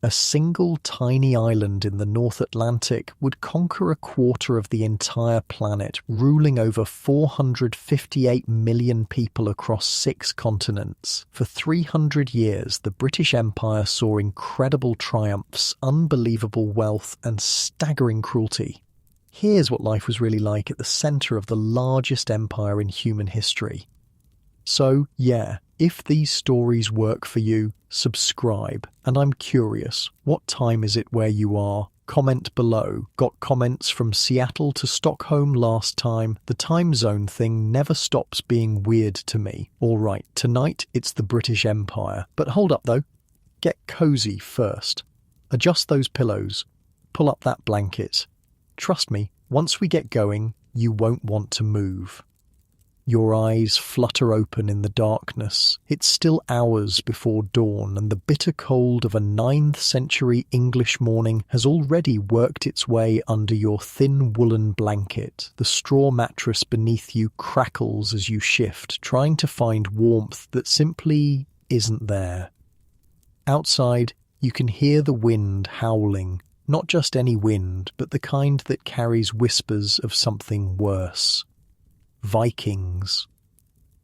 A single tiny island in the North Atlantic would conquer a quarter of the entire planet, ruling over 458 million people across 6 continents. For 300 years, the British Empire saw incredible triumphs, unbelievable wealth, and staggering cruelty. Here's what life was really like at the centre of the largest empire in human history. So, yeah, if these stories work for you, subscribe. And I'm curious, what time is it where you are? Comment below. Got comments from Seattle to Stockholm last time. The time zone thing never stops being weird to me. Alright, tonight it's the British Empire. But hold up though. Get cozy first. Adjust those pillows. Pull up that blanket. Trust me, once we get going, you won't want to move. Your eyes flutter open in the darkness. It's still hours before dawn, and the bitter cold of a 9th century English morning has already worked its way under your thin woolen blanket. The straw mattress beneath you crackles as you shift, trying to find warmth that simply isn't there. Outside, you can hear the wind howling. Not just any wind, but the kind that carries whispers of something worse. Vikings.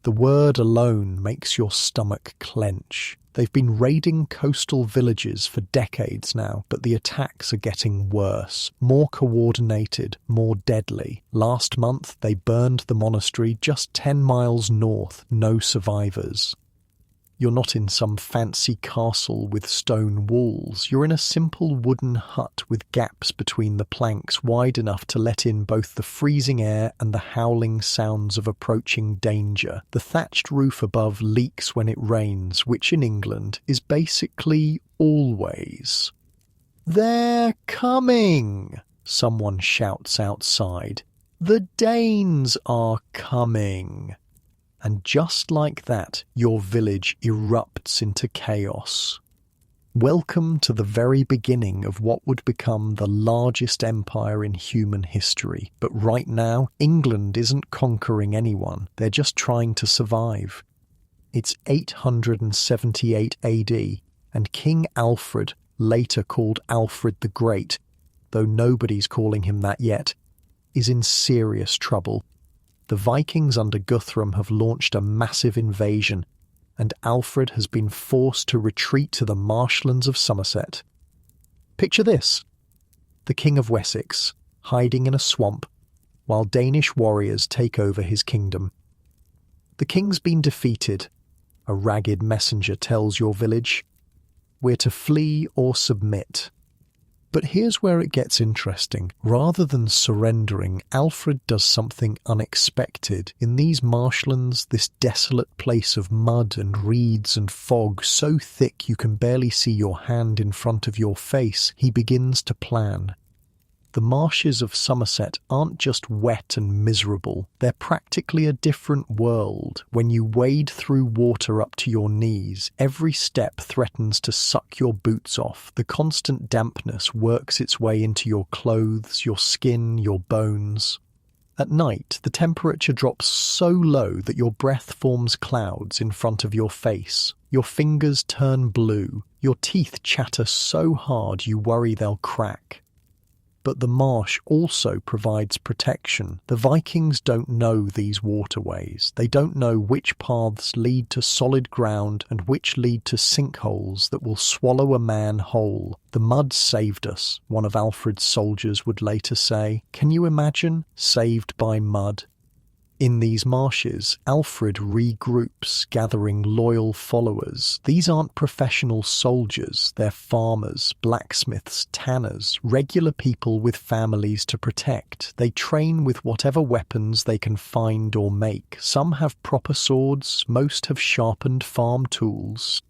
The word alone makes your stomach clench. They've been raiding coastal villages for decades now, but the attacks are getting worse, more coordinated, more deadly. Last month, they burned the monastery just 10 miles north, no survivors. You're not in some fancy castle with stone walls. You're in a simple wooden hut with gaps between the planks wide enough to let in both the freezing air and the howling sounds of approaching danger. The thatched roof above leaks when it rains, which in England is basically always. "They're coming!" someone shouts outside. "The Danes are coming!" And just like that, your village erupts into chaos. Welcome to the very beginning of what would become the largest empire in human history. But right now, England isn't conquering anyone. They're just trying to survive. It's 878 AD, and King Alfred, later called Alfred the Great, though nobody's calling him that yet, is in serious trouble. The Vikings under Guthrum have launched a massive invasion, and Alfred has been forced to retreat to the marshlands of Somerset. Picture this: the King of Wessex, hiding in a swamp, while Danish warriors take over his kingdom. The king's been defeated. A ragged messenger tells your village, "We're to flee or submit." But here's where it gets interesting. Rather than surrendering, Alfred does something unexpected. In these marshlands, this desolate place of mud and reeds and fog so thick you can barely see your hand in front of your face, he begins to plan. The marshes of Somerset aren't just wet and miserable, they're practically a different world. When you wade through water up to your knees, every step threatens to suck your boots off. The constant dampness works its way into your clothes, your skin, your bones. At night, the temperature drops so low that your breath forms clouds in front of your face. Your fingers turn blue. Your teeth chatter so hard you worry they'll crack. But the marsh also provides protection. The Vikings don't know these waterways. They don't know which paths lead to solid ground and which lead to sinkholes that will swallow a man whole. "The mud saved us," one of Alfred's soldiers would later say. Can you imagine? Saved by mud. In these marshes, Alfred regroups, gathering loyal followers. These aren't professional soldiers, they're farmers, blacksmiths, tanners, regular people with families to protect. They train with whatever weapons they can find or make. Some have proper swords, most have sharpened farm tools.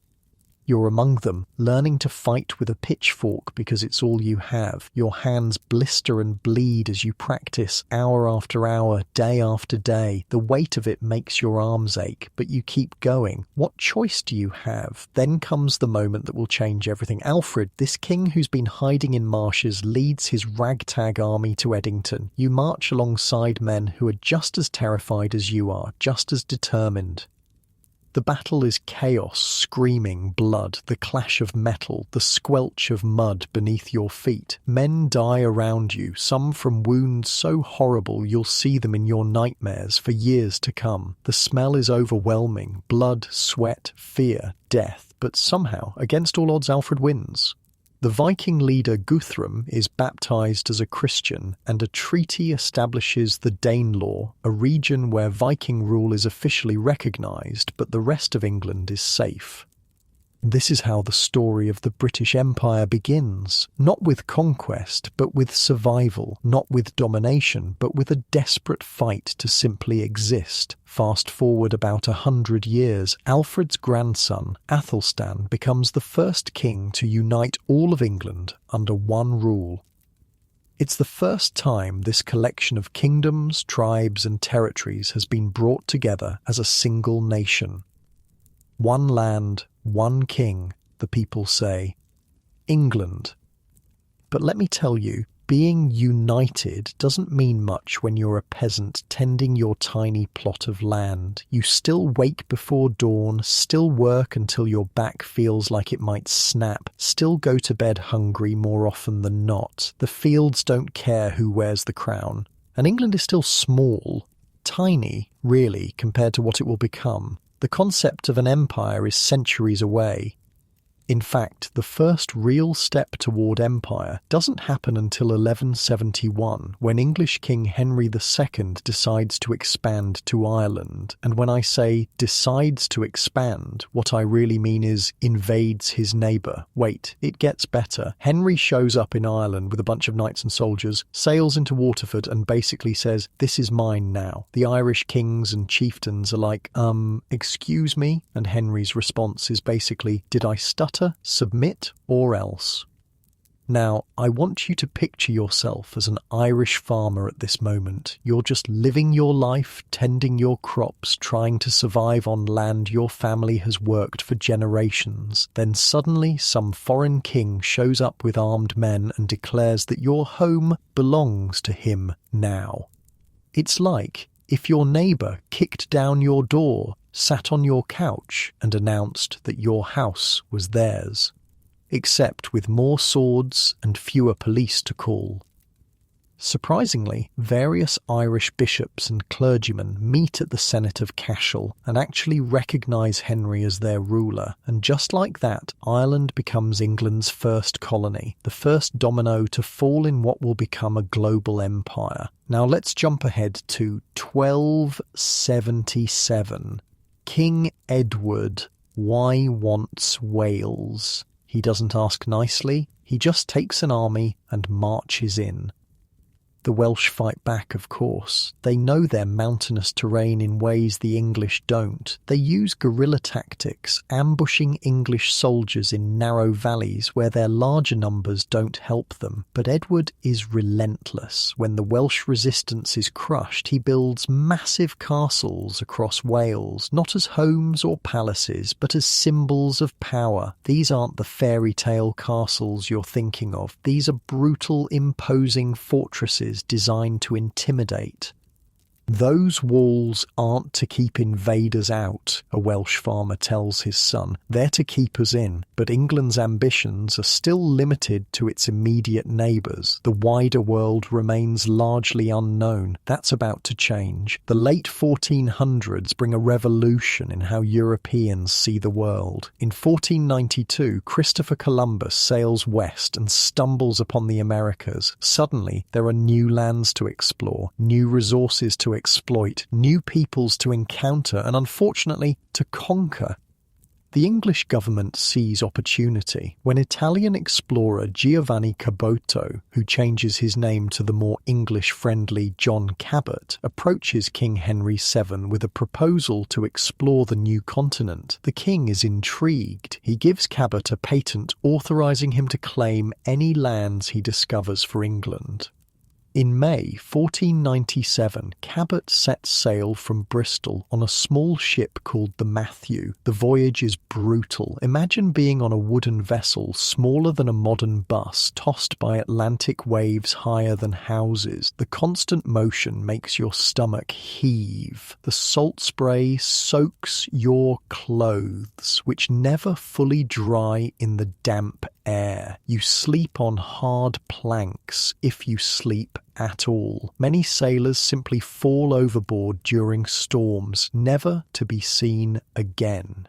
You're among them, learning to fight with a pitchfork because it's all you have. Your hands blister and bleed as you practice hour after hour, day after day. The weight of it makes your arms ache, but you keep going. What choice do you have? Then comes the moment that will change everything. Alfred, this king who's been hiding in marshes, leads his ragtag army to Edington. You march alongside men who are just as terrified as you are, just as determined. The battle is chaos, screaming, blood, the clash of metal, the squelch of mud beneath your feet. Men die around you, some from wounds so horrible you'll see them in your nightmares for years to come. The smell is overwhelming, blood, sweat, fear, death, but somehow, against all odds, Alfred wins. The Viking leader Guthrum is baptized as a Christian, and a treaty establishes the Danelaw, a region where Viking rule is officially recognized, but the rest of England is safe. This is how the story of the British Empire begins, not with conquest, but with survival, not with domination, but with a desperate fight to simply exist. Fast forward about 100 years, Alfred's grandson, Athelstan, becomes the first king to unite all of England under one rule. It's the first time this collection of kingdoms, tribes, and territories has been brought together as a single nation. One land, one king, the people say. England. But let me tell you, being united doesn't mean much when you're a peasant tending your tiny plot of land. You still wake before dawn, still work until your back feels like it might snap, still go to bed hungry more often than not. The fields don't care who wears the crown. And England is still small, tiny, really, compared to what it will become. The concept of an empire is centuries away. In fact, the first real step toward empire doesn't happen until 1171, when English King Henry II decides to expand to Ireland. And when I say decides to expand, what I really mean is invades his neighbour. Wait, it gets better. Henry shows up in Ireland with a bunch of knights and soldiers, sails into Waterford and basically says, "This is mine now." The Irish kings and chieftains are like, excuse me? And Henry's response is basically, "Did I stutter? Submit or else." Now, I want you to picture yourself as an Irish farmer at this moment. You're just living your life, tending your crops, trying to survive on land your family has worked for generations. Then suddenly some foreign king shows up with armed men and declares that your home belongs to him now. It's like if your neighbour kicked down your door, sat on your couch and announced that your house was theirs, except with more swords and fewer police to call. Surprisingly, various Irish bishops and clergymen meet at the Senate of Cashel and actually recognise Henry as their ruler, and just like that, Ireland becomes England's first colony, the first domino to fall in what will become a global empire. Now let's jump ahead to 1277. King Edward, why wants Wales? He doesn't ask nicely, he just takes an army and marches in. The Welsh fight back, of course. They know their mountainous terrain in ways the English don't. They use guerrilla tactics, ambushing English soldiers in narrow valleys where their larger numbers don't help them. But Edward is relentless. When the Welsh resistance is crushed, he builds massive castles across Wales, not as homes or palaces, but as symbols of power. These aren't the fairy tale castles you're thinking of. These are brutal, imposing fortresses designed to intimidate. Those walls aren't to keep invaders out, a Welsh farmer tells his son. They're to keep us in. But England's ambitions are still limited to its immediate neighbours. The wider world remains largely unknown. That's about to change. The late 1400s bring a revolution in how Europeans see the world. In 1492, Christopher Columbus sails west and stumbles upon the Americas. Suddenly, there are new lands to explore, new resources to exploit, new peoples to encounter, and unfortunately, to conquer. The English government sees opportunity when Italian explorer Giovanni Caboto, who changes his name to the more English-friendly John Cabot, approaches King Henry VII with a proposal to explore the new continent. The king is intrigued. He gives Cabot a patent authorising him to claim any lands he discovers for England. In May 1497, Cabot set sail from Bristol on a small ship called the Matthew. The voyage is brutal. Imagine being on a wooden vessel smaller than a modern bus, tossed by Atlantic waves higher than houses. The constant motion makes your stomach heave. The salt spray soaks your clothes, which never fully dry in the damp air. You sleep on hard planks if you sleep at all. Many sailors simply fall overboard during storms, never to be seen again.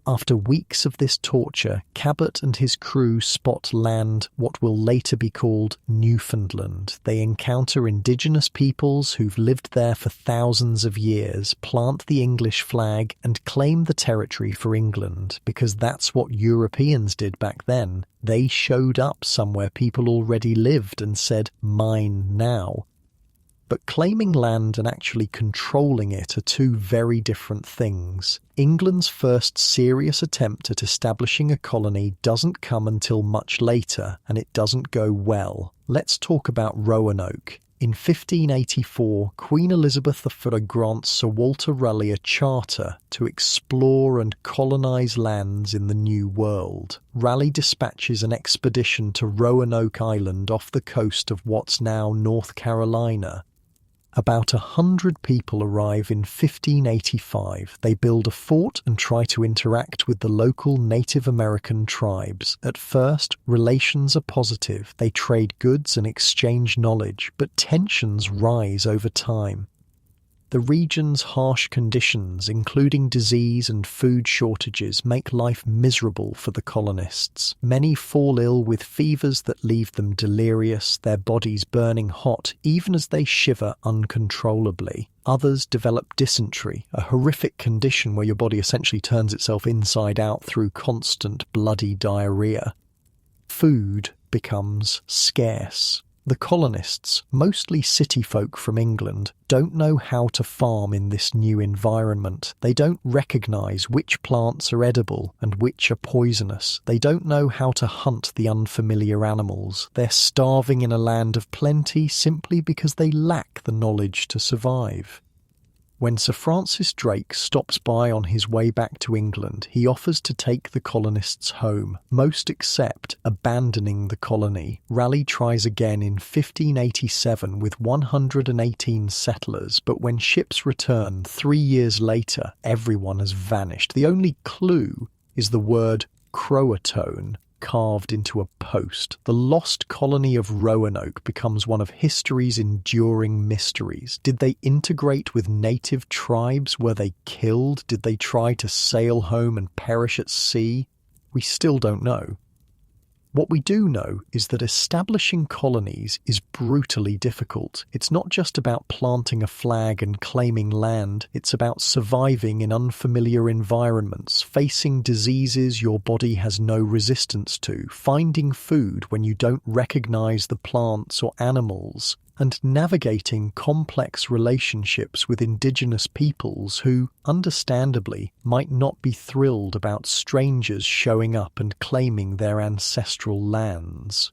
After weeks of this torture, Cabot and his crew spot land what will later be called Newfoundland. They encounter indigenous peoples who've lived there for thousands of years, plant the English flag, and claim the territory for England, because that's what Europeans did back then. They showed up somewhere people already lived and said, "Mine now." But claiming land and actually controlling it are two very different things. England's first serious attempt at establishing a colony doesn't come until much later, and it doesn't go well. Let's talk about Roanoke. In 1584, Queen Elizabeth I grants Sir Walter Raleigh a charter to explore and colonize lands in the New World. Raleigh dispatches an expedition to Roanoke Island off the coast of what's now North Carolina. About 100 people arrive in 1585. They build a fort and try to interact with the local Native American tribes. At first, relations are positive. They trade goods and exchange knowledge, but tensions rise over time. The region's harsh conditions, including disease and food shortages, make life miserable for the colonists. Many fall ill with fevers that leave them delirious, their bodies burning hot even as they shiver uncontrollably. Others develop dysentery, a horrific condition where your body essentially turns itself inside out through constant bloody diarrhea. Food becomes scarce. The colonists, mostly city folk from England, don't know how to farm in this new environment. They don't recognise which plants are edible and which are poisonous. They don't know how to hunt the unfamiliar animals. They're starving in a land of plenty simply because they lack the knowledge to survive. When Sir Francis Drake stops by on his way back to England, he offers to take the colonists home. Most accept, abandoning the colony. Raleigh tries again in 1587 with 118 settlers, but when ships return 3 years later, everyone has vanished. The only clue is the word Croatoan, carved into a post. The lost colony of Roanoke becomes one of history's enduring mysteries. Did they integrate with native tribes? Were they killed? Did they try to sail home and perish at sea? We still don't know. What we do know is that establishing colonies is brutally difficult. It's not just about planting a flag and claiming land. It's about surviving in unfamiliar environments, facing diseases your body has no resistance to, finding food when you don't recognize the plants or animals, and navigating complex relationships with indigenous peoples who, understandably, might not be thrilled about strangers showing up and claiming their ancestral lands.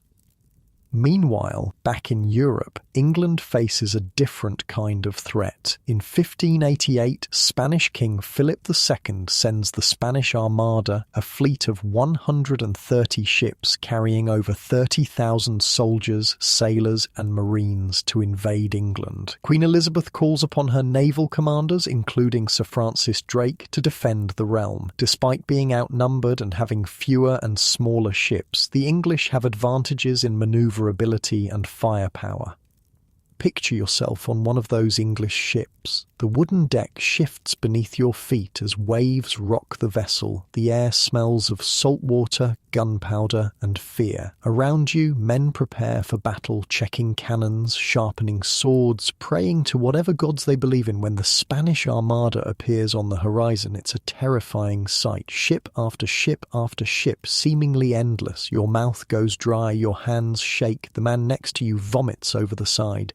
Meanwhile, back in Europe, England faces a different kind of threat. In 1588, Spanish King Philip II sends the Spanish Armada, a fleet of 130 ships carrying over 30,000 soldiers, sailors, and marines to invade England. Queen Elizabeth calls upon her naval commanders, including Sir Francis Drake, to defend the realm. Despite being outnumbered and having fewer and smaller ships, the English have advantages in maneuverability and firepower. Picture yourself on one of those English ships. The wooden deck shifts beneath your feet as waves rock the vessel. The air smells of salt water, gunpowder, and fear. Around you, men prepare for battle, checking cannons, sharpening swords, praying to whatever gods they believe in. When the Spanish Armada appears on the horizon, it's a terrifying sight. Ship after ship after ship, seemingly endless. Your mouth goes dry, your hands shake. The man next to you vomits over the side.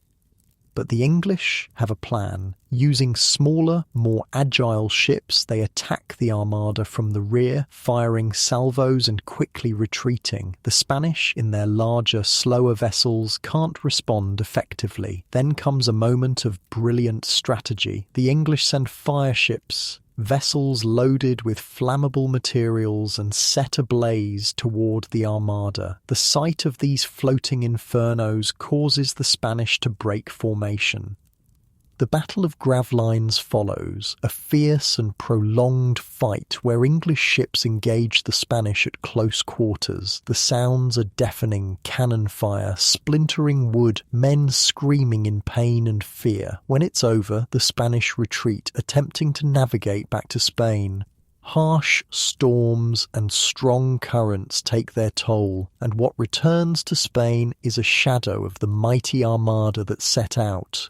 But the English have a plan. Using smaller, more agile ships, they attack the armada from the rear, firing salvos and quickly retreating. The Spanish, in their larger, slower vessels, can't respond effectively. Then comes a moment of brilliant strategy. The English send fire ships, vessels loaded with flammable materials and set ablaze toward the armada. The sight of these floating infernos causes the Spanish to break formation. The Battle of Gravelines follows, a fierce and prolonged fight where English ships engage the Spanish at close quarters. The sounds are deafening: cannon fire, splintering wood, men screaming in pain and fear. When it's over, the Spanish retreat, attempting to navigate back to Spain. Harsh storms and strong currents take their toll, and what returns to Spain is a shadow of the mighty armada that set out.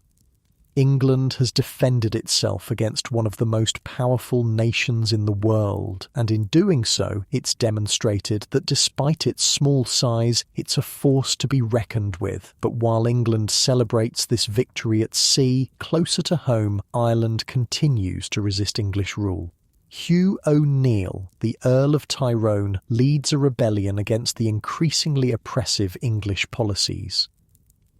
England has defended itself against one of the most powerful nations in the world, and in doing so, it's demonstrated that despite its small size, it's a force to be reckoned with. But while England celebrates this victory at sea, closer to home, Ireland continues to resist English rule. Hugh O'Neill, the Earl of Tyrone, leads a rebellion against the increasingly oppressive English policies.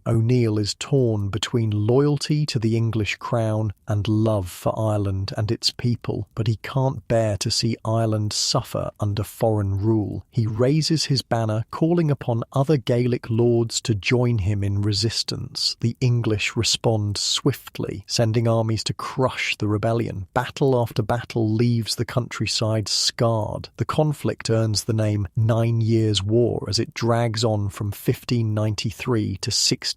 O'Neill is torn between loyalty to the English crown and love for Ireland and its people, but he can't bear to see Ireland suffer under foreign rule. He raises his banner, calling upon other Gaelic lords to join him in resistance. The English respond swiftly, sending armies to crush the rebellion. Battle after battle leaves the countryside scarred. The conflict earns the name 9 Years' War as it drags on from 1593 to 1603.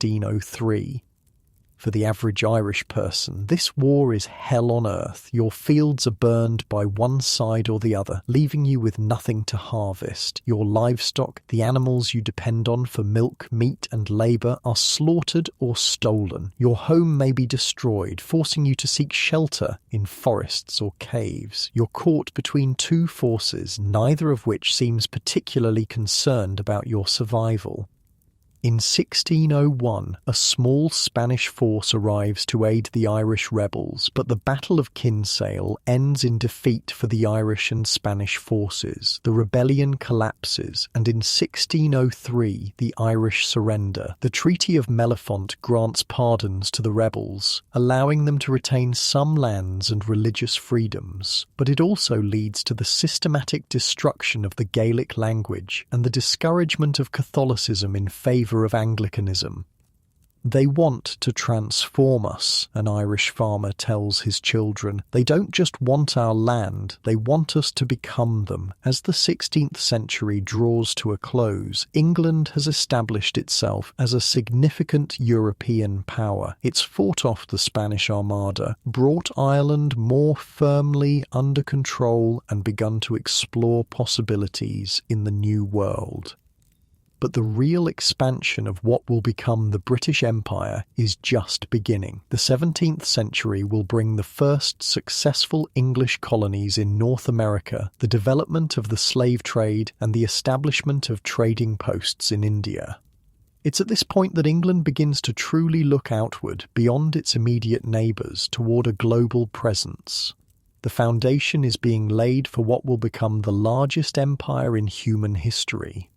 For the average Irish person, this war is hell on earth. Your fields are burned by one side or the other, leaving you with nothing to harvest. Your livestock, the animals you depend on for milk, meat and labour, are slaughtered or stolen. Your home may be destroyed, forcing you to seek shelter in forests or caves. You're caught between two forces, neither of which seems particularly concerned about your survival. In 1601, a small Spanish force arrives to aid the Irish rebels, but the Battle of Kinsale ends in defeat for the Irish and Spanish forces. The rebellion collapses, and in 1603, the Irish surrender. The Treaty of Mellifont grants pardons to the rebels, allowing them to retain some lands and religious freedoms, but it also leads to the systematic destruction of the Gaelic language and the discouragement of Catholicism in favour of Anglicanism. They want to transform us, an Irish farmer tells his children. They don't just want our land, they want us to become them. As the 16th century draws to a close, England has established itself as a significant European power. It's fought off the Spanish Armada, brought Ireland more firmly under control, and begun to explore possibilities in the New World. But the real expansion of what will become the British Empire is just beginning. The 17th century will bring the first successful English colonies in North America, the development of the slave trade, and the establishment of trading posts in India. It's at this point that England begins to truly look outward, beyond its immediate neighbours, toward a global presence. The foundation is being laid for what will become the largest empire in human history.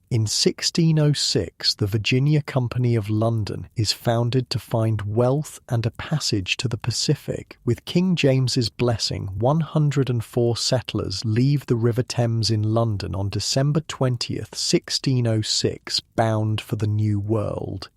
In 1606, the Virginia Company of London is founded to find wealth and a passage to the Pacific. With King James's blessing, 104 settlers leave the River Thames in London on December 20th, 1606, bound for the New World.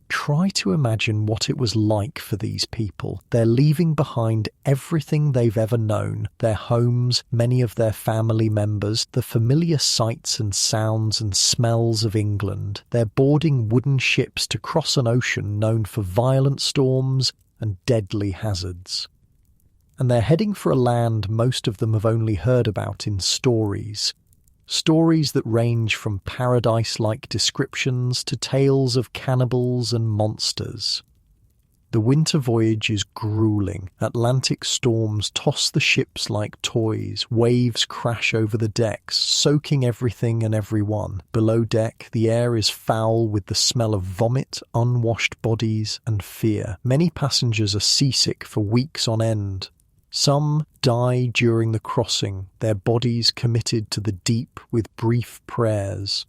Try to imagine what it was like for these people. They're leaving behind everything they've ever known, their homes, many of their family members, the familiar sights and sounds and smells of England. They're boarding wooden ships to cross an ocean known for violent storms and deadly hazards. And they're heading for a land most of them have only heard about in stories. Stories that range from paradise-like descriptions to tales of cannibals and monsters. The winter voyage is grueling. Atlantic storms toss the ships like toys. Waves crash over the decks, soaking everything and everyone. Below deck, the air is foul with the smell of vomit, unwashed bodies, and fear. Many passengers are seasick for weeks on end. Some die during the crossing, their bodies committed to the deep with brief prayers.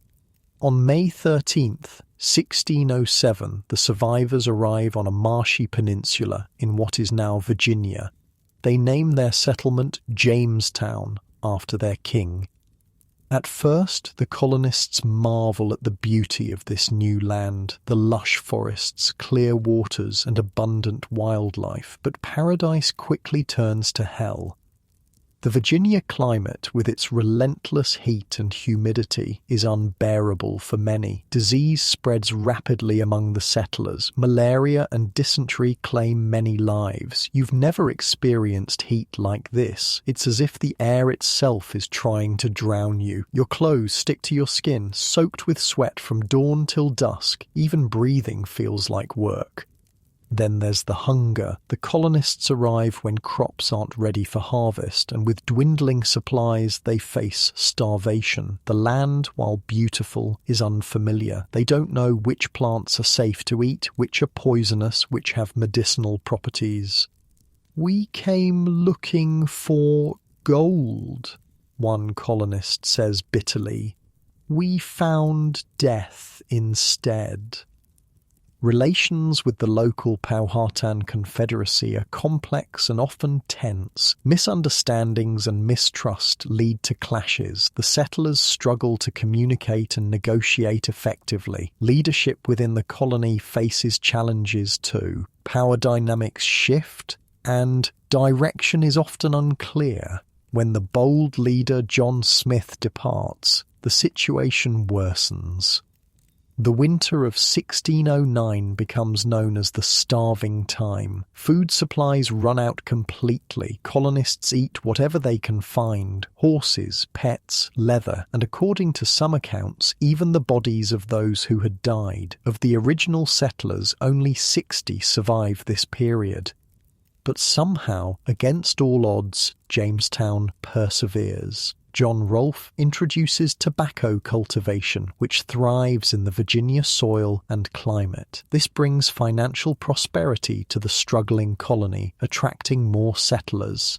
On May 13th, 1607, the survivors arrive on a marshy peninsula in what is now Virginia. They name their settlement Jamestown after their king. At first, the colonists marvel at the beauty of this new land, the lush forests, clear waters, and abundant wildlife, but paradise quickly turns to hell. The Virginia climate, with its relentless heat and humidity, is unbearable for many. Disease spreads rapidly among the settlers. Malaria and dysentery claim many lives. You've never experienced heat like this. It's as if the air itself is trying to drown you. Your clothes stick to your skin, soaked with sweat from dawn till dusk. Even breathing feels like work. Then there's the hunger. The colonists arrive when crops aren't ready for harvest, and with dwindling supplies they face starvation. The land, while beautiful, is unfamiliar. They don't know which plants are safe to eat, which are poisonous, which have medicinal properties. "We came looking for gold," one colonist says bitterly. "We found death instead." Relations with the local Powhatan Confederacy are complex and often tense. Misunderstandings and mistrust lead to clashes. The settlers struggle to communicate and negotiate effectively. Leadership within the colony faces challenges too. Power dynamics shift, and direction is often unclear. When the bold leader John Smith departs, the situation worsens. The winter of 1609 becomes known as the starving time. Food supplies run out completely. Colonists eat whatever they can find: horses, pets, leather, and according to some accounts, even the bodies of those who had died. Of the original settlers, only 60 survive this period. But somehow, against all odds, Jamestown perseveres. John Rolfe introduces tobacco cultivation, which thrives in the Virginia soil and climate. This brings financial prosperity to the struggling colony, attracting more settlers.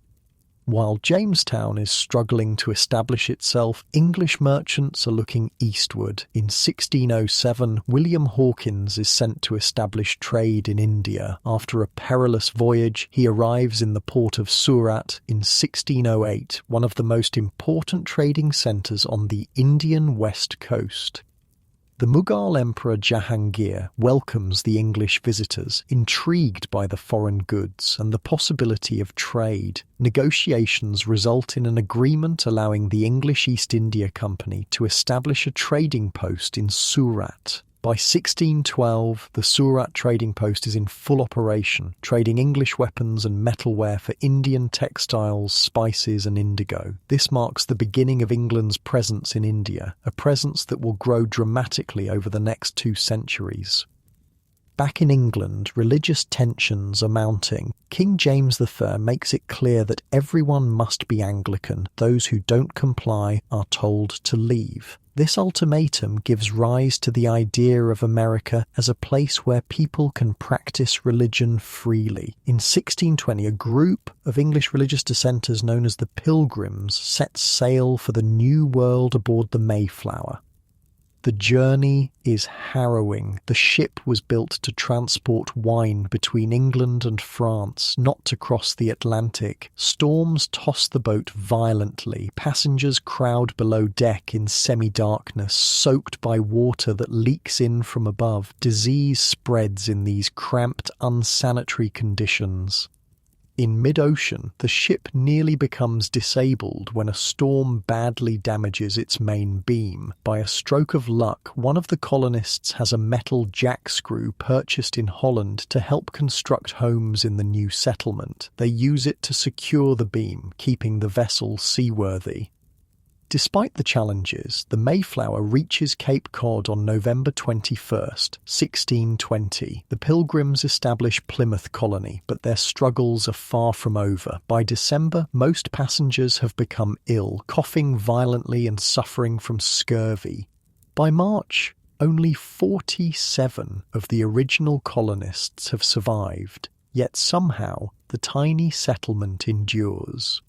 While Jamestown is struggling to establish itself, English merchants are looking eastward. In 1607, William Hawkins is sent to establish trade in India. After a perilous voyage, he arrives in the port of Surat in 1608, one of the most important trading centres on the Indian west coast. The Mughal Emperor Jahangir welcomes the English visitors, intrigued by the foreign goods and the possibility of trade. Negotiations result in an agreement allowing the English East India Company to establish a trading post in Surat. By 1612, the Surat trading post is in full operation, trading English weapons and metalware for Indian textiles, spices and indigo. This marks the beginning of England's presence in India, a presence that will grow dramatically over the next 2 centuries. Back in England, religious tensions are mounting. King James I makes it clear that everyone must be Anglican. Those who don't comply are told to leave. This ultimatum gives rise to the idea of America as a place where people can practice religion freely. In 1620, a group of English religious dissenters known as the Pilgrims set sail for the New World aboard the Mayflower. The journey is harrowing. The ship was built to transport wine between England and France, not to cross the Atlantic. Storms toss the boat violently. Passengers crowd below deck in semi-darkness, soaked by water that leaks in from above. Disease spreads in these cramped, unsanitary conditions. In mid-ocean, the ship nearly becomes disabled when a storm badly damages its main beam. By a stroke of luck, one of the colonists has a metal jackscrew purchased in Holland to help construct homes in the new settlement. They use it to secure the beam, keeping the vessel seaworthy. Despite the challenges, the Mayflower reaches Cape Cod on November 21st, 1620. The Pilgrims establish Plymouth Colony, but their struggles are far from over. By December, most passengers have become ill, coughing violently and suffering from scurvy. By March, only 47 of the original colonists have survived, yet somehow the tiny settlement endures.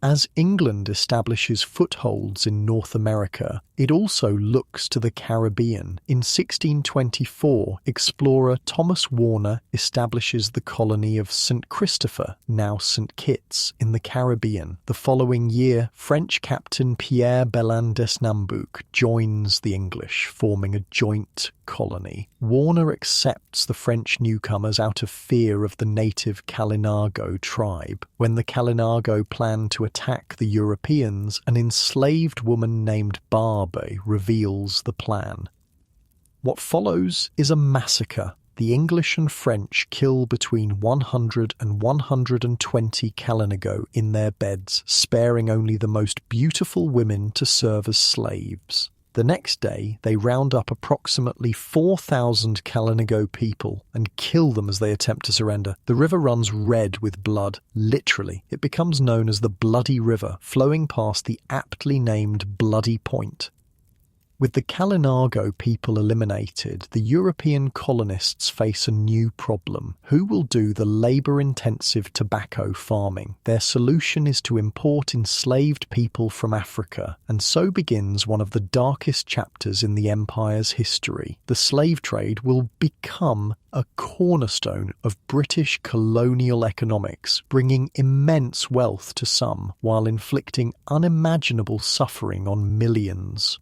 As England establishes footholds in North America, it also looks to the Caribbean. In 1624, explorer Thomas Warner establishes the colony of St. Christopher, now St. Kitts, in the Caribbean. The following year, French captain Pierre Belin d'Esnambuc joins the English, forming a joint colony. Warner accepts the French newcomers out of fear of the native Kalinago tribe. When the Kalinago plan to attack the Europeans, an enslaved woman named Barbe reveals the plan. What follows is a massacre. The English and French kill between 100 and 120 Kalinago in their beds, sparing only the most beautiful women to serve as slaves. The next day, they round up approximately 4,000 Kalinago people and kill them as they attempt to surrender. The river runs red with blood, literally. It becomes known as the Bloody River, flowing past the aptly named Bloody Point. With the Kalinago people eliminated, the European colonists face a new problem. Who will do the labour-intensive tobacco farming? Their solution is to import enslaved people from Africa, and so begins one of the darkest chapters in the empire's history. The slave trade will become a cornerstone of British colonial economics, bringing immense wealth to some, while inflicting unimaginable suffering on millions.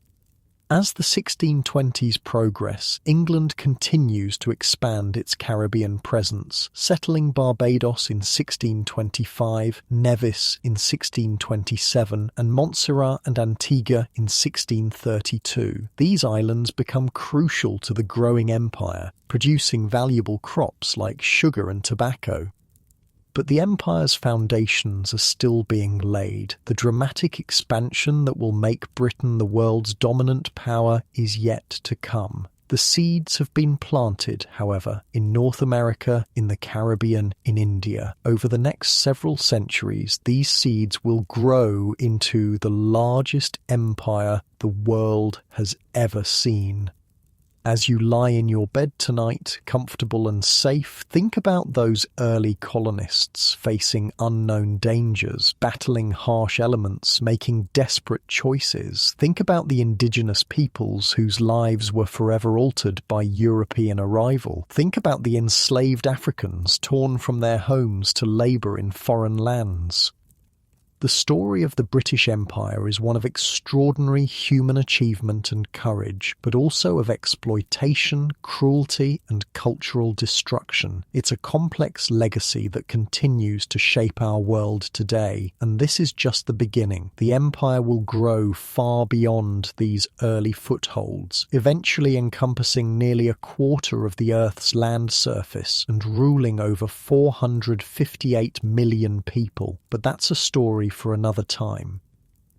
As the 1620s progress, England continues to expand its Caribbean presence, settling Barbados in 1625, Nevis in 1627, and Montserrat and Antigua in 1632. These islands become crucial to the growing empire, producing valuable crops like sugar and tobacco. But the empire's foundations are still being laid. The dramatic expansion that will make Britain the world's dominant power is yet to come. The seeds have been planted, however, in North America, in the Caribbean, in India. Over the next several centuries, these seeds will grow into the largest empire the world has ever seen. As you lie in your bed tonight, comfortable and safe, think about those early colonists facing unknown dangers, battling harsh elements, making desperate choices. Think about the indigenous peoples whose lives were forever altered by European arrival. Think about the enslaved Africans torn from their homes to labour in foreign lands. The story of the British Empire is one of extraordinary human achievement and courage, but also of exploitation, cruelty, and cultural destruction. It's a complex legacy that continues to shape our world today, and this is just the beginning. The empire will grow far beyond these early footholds, eventually encompassing nearly a quarter of the Earth's land surface and ruling over 458 million people. But that's a story for another time.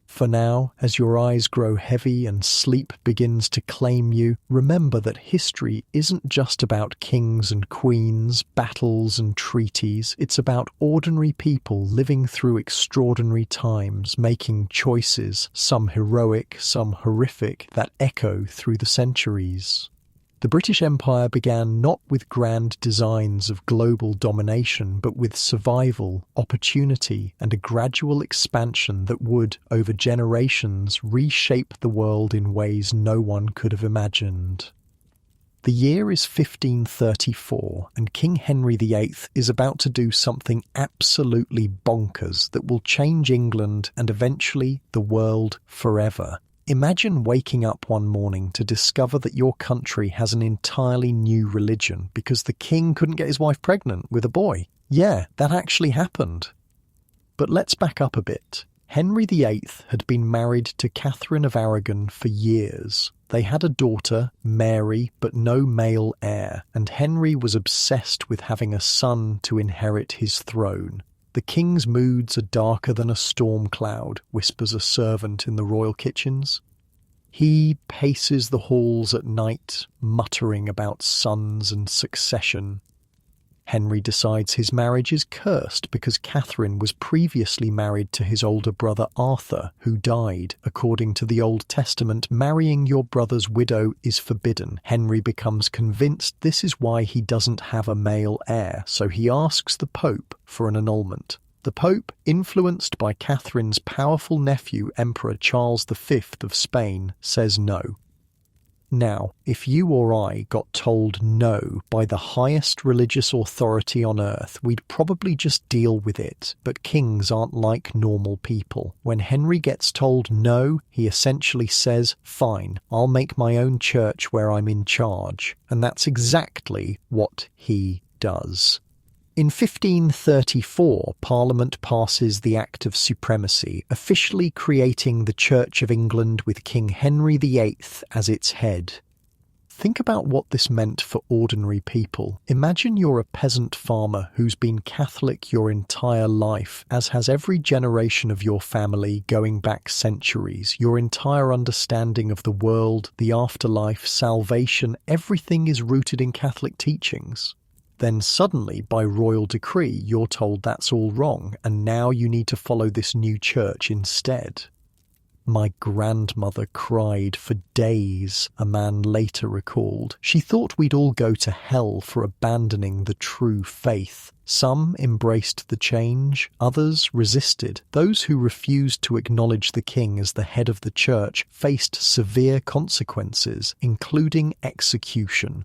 For now, as your eyes grow heavy and sleep begins to claim you, remember that history isn't just about kings and queens, battles and treaties. It's about ordinary people living through extraordinary times, making choices, some heroic, some horrific, that echo through the centuries. The British Empire began not with grand designs of global domination, but with survival, opportunity, and a gradual expansion that would, over generations, reshape the world in ways no one could have imagined. The year is 1534, and King Henry VIII is about to do something absolutely bonkers that will change England and eventually the world forever. Imagine waking up one morning to discover that your country has an entirely new religion because the king couldn't get his wife pregnant with a boy. Yeah, that actually happened. But let's back up a bit. Henry VIII had been married to Catherine of Aragon for years. They had a daughter, Mary, but no male heir, and Henry was obsessed with having a son to inherit his throne. "The king's moods are darker than a storm cloud," whispers a servant in the royal kitchens. He paces the halls at night, muttering about sons and succession. Henry decides his marriage is cursed because Catherine was previously married to his older brother Arthur, who died. According to the Old Testament, marrying your brother's widow is forbidden. Henry becomes convinced this is why he doesn't have a male heir, so he asks the Pope for an annulment. The Pope, influenced by Catherine's powerful nephew, Emperor Charles V of Spain, says no. Now, if you or I got told no by the highest religious authority on earth, we'd probably just deal with it. But kings aren't like normal people. When Henry gets told no, he essentially says, "Fine, I'll make my own church where I'm in charge." And that's exactly what he does. In 1534, Parliament passes the Act of Supremacy, officially creating the Church of England with King Henry VIII as its head. Think about what this meant for ordinary people. Imagine you're a peasant farmer who's been Catholic your entire life, as has every generation of your family going back centuries. Your entire understanding of the world, the afterlife, salvation, everything is rooted in Catholic teachings. Then suddenly, by royal decree, you're told that's all wrong, and now you need to follow this new church instead. "My grandmother cried for days," a man later recalled. "She thought we'd all go to hell for abandoning the true faith. Some embraced the change, others resisted. Those who refused to acknowledge the king as the head of the church faced severe consequences, including execution."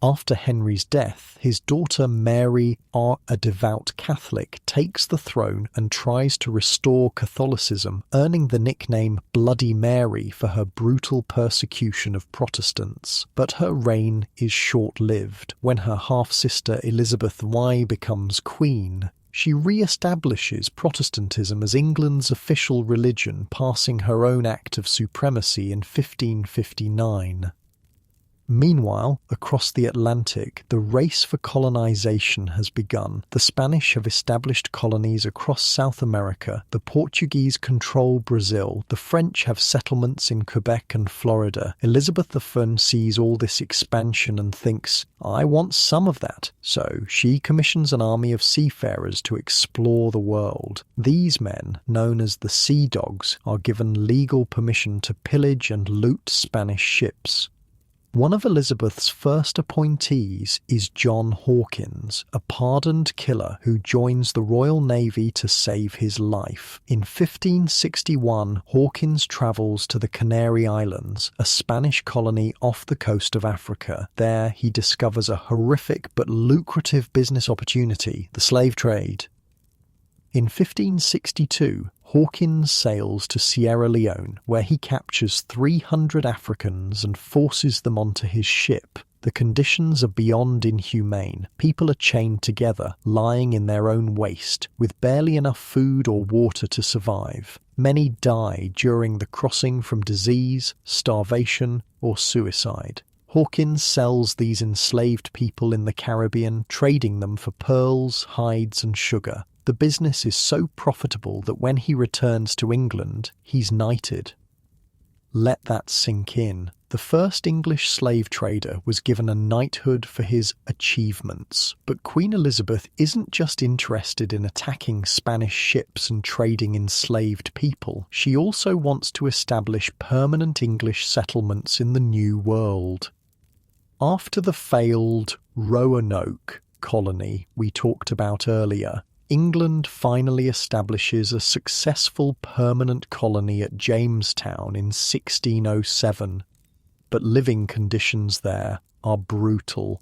After Henry's death, his daughter Mary, a devout Catholic, takes the throne and tries to restore Catholicism, earning the nickname Bloody Mary for her brutal persecution of Protestants. But her reign is short-lived. When her half-sister Elizabeth I becomes queen, she re-establishes Protestantism as England's official religion, passing her own Act of Supremacy in 1559. Meanwhile, across the Atlantic, the race for colonization has begun. The Spanish have established colonies across South America, the Portuguese control Brazil, the French have settlements in Quebec and Florida. Elizabeth I sees all this expansion and thinks, "I want some of that." So she commissions an army of seafarers to explore the world. These men, known as the Sea Dogs, are given legal permission to pillage and loot Spanish ships. One of Elizabeth's first appointees is John Hawkins, a pardoned killer who joins the Royal Navy to save his life. In 1561, Hawkins travels to the Canary Islands, a Spanish colony off the coast of Africa. There, he discovers a horrific but lucrative business opportunity, the slave trade. In 1562, Hawkins sails to Sierra Leone, where he captures 300 Africans and forces them onto his ship. The conditions are beyond inhumane. People are chained together, lying in their own waste, with barely enough food or water to survive. Many die during the crossing from disease, starvation, or suicide. Hawkins sells these enslaved people in the Caribbean, trading them for pearls, hides, and sugar. The business is so profitable that when he returns to England, he's knighted. Let that sink in. The first English slave trader was given a knighthood for his achievements. But Queen Elizabeth isn't just interested in attacking Spanish ships and trading enslaved people. She also wants to establish permanent English settlements in the New World. After the failed Roanoke colony we talked about earlier, England finally establishes a successful permanent colony at Jamestown in 1607, but living conditions there are brutal.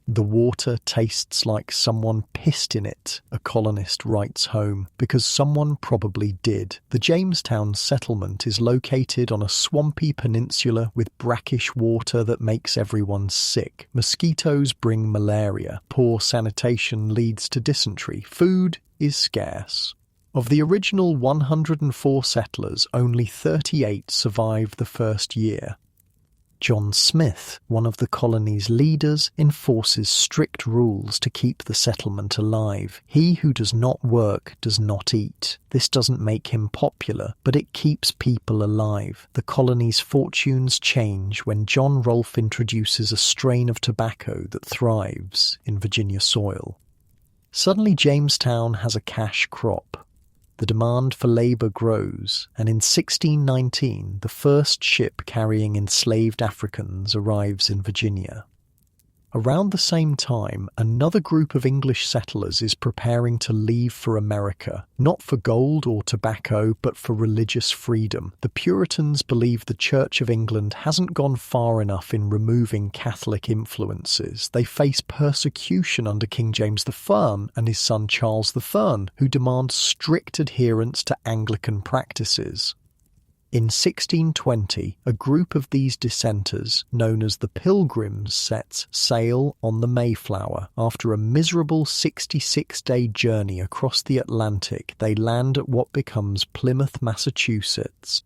The water tastes like someone pissed in it, a colonist writes home, because someone probably did. The Jamestown settlement is located on a swampy peninsula with brackish water that makes everyone sick. Mosquitoes bring malaria. Poor sanitation leads to dysentery. Food is scarce. Of the original 104 settlers, only 38 survive the first year. John Smith, one of the colony's leaders, enforces strict rules to keep the settlement alive. He who does not work does not eat. This doesn't make him popular, but it keeps people alive. The colony's fortunes change when John Rolfe introduces a strain of tobacco that thrives in Virginia soil. Suddenly Jamestown has a cash crop. The demand for labour grows, and in 1619 the first ship carrying enslaved Africans arrives in Virginia. Around the same time, another group of English settlers is preparing to leave for America, not for gold or tobacco, but for religious freedom. The Puritans believe the Church of England hasn't gone far enough in removing Catholic influences. They face persecution under King James I and his son Charles I, who demand strict adherence to Anglican practices. In 1620, a group of these dissenters, known as the Pilgrims, sets sail on the Mayflower. After a miserable 66-day journey across the Atlantic, they land at what becomes Plymouth, Massachusetts.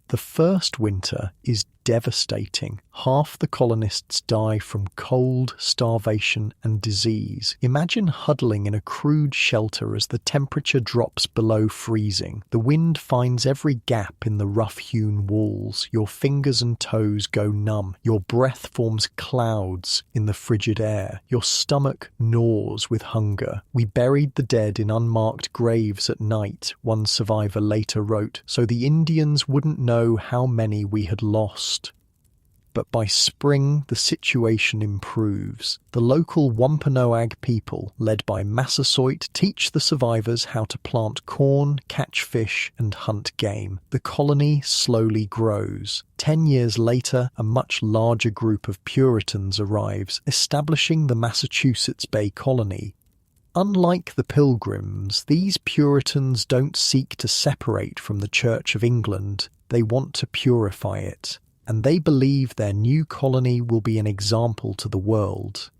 The first winter is devastating. Half the colonists die from cold, starvation, and disease. Imagine huddling in a crude shelter as the temperature drops below freezing. The wind finds every gap in the rough-hewn walls. Your fingers and toes go numb. Your breath forms clouds in the frigid air. Your stomach gnaws with hunger. "We buried the dead in unmarked graves at night," one survivor later wrote, "so the Indians wouldn't know how many we had lost." But by spring, the situation improves. The local Wampanoag people, led by Massasoit, teach the survivors how to plant corn, catch fish, and hunt game. The colony slowly grows. 10 years later, a much larger group of Puritans arrives, establishing the Massachusetts Bay Colony. Unlike the Pilgrims, these Puritans don't seek to separate from the Church of England. They want to purify it. And they believe their new colony will be an example to the world.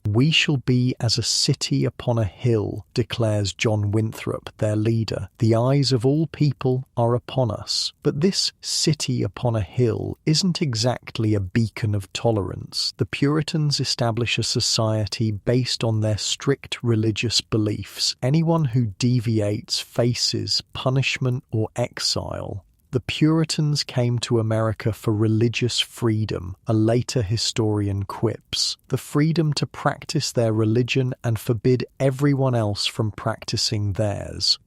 "We shall be as a city upon a hill," declares John Winthrop, their leader. "The eyes of all people are upon us." But this city upon a hill isn't exactly a beacon of tolerance. The Puritans establish a society based on their strict religious beliefs. Anyone who deviates faces punishment or exile. The Puritans came to America for religious freedom, a later historian quips. The freedom to practice their religion and forbid everyone else from practicing theirs.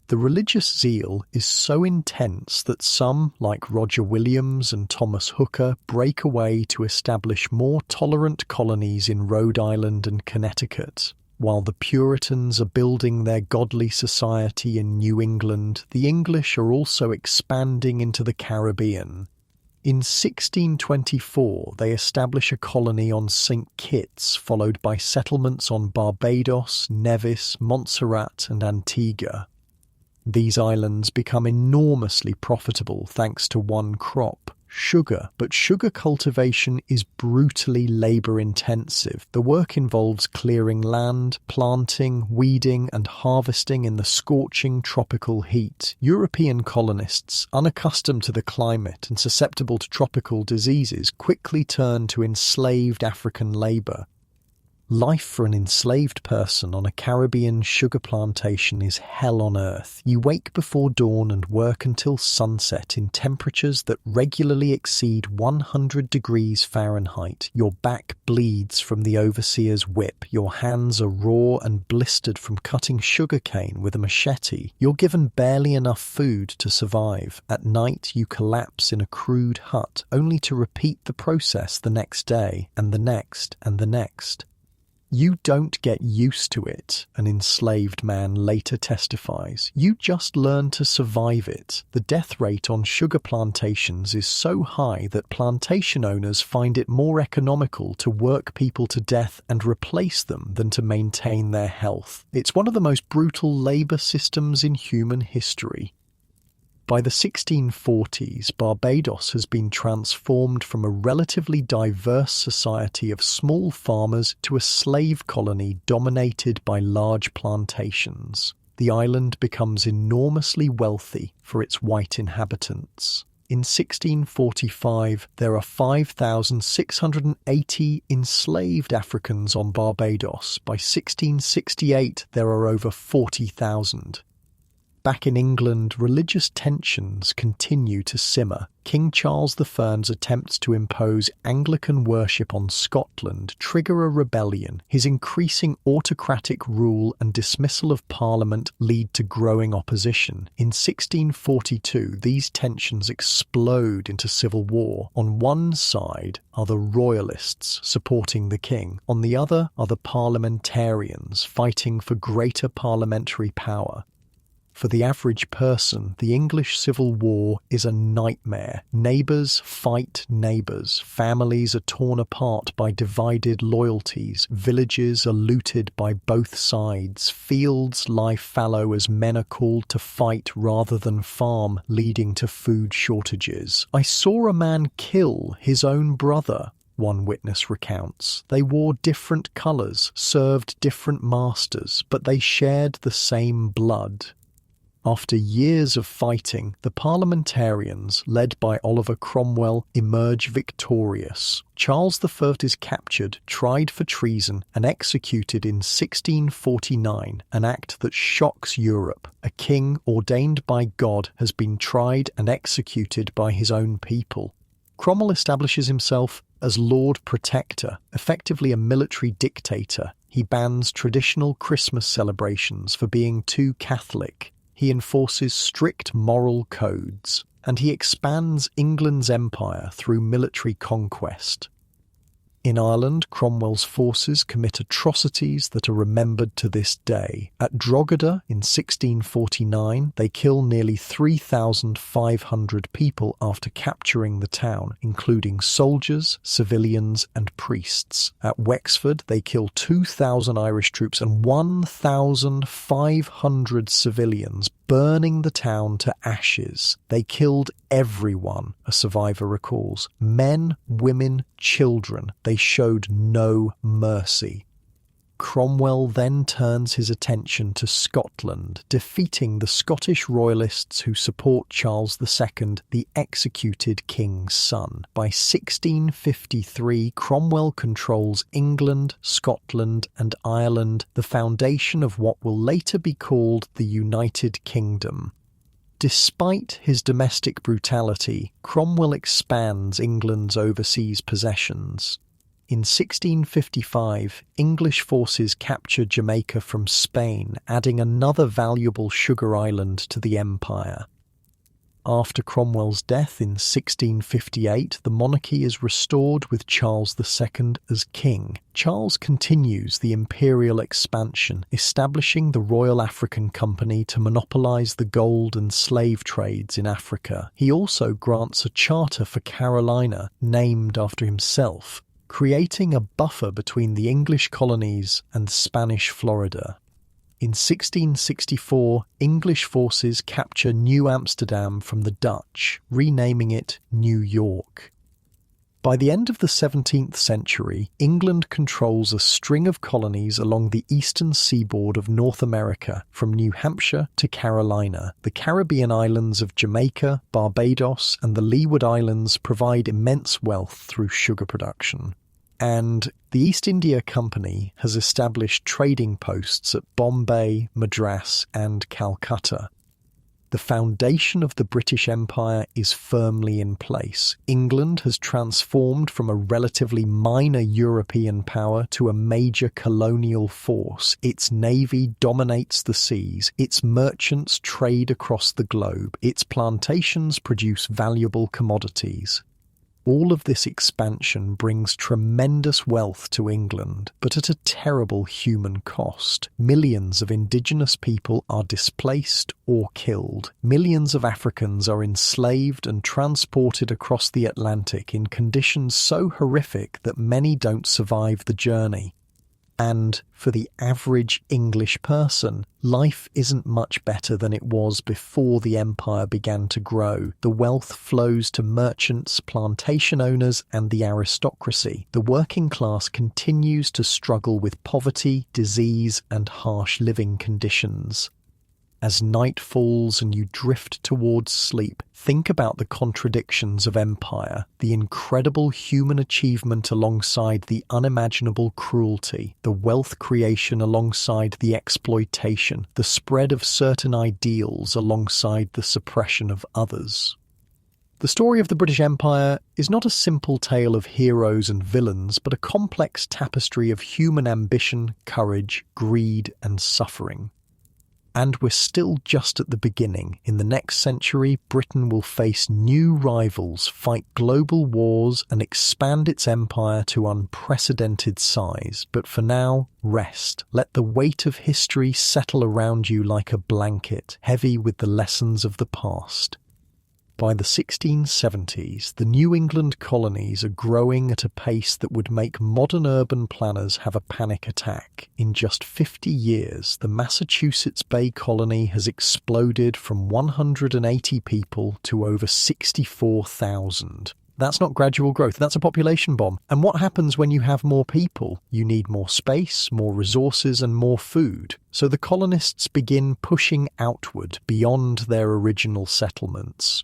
The religious zeal is so intense that some, like Roger Williams and Thomas Hooker, break away to establish more tolerant colonies in Rhode Island and Connecticut. While the Puritans are building their godly society in New England, the English are also expanding into the Caribbean. In 1624, they establish a colony on St. Kitts, followed by settlements on Barbados, Nevis, Montserrat, and Antigua. These islands become enormously profitable thanks to one crop, sugar. But sugar cultivation is brutally labour-intensive. The work involves clearing land, planting, weeding, and harvesting in the scorching tropical heat. European colonists, unaccustomed to the climate and susceptible to tropical diseases, quickly turn to enslaved African labour. Life for an enslaved person on a Caribbean sugar plantation is hell on earth. You wake before dawn and work until sunset in temperatures that regularly exceed 100 degrees Fahrenheit. Your back bleeds from the overseer's whip. Your hands are raw and blistered from cutting sugarcane with a machete. You're given barely enough food to survive. At night, you collapse in a crude hut, only to repeat the process the next day, and the next, and the next. "You don't get used to it," an enslaved man later testifies. "You just learn to survive it." The death rate on sugar plantations is so high that plantation owners find it more economical to work people to death and replace them than to maintain their health. It's one of the most brutal labour systems in human history. By the 1640s, Barbados has been transformed from a relatively diverse society of small farmers to a slave colony dominated by large plantations. The island becomes enormously wealthy for its white inhabitants. In 1645, there are 5,680 enslaved Africans on Barbados. By 1668, there are over 40,000. Back in England, religious tensions continue to simmer. King Charles I's attempts to impose Anglican worship on Scotland trigger a rebellion. His increasing autocratic rule and dismissal of Parliament lead to growing opposition. In 1642, these tensions explode into civil war. On one side are the royalists supporting the king. On the other are the parliamentarians fighting for greater parliamentary power. For the average person, the English Civil War is a nightmare. Neighbours fight neighbours. Families are torn apart by divided loyalties. Villages are looted by both sides. Fields lie fallow as men are called to fight rather than farm, leading to food shortages. "I saw a man kill his own brother," one witness recounts. "They wore different colours, served different masters, but they shared the same blood." After years of fighting, the parliamentarians, led by Oliver Cromwell, emerge victorious. Charles I is captured, tried for treason, and executed in 1649, an act that shocks Europe. A king ordained by God has been tried and executed by his own people. Cromwell establishes himself as Lord Protector, effectively a military dictator. He bans traditional Christmas celebrations for being too Catholic. He enforces strict moral codes, and he expands England's empire through military conquest. In Ireland, Cromwell's forces commit atrocities that are remembered to this day. At Drogheda in 1649, they kill nearly 3,500 people after capturing the town, including soldiers, civilians, and priests. At Wexford, they kill 2,000 Irish troops and 1,500 civilians, burning the town to ashes. "They killed everyone," a survivor recalls. "Men, women, children. They showed no mercy." Cromwell then turns his attention to Scotland, defeating the Scottish royalists who support Charles II, the executed king's son. By 1653, Cromwell controls England, Scotland, and Ireland, the foundation of what will later be called the United Kingdom. Despite his domestic brutality, Cromwell expands England's overseas possessions. In 1655, English forces capture Jamaica from Spain, adding another valuable sugar island to the empire. After Cromwell's death in 1658, the monarchy is restored with Charles II as king. Charles continues the imperial expansion, establishing the Royal African Company to monopolise the gold and slave trades in Africa. He also grants a charter for Carolina, named after himself, creating a buffer between the English colonies and Spanish Florida. In 1664, English forces capture New Amsterdam from the Dutch, renaming it New York. By the end of the 17th century, England controls a string of colonies along the eastern seaboard of North America, from New Hampshire to Carolina. The Caribbean islands of Jamaica, Barbados, and the Leeward Islands provide immense wealth through sugar production. And the East India Company has established trading posts at Bombay, Madras, and Calcutta. The foundation of the British Empire is firmly in place. England has transformed from a relatively minor European power to a major colonial force. Its navy dominates the seas. Its merchants trade across the globe. Its plantations produce valuable commodities. All of this expansion brings tremendous wealth to England, but at a terrible human cost. Millions of indigenous people are displaced or killed. Millions of Africans are enslaved and transported across the Atlantic in conditions so horrific that many don't survive the journey. And for the average English person, life isn't much better than it was before the empire began to grow. The wealth flows to merchants, plantation owners, and the aristocracy. The working class continues to struggle with poverty, disease, and harsh living conditions. As night falls and you drift towards sleep, think about the contradictions of empire, the incredible human achievement alongside the unimaginable cruelty, the wealth creation alongside the exploitation, the spread of certain ideals alongside the suppression of others. The story of the British Empire is not a simple tale of heroes and villains, but a complex tapestry of human ambition, courage, greed, and suffering. And we're still just at the beginning. In the next century, Britain will face new rivals, fight global wars, and expand its empire to unprecedented size. But for now, rest. Let the weight of history settle around you like a blanket, heavy with the lessons of the past. By the 1670s, the New England colonies are growing at a pace that would make modern urban planners have a panic attack. In just 50 years, the Massachusetts Bay Colony has exploded from 180 people to over 64,000. That's not gradual growth, that's a population bomb. And what happens when you have more people? You need more space, more resources, and more food. So the colonists begin pushing outward beyond their original settlements.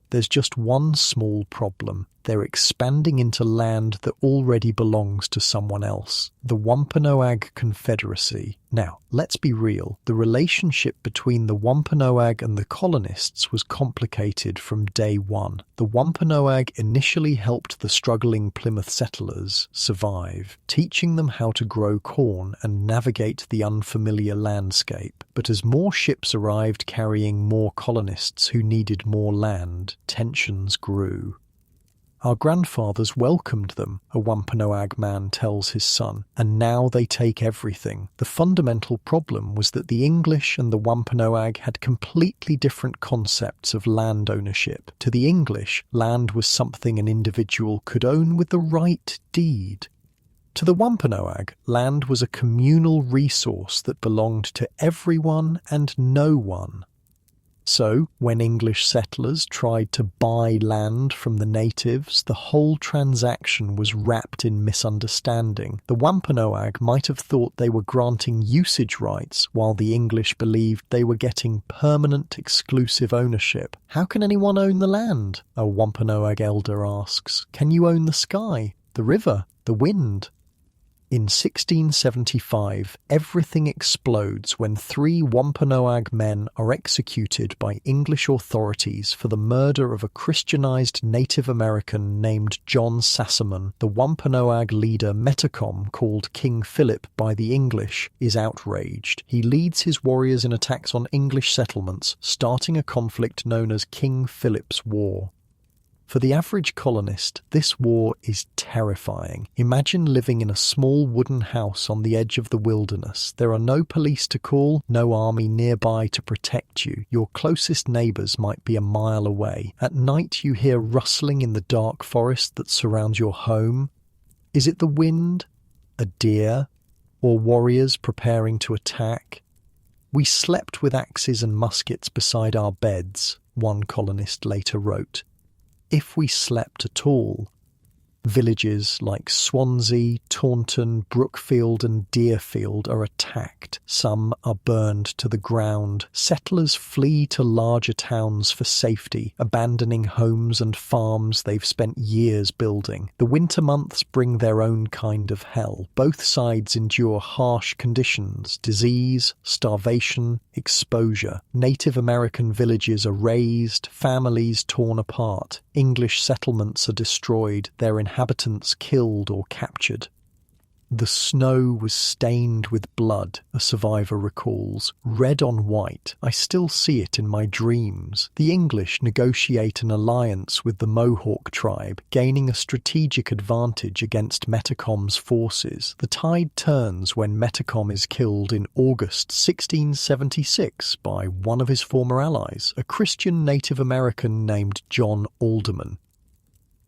There's just one small problem. They're expanding into land that already belongs to someone else, the Wampanoag Confederacy. Now, let's be real. The relationship between the Wampanoag and the colonists was complicated from day one. The Wampanoag initially helped the struggling Plymouth settlers survive, teaching them how to grow corn and navigate the unfamiliar landscape. But as more ships arrived carrying more colonists who needed more land, tensions grew. Our grandfathers welcomed them, a Wampanoag man tells his son, and now they take everything. The fundamental problem was that the English and the Wampanoag had completely different concepts of land ownership. To the English, land was something an individual could own with the right deed. To the Wampanoag, land was a communal resource that belonged to everyone and no one. So, when English settlers tried to buy land from the natives, the whole transaction was wrapped in misunderstanding. The Wampanoag might have thought they were granting usage rights, while the English believed they were getting permanent exclusive ownership. How can anyone own the land? A Wampanoag elder asks. Can you own the sky, the river, the wind? In 1675, everything explodes when 3 Wampanoag men are executed by English authorities for the murder of a Christianized Native American named John Sassamon. The Wampanoag leader Metacom, called King Philip by the English, is outraged. He leads his warriors in attacks on English settlements, starting a conflict known as King Philip's War. For the average colonist, this war is terrifying. Imagine living in a small wooden house on the edge of the wilderness. There are no police to call, no army nearby to protect you. Your closest neighbours might be a mile away. At night you hear rustling in the dark forest that surrounds your home. Is it the wind? A deer? Or warriors preparing to attack? We slept with axes and muskets beside our beds, one colonist later wrote. If we slept at all. Villages like Swansea, Taunton, Brookfield and Deerfield are attacked. Some are burned to the ground. Settlers flee to larger towns for safety, abandoning homes and farms they've spent years building. The winter months bring their own kind of hell. Both sides endure harsh conditions, disease, starvation, exposure. Native American villages are razed, families torn apart. English settlements are destroyed, their inhabitants killed or captured. The snow was stained with blood, a survivor recalls, red on white. I still see it in my dreams. The English negotiate an alliance with the Mohawk tribe, gaining a strategic advantage against Metacom's forces. The tide turns when Metacom is killed in August 1676 by one of his former allies, a Christian Native American named John Alderman.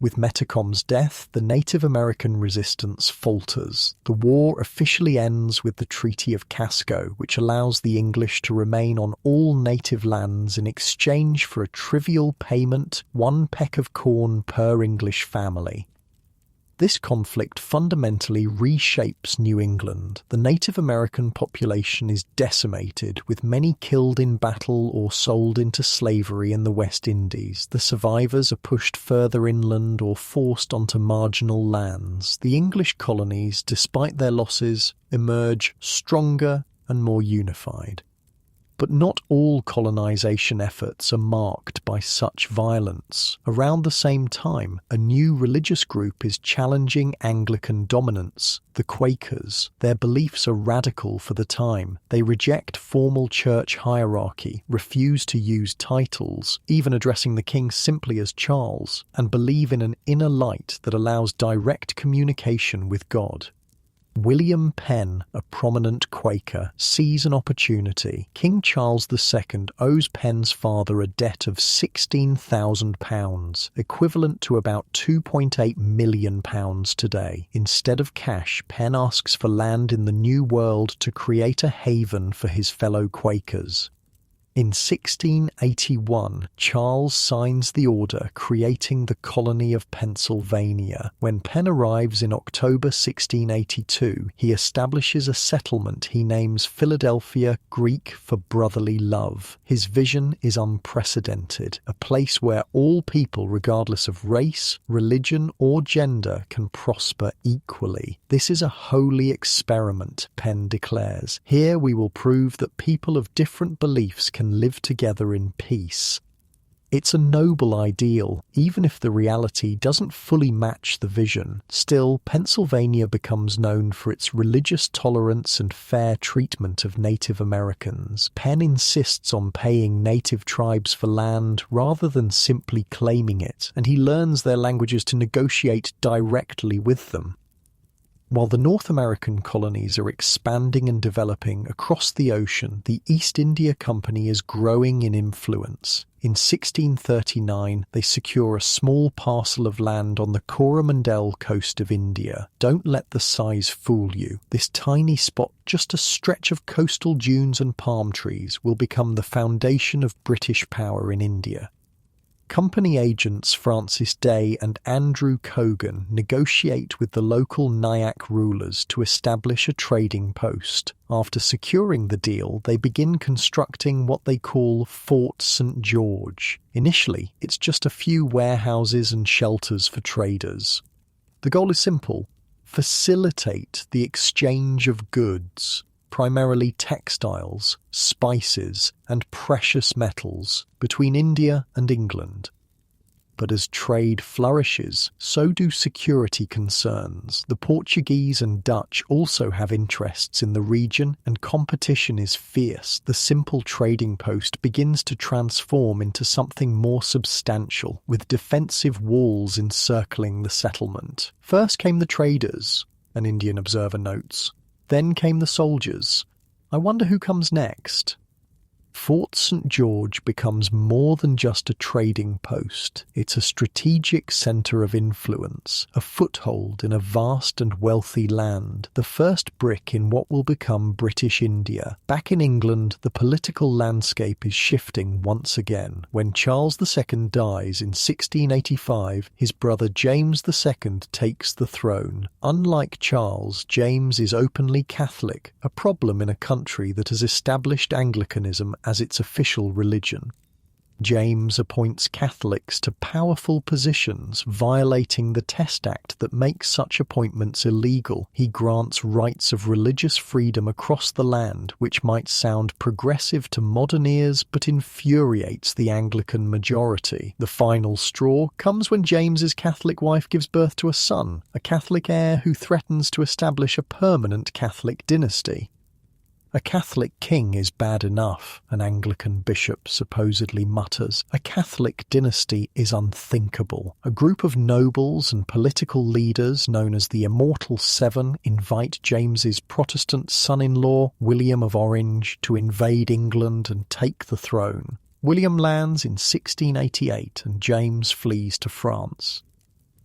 With Metacom's death, the Native American resistance falters. The war officially ends with the Treaty of Casco, which allows the English to remain on all native lands in exchange for a trivial payment, 1 peck of corn per English family. This conflict fundamentally reshapes New England. The Native American population is decimated, with many killed in battle or sold into slavery in the West Indies. The survivors are pushed further inland or forced onto marginal lands. The English colonies, despite their losses, emerge stronger and more unified. But not all colonization efforts are marked by such violence. Around the same time, a new religious group is challenging Anglican dominance, the Quakers. Their beliefs are radical for the time. They reject formal church hierarchy, refuse to use titles, even addressing the king simply as Charles, and believe in an inner light that allows direct communication with God. William Penn, a prominent Quaker, sees an opportunity. King Charles II owes Penn's father a debt of £16,000, equivalent to about £2.8 million today. Instead of cash, Penn asks for land in the New World to create a haven for his fellow Quakers. In 1681, Charles signs the order creating the colony of Pennsylvania. When Penn arrives in October 1682, he establishes a settlement he names Philadelphia, Greek for brotherly love. His vision is unprecedented, a place where all people, regardless of race, religion, or gender, can prosper equally. This is a holy experiment, Penn declares. Here we will prove that people of different beliefs can live together in peace. It's a noble ideal, even if the reality doesn't fully match the vision. Still, Pennsylvania becomes known for its religious tolerance and fair treatment of Native Americans. Penn insists on paying native tribes for land rather than simply claiming it, and he learns their languages to negotiate directly with them. While the North American colonies are expanding and developing across the ocean, the East India Company is growing in influence. In 1639, they secure a small parcel of land on the Coromandel coast of India. Don't let the size fool you. This tiny spot, just a stretch of coastal dunes and palm trees, will become the foundation of British power in India. Company agents Francis Day and Andrew Cogan negotiate with the local Nyack rulers to establish a trading post. After securing the deal, they begin constructing what they call Fort St. George. Initially, it's just a few warehouses and shelters for traders. The goal is simple: facilitate the exchange of goods, primarily textiles, spices, and precious metals, between India and England. But as trade flourishes, so do security concerns. The Portuguese and Dutch also have interests in the region, and competition is fierce. The simple trading post begins to transform into something more substantial, with defensive walls encircling the settlement. First came the traders, an Indian observer notes. Then came the soldiers. I wonder who comes next. Fort St. George becomes more than just a trading post. It's a strategic centre of influence, a foothold in a vast and wealthy land, the first brick in what will become British India. Back in England, the political landscape is shifting once again. When Charles II dies in 1685, his brother James II takes the throne. Unlike Charles, James is openly Catholic, a problem in a country that has established Anglicanism as its official religion. James appoints Catholics to powerful positions, violating the Test Act that makes such appointments illegal. He grants rights of religious freedom across the land, which might sound progressive to modern ears but infuriates the Anglican majority. The final straw comes when James's Catholic wife gives birth to a son, a Catholic heir who threatens to establish a permanent Catholic dynasty. A Catholic king is bad enough, an Anglican bishop supposedly mutters. A Catholic dynasty is unthinkable. A group of nobles and political leaders known as the Immortal Seven invite James's Protestant son-in-law, William of Orange, to invade England and take the throne. William lands in 1688 and James flees to France.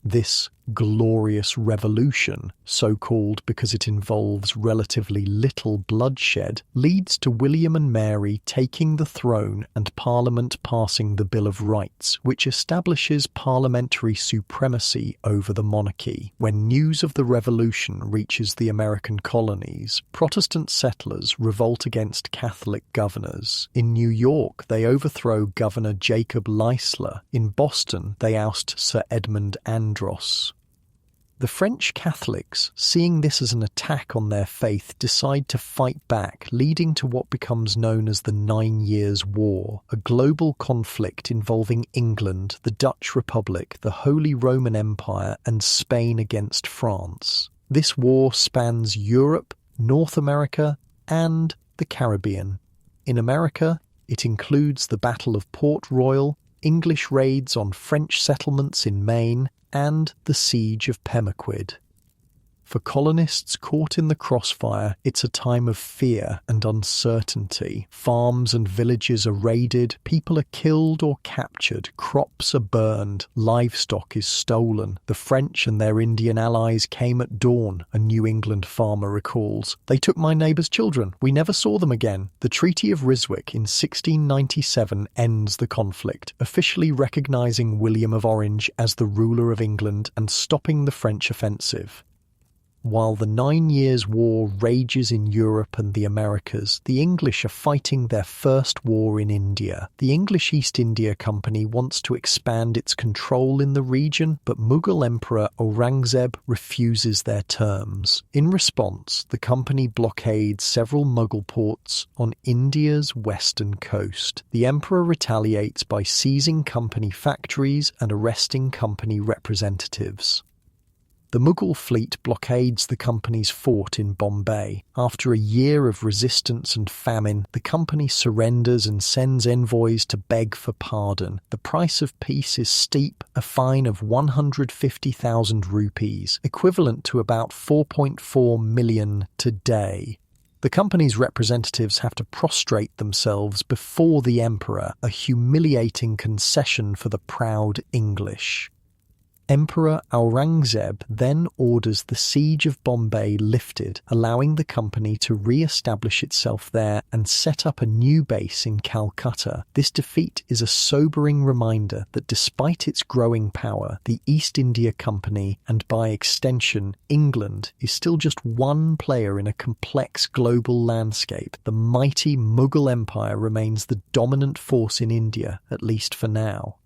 This Glorious Revolution, so called because it involves relatively little bloodshed, leads to William and Mary taking the throne and Parliament passing the Bill of Rights, which establishes parliamentary supremacy over the monarchy. When news of the revolution reaches the American colonies, Protestant settlers revolt against Catholic governors. In New York, they overthrow Governor Jacob Leisler. In Boston, they oust Sir Edmund Andros. The French Catholics, seeing this as an attack on their faith, decide to fight back, leading to what becomes known as the 9 Years' War, a global conflict involving England, the Dutch Republic, the Holy Roman Empire, and Spain against France. This war spans Europe, North America, and the Caribbean. In America, it includes the Battle of Port Royal, English raids on French settlements in Maine, and the Siege of Pemaquid. For colonists caught in the crossfire, it's a time of fear and uncertainty. Farms and villages are raided, people are killed or captured, crops are burned, livestock is stolen. The French and their Indian allies came at dawn, a New England farmer recalls. They took my neighbour's children. We never saw them again. The Treaty of Ryswick in 1697 ends the conflict, officially recognising William of Orange as the ruler of England and stopping the French offensive. While the 9 Years' War rages in Europe and the Americas, the English are fighting their first war in India. The English East India Company wants to expand its control in the region, but Mughal Emperor Aurangzeb refuses their terms. In response, the company blockades several Mughal ports on India's western coast. The emperor retaliates by seizing company factories and arresting company representatives. The Mughal fleet blockades the company's fort in Bombay. After a year of resistance and famine, the company surrenders and sends envoys to beg for pardon. The price of peace is steep, a fine of 150,000 rupees, equivalent to about 4.4 million today. The company's representatives have to prostrate themselves before the emperor, a humiliating concession for the proud English. Emperor Aurangzeb then orders the siege of Bombay lifted, allowing the company to re-establish itself there and set up a new base in Calcutta. This defeat is a sobering reminder that despite its growing power, the East India Company, and by extension England, is still just one player in a complex global landscape. The mighty Mughal Empire remains the dominant force in India, at least for now.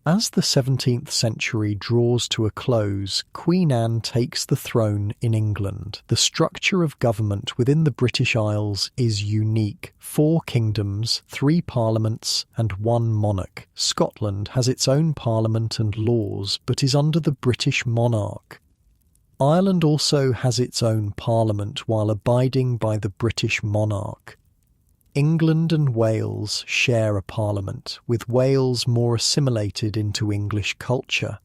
As the 17th century draws to a close, Queen Anne takes the throne in England. The structure of government within the British Isles is unique. 4 kingdoms, 3 parliaments, and 1 monarch. Scotland has its own parliament and laws, but is under the British monarch. Ireland also has its own parliament while abiding by the British monarch. England and Wales share a parliament, with Wales more assimilated into English culture.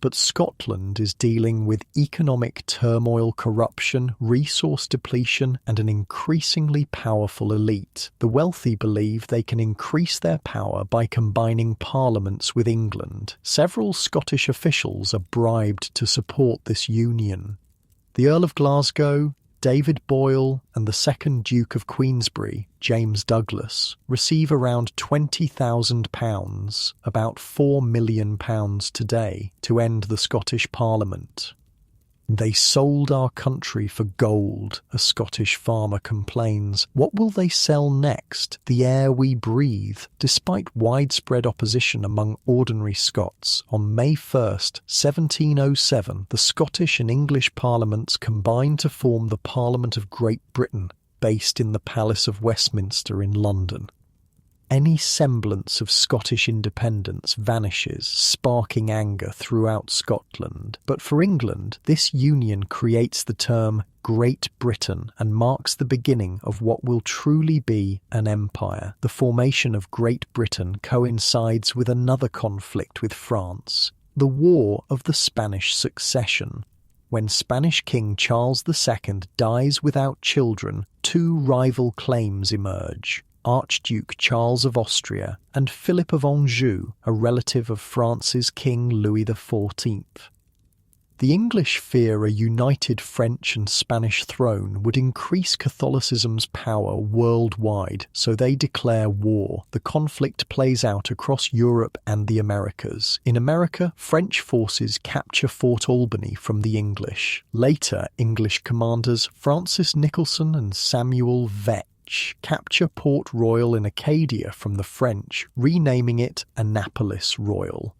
But Scotland is dealing with economic turmoil, corruption, resource depletion, and an increasingly powerful elite. The wealthy believe they can increase their power by combining parliaments with England. Several Scottish officials are bribed to support this union. The Earl of Glasgow, David Boyle, and the second Duke of Queensberry, James Douglas, receive around £20,000, about £4 million today, to end the Scottish Parliament. They sold our country for gold, a Scottish farmer complains. What will they sell next? The air we breathe. Despite widespread opposition among ordinary Scots, on May 1st, 1707, the Scottish and English parliaments combined to form the Parliament of Great Britain, based in the Palace of Westminster in London. Any semblance of Scottish independence vanishes, sparking anger throughout Scotland. But for England, this union creates the term Great Britain and marks the beginning of what will truly be an empire. The formation of Great Britain coincides with another conflict with France, the War of the Spanish Succession. When Spanish King Charles II dies without children, 2 rival claims emerge. Archduke Charles of Austria and Philip of Anjou, a relative of France's King Louis XIV. The English fear a united French and Spanish throne would increase Catholicism's power worldwide, so they declare war. The conflict plays out across Europe and the Americas. In America, French forces capture Fort Albany from the English. Later, English commanders Francis Nicholson and Samuel Vetch capture Port Royal in Acadia from the French, renaming it Annapolis Royal.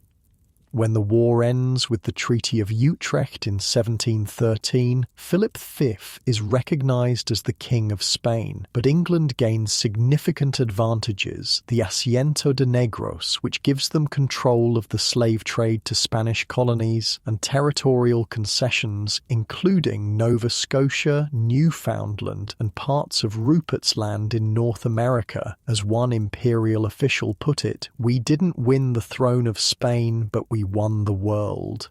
When the war ends with the Treaty of Utrecht in 1713, Philip V is recognised as the King of Spain, but England gains significant advantages, the Asiento de Negros, which gives them control of the slave trade to Spanish colonies, and territorial concessions, including Nova Scotia, Newfoundland, and parts of Rupert's Land in North America. As one imperial official put it, "We didn't win the throne of Spain, but we won the world."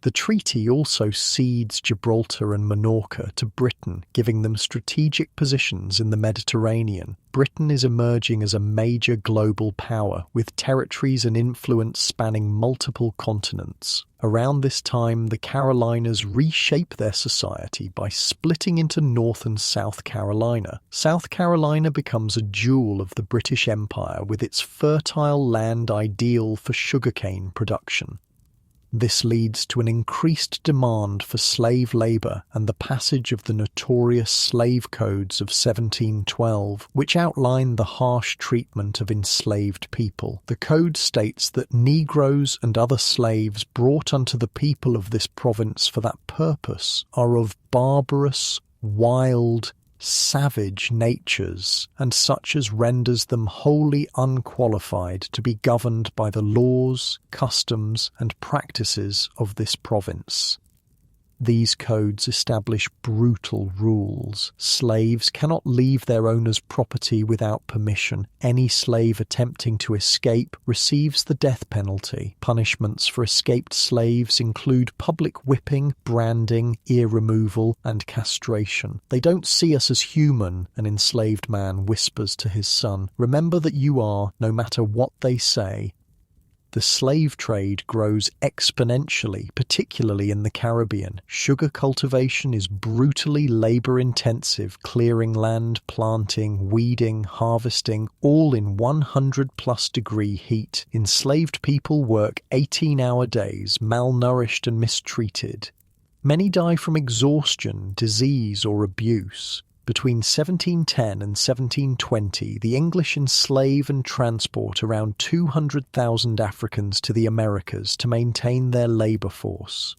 The treaty also cedes Gibraltar and Minorca to Britain, giving them strategic positions in the Mediterranean. Britain is emerging as a major global power, with territories and influence spanning multiple continents. Around this time, the Carolinas reshape their society by splitting into North and South Carolina. South Carolina becomes a jewel of the British Empire, with its fertile land ideal for sugarcane production. This leads to an increased demand for slave labour and the passage of the notorious slave codes of 1712, which outline the harsh treatment of enslaved people. The code states that Negroes and other slaves brought unto the people of this province for that purpose are of barbarous, wild, savage natures, and such as renders them wholly unqualified to be governed by the laws, customs, and practices of this province. These codes establish brutal rules. Slaves cannot leave their owner's property without permission. Any slave attempting to escape receives the death penalty. Punishments for escaped slaves include public whipping, branding, ear removal, and castration. "They don't see us as human," an enslaved man whispers to his son. "Remember that you are, no matter what they say." The slave trade grows exponentially, particularly in the Caribbean. Sugar cultivation is brutally labour-intensive, clearing land, planting, weeding, harvesting, all in 100-plus degree heat. Enslaved people work 18-hour days, malnourished and mistreated. Many die from exhaustion, disease, or abuse. Between 1710 and 1720, the English enslave and transport around 200,000 Africans to the Americas to maintain their labour force.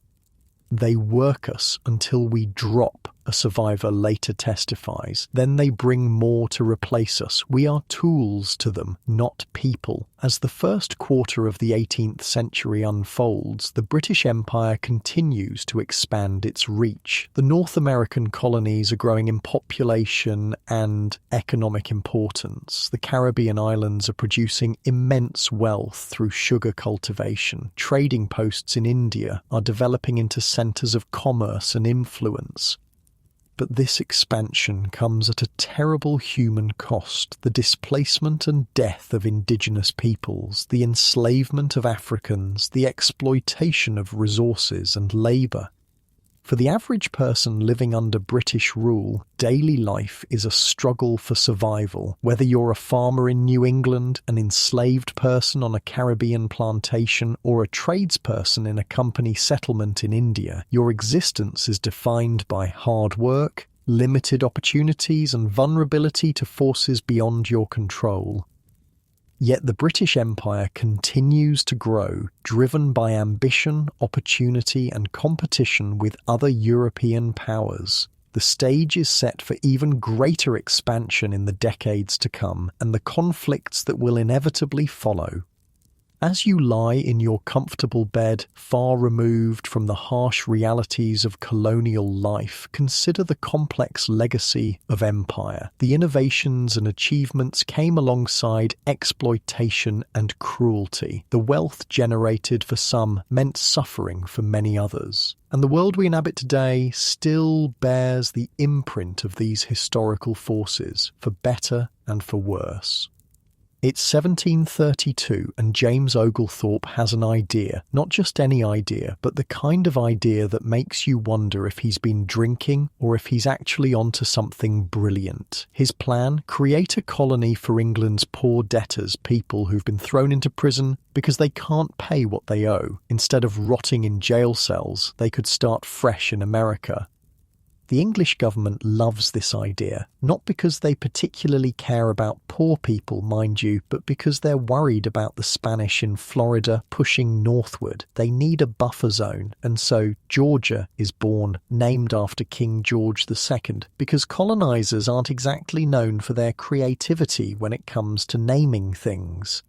"They work us until we drop," a survivor later testifies. "Then they bring more to replace us. We are tools to them, not people." As the first quarter of the 18th century unfolds, the British Empire continues to expand its reach. The North American colonies are growing in population and economic importance. The Caribbean islands are producing immense wealth through sugar cultivation. Trading posts in India are developing into centres of commerce and influence. But this expansion comes at a terrible human cost: the displacement and death of indigenous peoples, the enslavement of Africans, the exploitation of resources and labour. For the average person living under British rule, daily life is a struggle for survival. Whether you're a farmer in New England, an enslaved person on a Caribbean plantation, or a tradesperson in a company settlement in India, your existence is defined by hard work, limited opportunities, and vulnerability to forces beyond your control. Yet the British Empire continues to grow, driven by ambition, opportunity, and competition with other European powers. The stage is set for even greater expansion in the decades to come, and the conflicts that will inevitably follow. As you lie in your comfortable bed, far removed from the harsh realities of colonial life, consider the complex legacy of empire. The innovations and achievements came alongside exploitation and cruelty. The wealth generated for some meant suffering for many others. And the world we inhabit today still bears the imprint of these historical forces, for better and for worse. It's 1732 and James Oglethorpe has an idea, not just any idea, but the kind of idea that makes you wonder if he's been drinking or if he's actually onto something brilliant. His plan? Create a colony for England's poor debtors, people who've been thrown into prison because they can't pay what they owe. Instead of rotting in jail cells, they could start fresh in America. The English government loves this idea, not because they particularly care about poor people, mind you, but because they're worried about the Spanish in Florida pushing northward. They need a buffer zone, and so Georgia is born, named after King George II, because colonizers aren't exactly known for their creativity when it comes to naming things.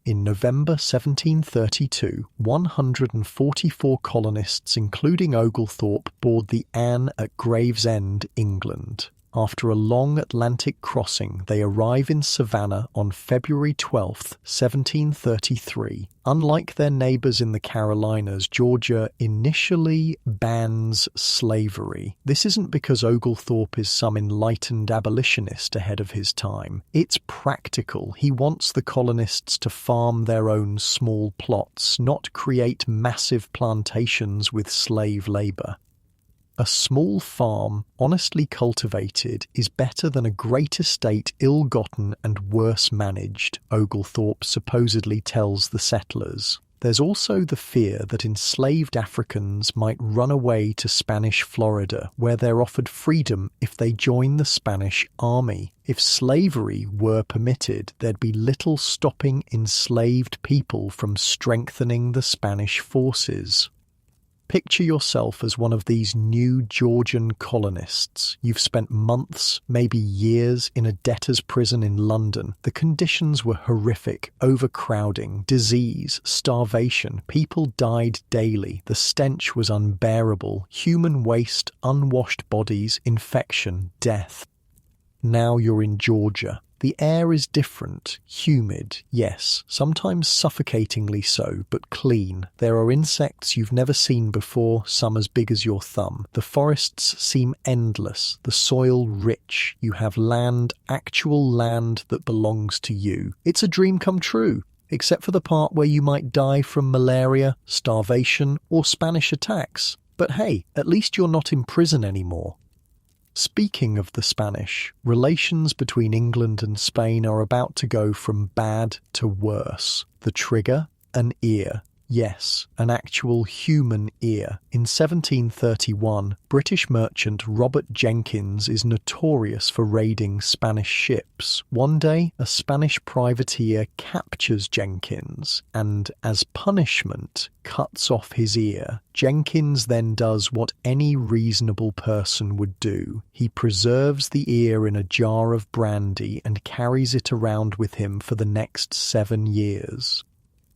In November 1732, 144 colonists, including Oglethorpe, board the Anne at Gravesend, England. After a long Atlantic crossing, they arrive in Savannah on February 12, 1733. Unlike their neighbours in the Carolinas, Georgia initially bans slavery. This isn't because Oglethorpe is some enlightened abolitionist ahead of his time. It's practical. He wants the colonists to farm their own small plots, not create massive plantations with slave labour. A small farm, honestly cultivated, is better than a great estate ill-gotten and worse managed, Oglethorpe supposedly tells the settlers. There's also the fear that enslaved Africans might run away to Spanish Florida, where they're offered freedom if they join the Spanish army. If slavery were permitted, there'd be little stopping enslaved people from strengthening the Spanish forces. Picture yourself as one of these new Georgian colonists. You've spent months, maybe years, in a debtor's prison in London. The conditions were horrific: overcrowding, disease, starvation. People died daily. The stench was unbearable. Human waste, unwashed bodies, infection, death. Now you're in Georgia. The air is different, humid, yes, sometimes suffocatingly so, but clean. There are insects you've never seen before, some as big as your thumb. The forests seem endless, the soil rich. You have land, actual land that belongs to you. It's a dream come true, except for the part where you might die from malaria, starvation, or Spanish attacks. But hey, at least you're not in prison anymore. Speaking of the Spanish, relations between England and Spain are about to go from bad to worse. The trigger? An ear. Yes, an actual human ear. In 1731, British merchant Robert Jenkins is notorious for raiding Spanish ships. One day, a Spanish privateer captures Jenkins and, as punishment, cuts off his ear. Jenkins then does what any reasonable person would do. He preserves the ear in a jar of brandy and carries it around with him for the next 7 years.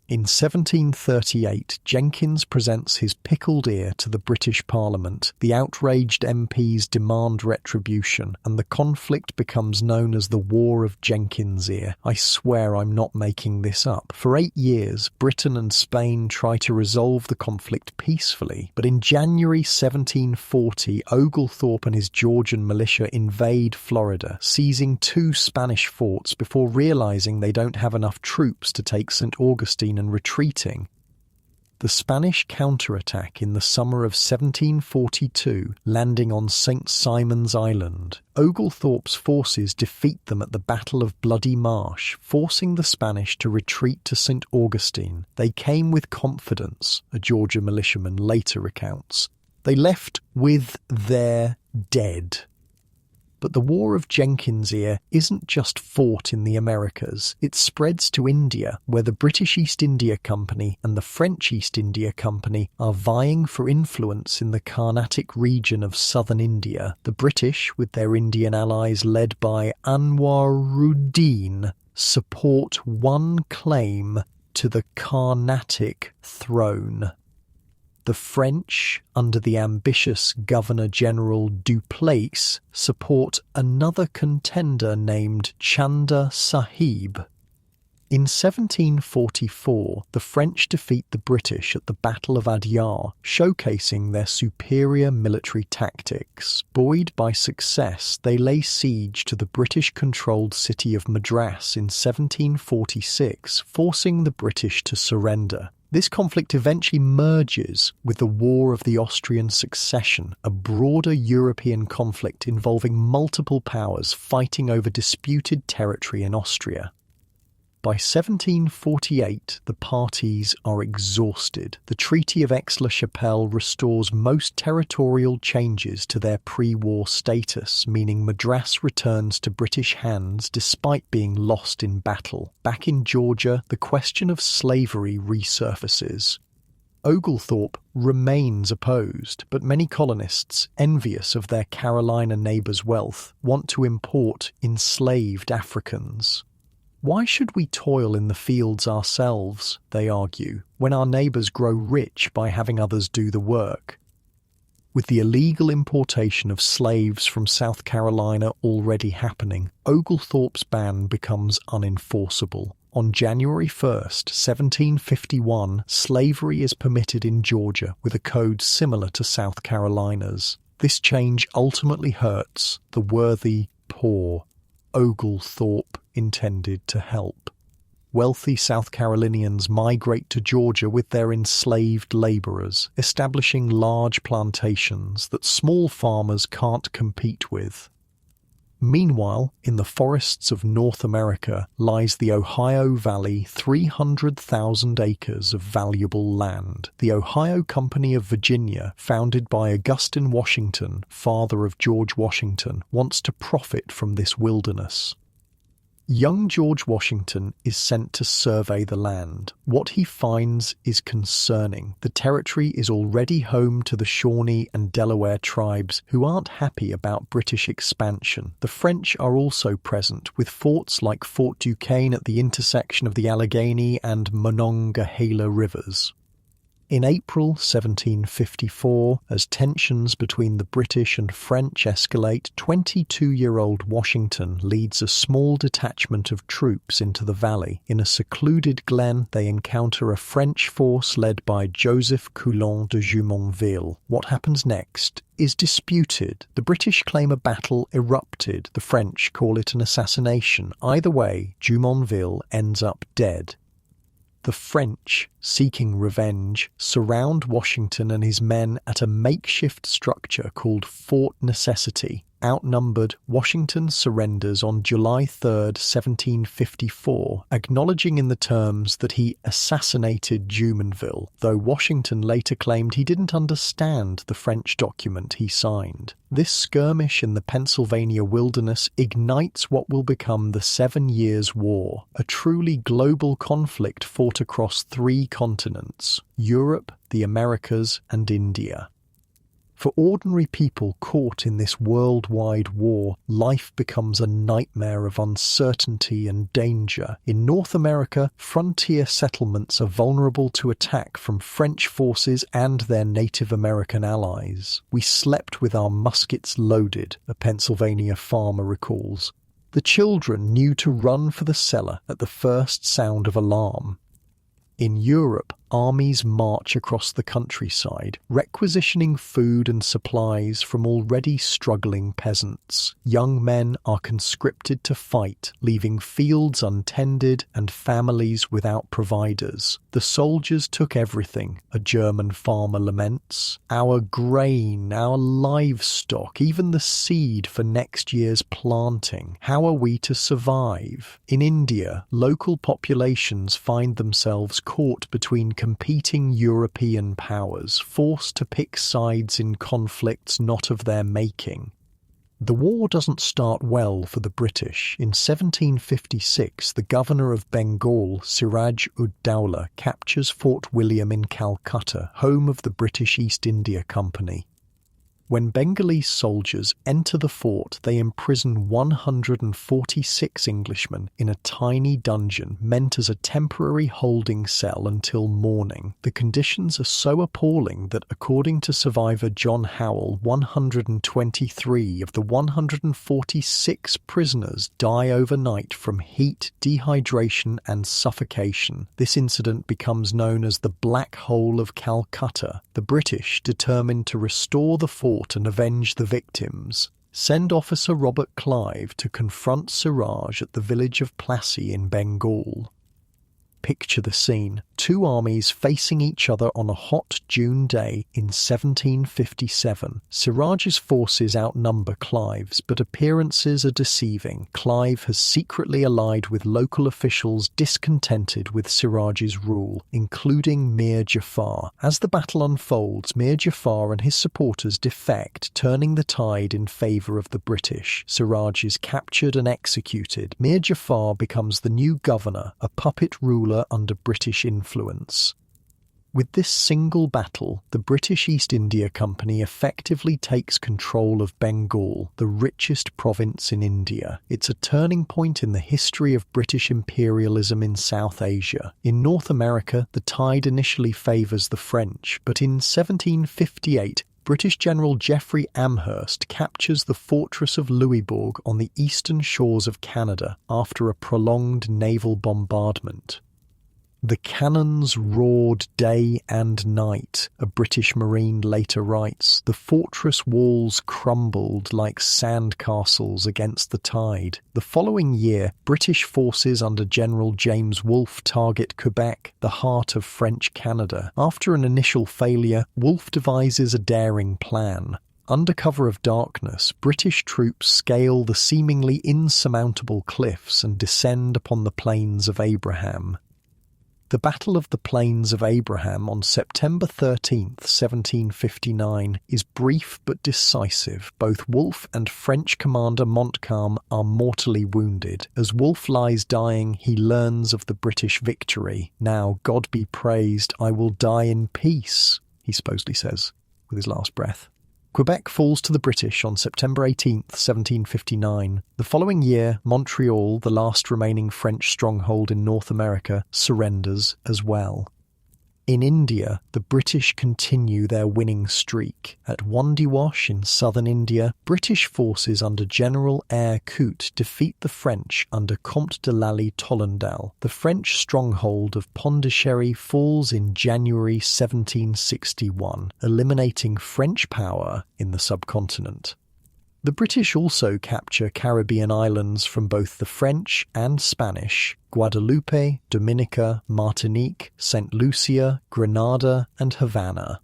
In 1738, Jenkins presents his pickled ear to the British Parliament. The outraged MPs demand retribution, and the conflict becomes known as the War of Jenkins' Ear. I swear I'm not making this up. For 8 years, Britain and Spain try to resolve the conflict peacefully, but in January 1740, Oglethorpe and his Georgian militia invade Florida, seizing 2 Spanish forts before realizing they don't have enough troops to take St. Augustine and retreating. The Spanish counterattack in the summer of 1742, landing on St. Simon's Island. Oglethorpe's forces defeat them at the Battle of Bloody Marsh, forcing the Spanish to retreat to St. Augustine. They came with confidence, a Georgia militiaman later recounts. They left with their dead. But the War of Jenkins' Ear isn't just fought in the Americas. It spreads to India, where the British East India Company and the French East India Company are vying for influence in the Carnatic region of southern India. The British, with their Indian allies led by Anwaruddin, support one claim to the Carnatic throne. The French, under the ambitious Governor-General Dupleix, support another contender named Chanda Sahib. In 1744, the French defeat the British at the Battle of Adyar, showcasing their superior military tactics. Buoyed by success, they lay siege to the British-controlled city of Madras in 1746, forcing the British to surrender. This conflict eventually merges with the War of the Austrian Succession, a broader European conflict involving multiple powers fighting over disputed territory in Austria. By 1748, the parties are exhausted. The Treaty of Aix-la-Chapelle restores most territorial changes to their pre-war status, meaning Madras returns to British hands despite being lost in battle. Back in Georgia, the question of slavery resurfaces. Oglethorpe remains opposed, but many colonists, envious of their Carolina neighbours' wealth, want to import enslaved Africans. Why should we toil in the fields ourselves, they argue, when our neighbours grow rich by having others do the work? With the illegal importation of slaves from South Carolina already happening, Oglethorpe's ban becomes unenforceable. On January 1st, 1751, slavery is permitted in Georgia with a code similar to South Carolina's. This change ultimately hurts the worthy poor. Oglethorpe intended to help. Wealthy South Carolinians migrate to Georgia with their enslaved laborers, establishing large plantations that small farmers can't compete with. Meanwhile, in the forests of North America lies the Ohio Valley, 300,000 acres of valuable land. The Ohio Company of Virginia, founded by Augustine Washington, father of George Washington, wants to profit from this wilderness. Young George Washington is sent to survey the land. What he finds is concerning. The territory is already home to the Shawnee and Delaware tribes who aren't happy about British expansion. The French are also present, with forts like Fort Duquesne at the intersection of the Allegheny and Monongahela rivers. In April 1754, as tensions between the British and French escalate, 22-year-old Washington leads a small detachment of troops into the valley. In a secluded glen, they encounter a French force led by Joseph Coulon de Jumonville. What happens next is disputed. The British claim a battle erupted. The French call it an assassination. Either way, Jumonville ends up dead. The French, seeking revenge, surround Washington and his men at a makeshift structure called Fort Necessity. Outnumbered, Washington surrenders on July 3, 1754, acknowledging in the terms that he assassinated Jumonville, though Washington later claimed he didn't understand the French document he signed. This skirmish in the Pennsylvania wilderness ignites what will become the 7 Years' War, a truly global conflict fought across 3 continents: Europe, the Americas, and India. For ordinary people caught in this worldwide war, life becomes a nightmare of uncertainty and danger. In North America, frontier settlements are vulnerable to attack from French forces and their Native American allies. "We slept with our muskets loaded," a Pennsylvania farmer recalls. The children knew to run for the cellar at the first sound of alarm. In Europe, armies march across the countryside, requisitioning food and supplies from already struggling peasants. Young men are conscripted to fight, leaving fields untended and families without providers. "The soldiers took everything," a German farmer laments. "Our grain, our livestock, even the seed for next year's planting. How are we to survive?" In India, local populations find themselves caught between competing European powers, forced to pick sides in conflicts not of their making. The war doesn't start well for the British. In 1756, the governor of Bengal, Siraj-ud-Dowlah, captures Fort William in Calcutta, home of the British East India Company. When Bengalese soldiers enter the fort, they imprison 146 Englishmen in a tiny dungeon meant as a temporary holding cell until morning. The conditions are so appalling that, according to survivor John Howell, 123 of the 146 prisoners die overnight from heat, dehydration, and suffocation. This incident becomes known as the Black Hole of Calcutta. The British, determined to restore the fort and avenge the victims, send Officer Robert Clive to confront Siraj at the village of Plassey in Bengal. Picture the scene. Two armies facing each other on a hot June day in 1757. Siraj's forces outnumber Clive's, but appearances are deceiving. Clive has secretly allied with local officials discontented with Siraj's rule, including Mir Jafar. As the battle unfolds, Mir Jafar and his supporters defect, turning the tide in favour of the British. Siraj is captured and executed. Mir Jafar becomes the new governor, a puppet ruler under British influence. With this single battle, the British East India Company effectively takes control of Bengal, the richest province in India. It's a turning point in the history of British imperialism in South Asia. In North America, the tide initially favours the French, but in 1758, British General Geoffrey Amherst captures the fortress of Louisbourg on the eastern shores of Canada after a prolonged naval bombardment. The cannons roared day and night, a British Marine later writes. The fortress walls crumbled like sand castles against the tide. The following year, British forces under General James Wolfe target Quebec, the heart of French Canada. After an initial failure, Wolfe devises a daring plan. Under cover of darkness, British troops scale the seemingly insurmountable cliffs and descend upon the Plains of Abraham. The Battle of the Plains of Abraham on September 13, 1759, is brief but decisive. Both Wolfe and French commander Montcalm are mortally wounded. As Wolfe lies dying, he learns of the British victory. "Now, God be praised, I will die in peace," he supposedly says with his last breath. Quebec falls to the British on September 18, 1759. The following year, Montreal, the last remaining French stronghold in North America, surrenders as well. In India, the British continue their winning streak. At Wandiwash in southern India, British forces under General Eyre Coote defeat the French under Comte de Lally Tollendal. The French stronghold of Pondicherry falls in January 1761, eliminating French power in the subcontinent. The British also capture Caribbean islands from both the French and Spanish: Guadeloupe, Dominica, Martinique, St. Lucia, Grenada, and Havana.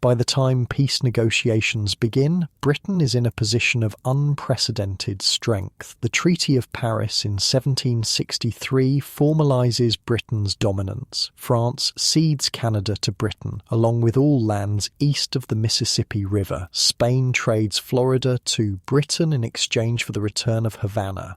By the time peace negotiations begin, Britain is in a position of unprecedented strength. The Treaty of Paris in 1763 formalises Britain's dominance. France cedes Canada to Britain, along with all lands east of the Mississippi River. Spain trades Florida to Britain in exchange for the return of Havana.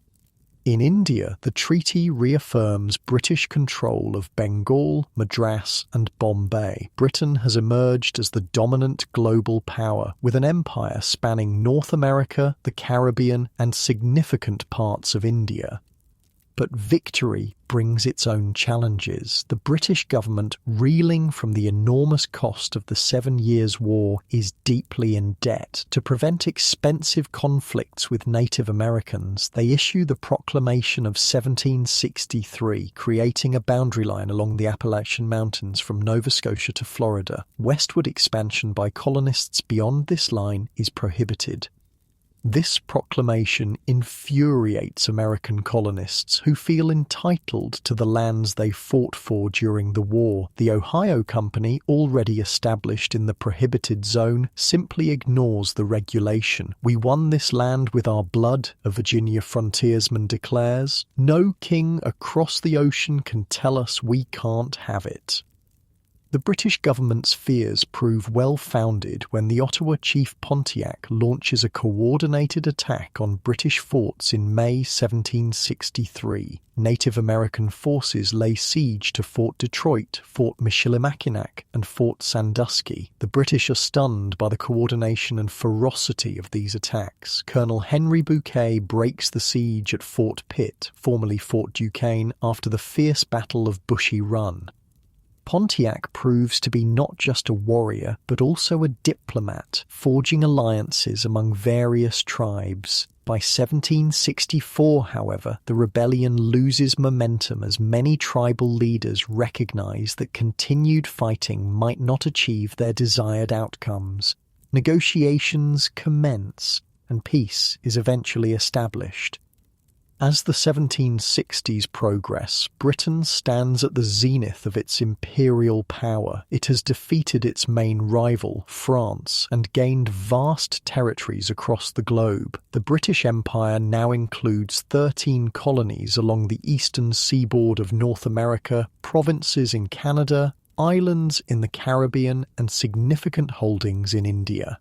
In India, the treaty reaffirms British control of Bengal, Madras, and Bombay. Britain has emerged as the dominant global power, with an empire spanning North America, the Caribbean, and significant parts of India. But victory brings its own challenges. The British government, reeling from the enormous cost of the 7 Years' War, is deeply in debt. To prevent expensive conflicts with Native Americans, they issue the Proclamation of 1763, creating a boundary line along the Appalachian Mountains from Nova Scotia to Florida. Westward expansion by colonists beyond this line is prohibited. This proclamation infuriates American colonists who feel entitled to the lands they fought for during the war. The Ohio Company, already established in the prohibited zone, simply ignores the regulation. "We won this land with our blood," a Virginia frontiersman declares. "No king across the ocean can tell us we can't have it." The British government's fears prove well-founded when the Ottawa Chief Pontiac launches a coordinated attack on British forts in May 1763. Native American forces lay siege to Fort Detroit, Fort Michilimackinac, and Fort Sandusky. The British are stunned by the coordination and ferocity of these attacks. Colonel Henry Bouquet breaks the siege at Fort Pitt, formerly Fort Duquesne, after the fierce Battle of Bushy Run. Pontiac proves to be not just a warrior, but also a diplomat, forging alliances among various tribes. By 1764, however, the rebellion loses momentum as many tribal leaders recognize that continued fighting might not achieve their desired outcomes. Negotiations commence, and peace is eventually established. As the 1760s progress, Britain stands at the zenith of its imperial power. It has defeated its main rival, France, and gained vast territories across the globe. The British Empire now includes 13 colonies along the eastern seaboard of North America, provinces in Canada, islands in the Caribbean, and significant holdings in India.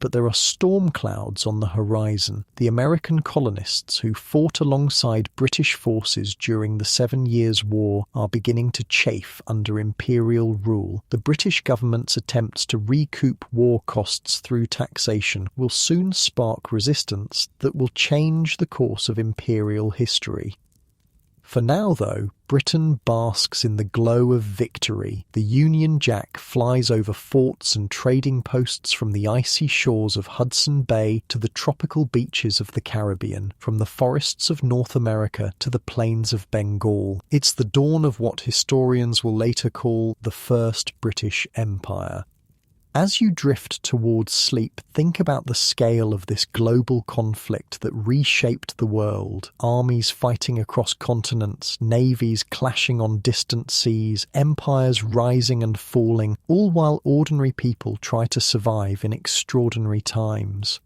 But there are storm clouds on the horizon. The American colonists who fought alongside British forces during the 7 Years' War are beginning to chafe under imperial rule. The British government's attempts to recoup war costs through taxation will soon spark resistance that will change the course of imperial history. For now, though, Britain basks in the glow of victory. The Union Jack flies over forts and trading posts from the icy shores of Hudson Bay to the tropical beaches of the Caribbean, from the forests of North America to the plains of Bengal. It's the dawn of what historians will later call the First British Empire. As you drift towards sleep, think about the scale of this global conflict that reshaped the world. Armies fighting across continents, navies clashing on distant seas, empires rising and falling, all while ordinary people try to survive in extraordinary times.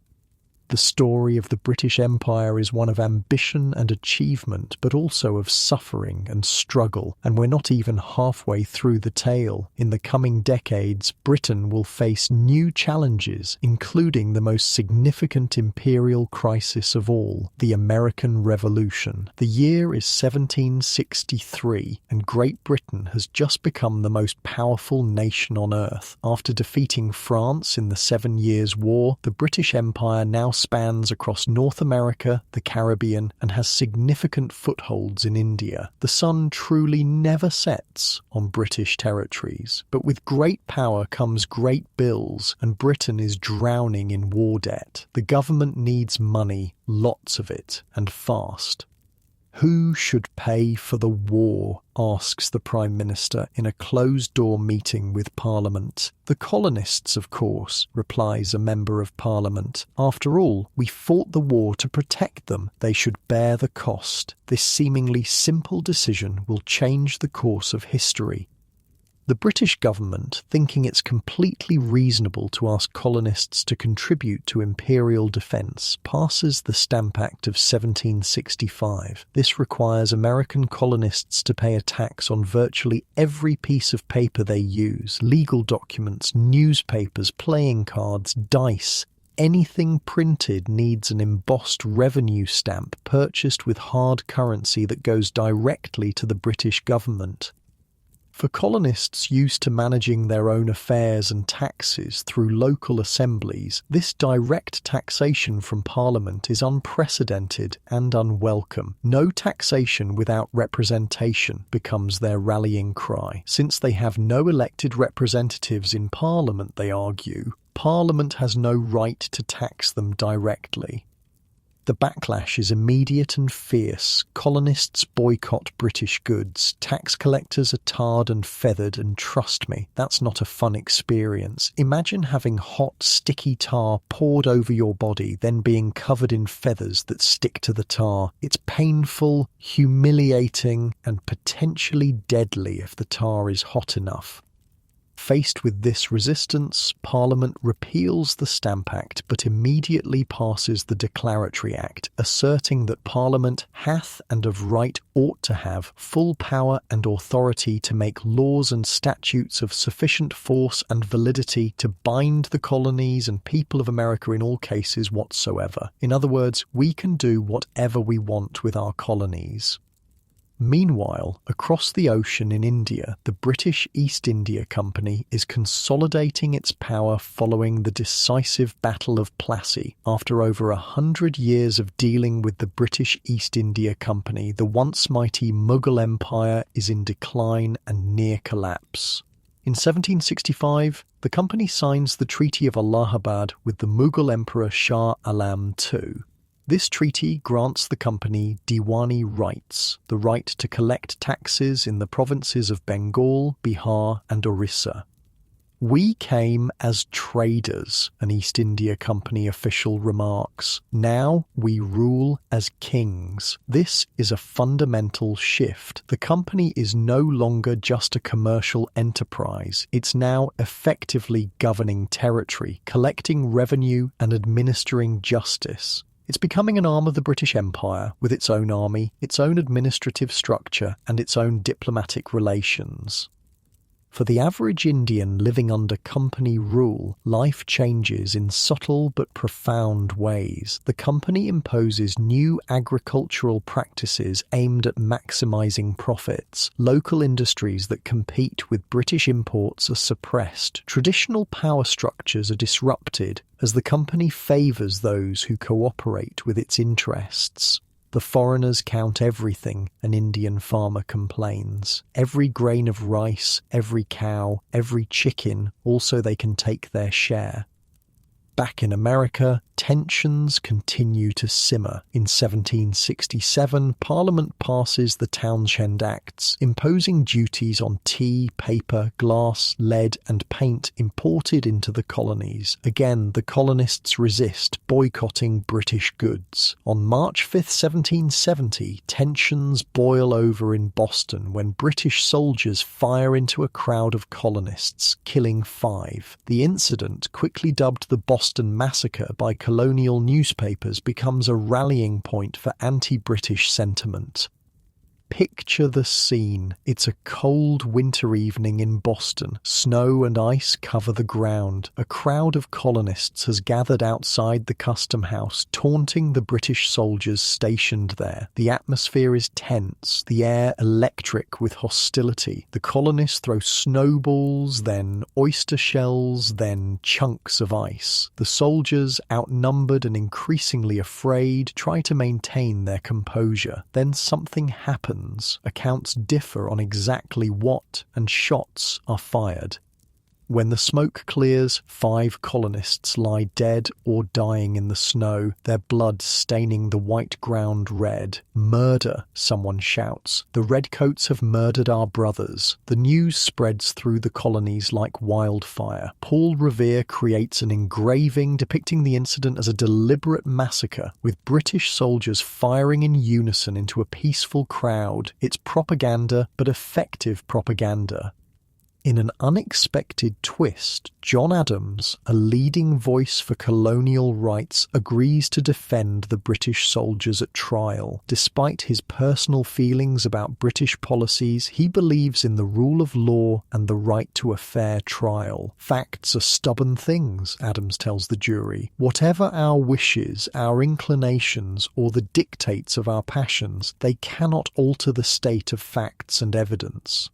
The story of the British Empire is one of ambition and achievement, but also of suffering and struggle, and we're not even halfway through the tale. In the coming decades, Britain will face new challenges, including the most significant imperial crisis of all, the American Revolution. The year is 1763, and Great Britain has just become the most powerful nation on earth. After defeating France in the 7 Years' War, the British Empire now spans across North America, the Caribbean, and has significant footholds in India. The sun truly never sets on British territories, but with great power comes great bills, and Britain is drowning in war debt. The government needs money, lots of it, and fast. Who should pay for the war? Asks the Prime Minister in a closed-door meeting with Parliament. The colonists, of course, replies a Member of Parliament. After all, we fought the war to protect them. They should bear the cost. This seemingly simple decision will change the course of history. The British government, thinking it's completely reasonable to ask colonists to contribute to imperial defence, passes the Stamp Act of 1765. This requires American colonists to pay a tax on virtually every piece of paper they use: legal documents, newspapers, playing cards, dice. Anything printed needs an embossed revenue stamp purchased with hard currency that goes directly to the British government. For colonists used to managing their own affairs and taxes through local assemblies, this direct taxation from Parliament is unprecedented and unwelcome. No taxation without representation becomes their rallying cry. Since they have no elected representatives in Parliament, they argue, Parliament has no right to tax them directly. The backlash is immediate and fierce. Colonists boycott British goods. Tax collectors are tarred and feathered, and trust me, that's not a fun experience. Imagine having hot, sticky tar poured over your body, then being covered in feathers that stick to the tar. It's painful, humiliating, and potentially deadly if the tar is hot enough. Faced with this resistance, Parliament repeals the Stamp Act but immediately passes the Declaratory Act, asserting that Parliament hath and of right ought to have full power and authority to make laws and statutes of sufficient force and validity to bind the colonies and people of America in all cases whatsoever. In other words, we can do whatever we want with our colonies. Meanwhile, across the ocean in India, the British East India Company is consolidating its power following the decisive Battle of Plassey. After over 100 years of dealing with the British East India Company, the once mighty Mughal Empire is in decline and near collapse. In 1765, the company signs the Treaty of Allahabad with the Mughal Emperor Shah Alam II. This treaty grants the company Diwani rights, the right to collect taxes in the provinces of Bengal, Bihar and Orissa. "We came as traders," an East India Company official remarks. "Now we rule as kings." This is a fundamental shift. The company is no longer just a commercial enterprise. It's now effectively governing territory, collecting revenue and administering justice. It's becoming an arm of the British Empire, with its own army, its own administrative structure, and its own diplomatic relations. For the average Indian living under company rule, life changes in subtle but profound ways. The company imposes new agricultural practices aimed at maximising profits. Local industries that compete with British imports are suppressed. Traditional power structures are disrupted as the company favours those who cooperate with its interests. "The foreigners count everything," an Indian farmer complains. "Every grain of rice, every cow, every chicken, also they can take their share." Back in America, tensions continue to simmer. In 1767, Parliament passes the Townshend Acts, imposing duties on tea, paper, glass, lead and paint imported into the colonies. Again, the colonists resist, boycotting British goods. On March 5, 1770, tensions boil over in Boston when British soldiers fire into a crowd of colonists, killing 5. The incident, quickly dubbed the Boston Massacre by colonial newspapers, becomes a rallying point for anti-British sentiment. Picture the scene. It's a cold winter evening in Boston. Snow and ice cover the ground. A crowd of colonists has gathered outside the custom house, taunting the British soldiers stationed there. The atmosphere is tense, the air electric with hostility. The colonists throw snowballs, then oyster shells, then chunks of ice. The soldiers, outnumbered and increasingly afraid, try to maintain their composure. Then something happens. Accounts differ on exactly what, and shots are fired. When the smoke clears, 5 colonists lie dead or dying in the snow, their blood staining the white ground red. "Murder," someone shouts. "The redcoats have murdered our brothers." The news spreads through the colonies like wildfire. Paul Revere creates an engraving depicting the incident as a deliberate massacre, with British soldiers firing in unison into a peaceful crowd. It's propaganda, but effective propaganda. In an unexpected twist, John Adams, a leading voice for colonial rights, agrees to defend the British soldiers at trial. Despite his personal feelings about British policies, he believes in the rule of law and the right to a fair trial. "Facts are stubborn things," Adams tells the jury. "Whatever our wishes, our inclinations, or the dictates of our passions, they cannot alter the state of facts and evidence."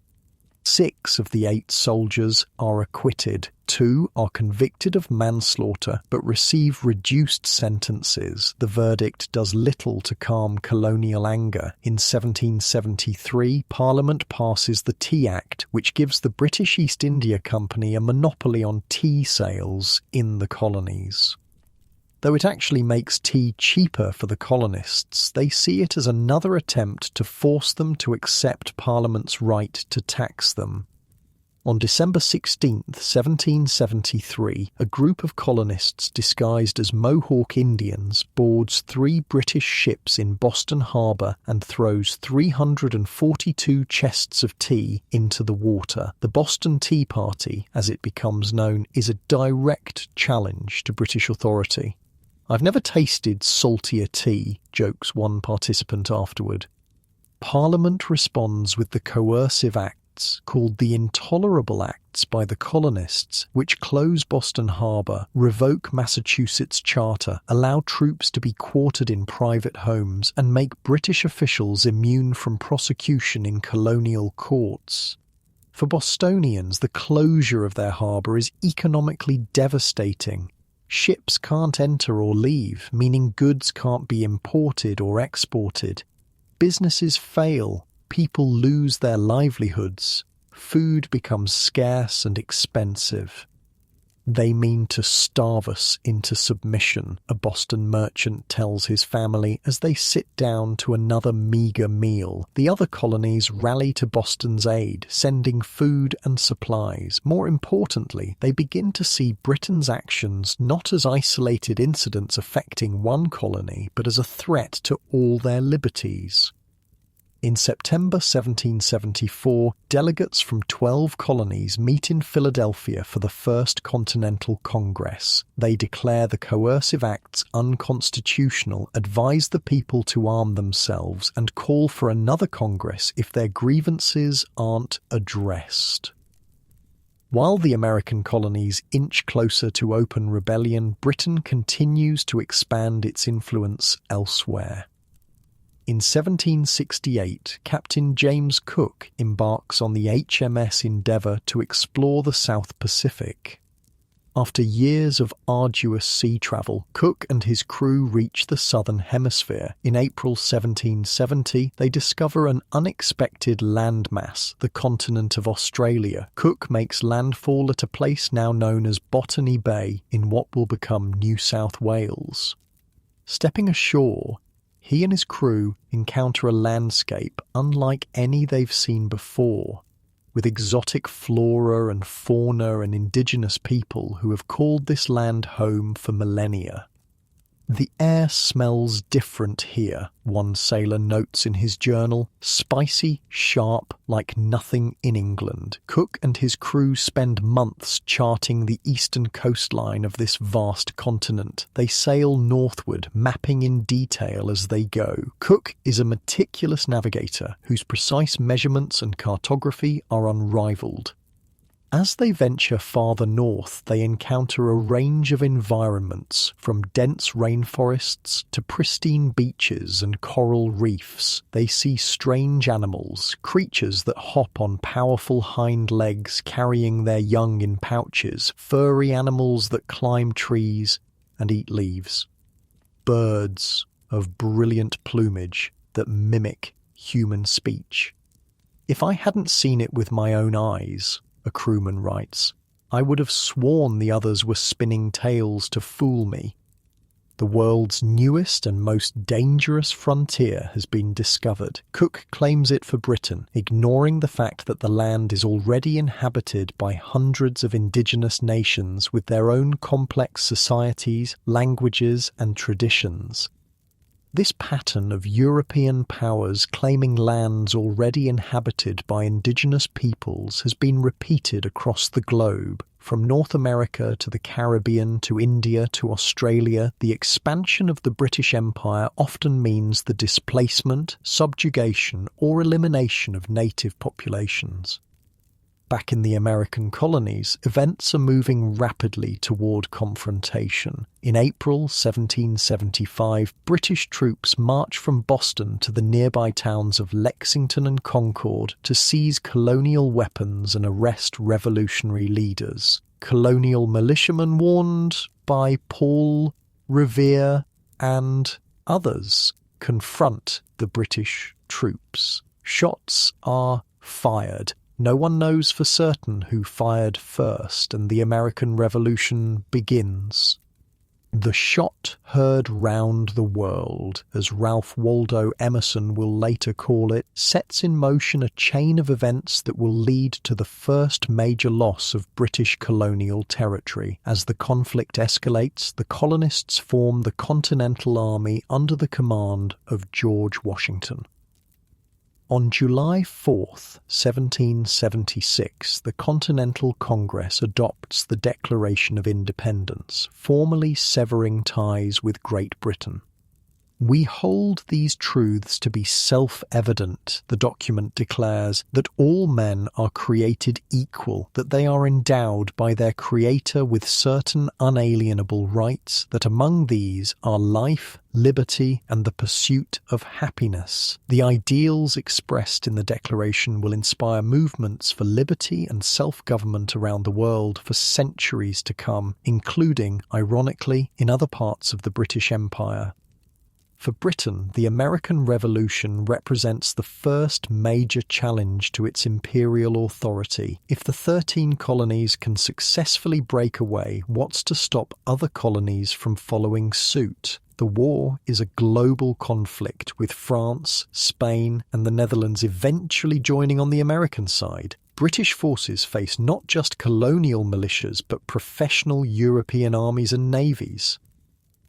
6 of the 8 soldiers are acquitted. 2 are convicted of manslaughter but receive reduced sentences. The verdict does little to calm colonial anger. In 1773, Parliament passes the Tea Act, which gives the British East India Company a monopoly on tea sales in the colonies. Though it actually makes tea cheaper for the colonists, they see it as another attempt to force them to accept Parliament's right to tax them. On December 16th, 1773, a group of colonists disguised as Mohawk Indians boards 3 British ships in Boston Harbor and throws 342 chests of tea into the water. The Boston Tea Party, as it becomes known, is a direct challenge to British authority. "I've never tasted saltier tea," jokes one participant afterward. Parliament responds with the coercive acts called the Intolerable Acts by the colonists, which close Boston Harbor, revoke Massachusetts' charter, allow troops to be quartered in private homes, and make British officials immune from prosecution in colonial courts. For Bostonians, the closure of their harbor is economically devastating. Ships can't enter or leave, meaning goods can't be imported or exported. Businesses fail. People lose their livelihoods. Food becomes scarce and expensive. "They mean to starve us into submission," a Boston merchant tells his family as they sit down to another meagre meal. The other colonies rally to Boston's aid, sending food and supplies. More importantly, they begin to see Britain's actions not as isolated incidents affecting one colony, but as a threat to all their liberties. In September 1774, delegates from 12 colonies meet in Philadelphia for the First Continental Congress. They declare the coercive acts unconstitutional, advise the people to arm themselves, and call for another Congress if their grievances aren't addressed. While the American colonies inch closer to open rebellion, Britain continues to expand its influence elsewhere. In 1768, Captain James Cook embarks on the HMS Endeavour to explore the South Pacific. After years of arduous sea travel, Cook and his crew reach the Southern Hemisphere. In April 1770, they discover an unexpected landmass, the continent of Australia. Cook makes landfall at a place now known as Botany Bay in what will become New South Wales. Stepping ashore, he and his crew encounter a landscape unlike any they've seen before, with exotic flora and fauna and indigenous people who have called this land home for millennia. "The air smells different here," one sailor notes in his journal. "Spicy, sharp, like nothing in England." Cook and his crew spend months charting the eastern coastline of this vast continent. They sail northward, mapping in detail as they go. Cook is a meticulous navigator whose precise measurements and cartography are unrivaled. As they venture farther north, they encounter a range of environments, from dense rainforests to pristine beaches and coral reefs. They see strange animals, creatures that hop on powerful hind legs carrying their young in pouches, furry animals that climb trees and eat leaves. Birds of brilliant plumage that mimic human speech. "If I hadn't seen it with my own eyes," a crewman writes, "I would have sworn the others were spinning tales to fool me. The world's newest and most dangerous frontier has been discovered." Cook claims it for Britain, ignoring the fact that the land is already inhabited by hundreds of indigenous nations with their own complex societies, languages, and traditions. This pattern of European powers claiming lands already inhabited by indigenous peoples has been repeated across the globe. From North America to the Caribbean to India to Australia, the expansion of the British Empire often means the displacement, subjugation, or elimination of native populations. Back in the American colonies, events are moving rapidly toward confrontation. In April 1775, British troops march from Boston to the nearby towns of Lexington and Concord to seize colonial weapons and arrest revolutionary leaders. Colonial militiamen warned by Paul Revere and others confront the British troops. Shots are fired. No one knows for certain who fired first, and the American Revolution begins. The shot heard round the world, as Ralph Waldo Emerson will later call it, sets in motion a chain of events that will lead to the first major loss of British colonial territory. As the conflict escalates, the colonists form the Continental Army under the command of George Washington. On July 4th, 1776, the Continental Congress adopts the Declaration of Independence, formally severing ties with Great Britain. "We hold these truths to be self-evident," the document declares, "that all men are created equal, that they are endowed by their Creator with certain unalienable rights, that among these are life, liberty, and the pursuit of happiness." The ideals expressed in the Declaration will inspire movements for liberty and self-government around the world for centuries to come, including, ironically, in other parts of the British Empire. For Britain, the American Revolution represents the first major challenge to its imperial authority. If the 13 colonies can successfully break away, what's to stop other colonies from following suit? The war is a global conflict, with France, Spain, and the Netherlands eventually joining on the American side. British forces face not just colonial militias, but professional European armies and navies.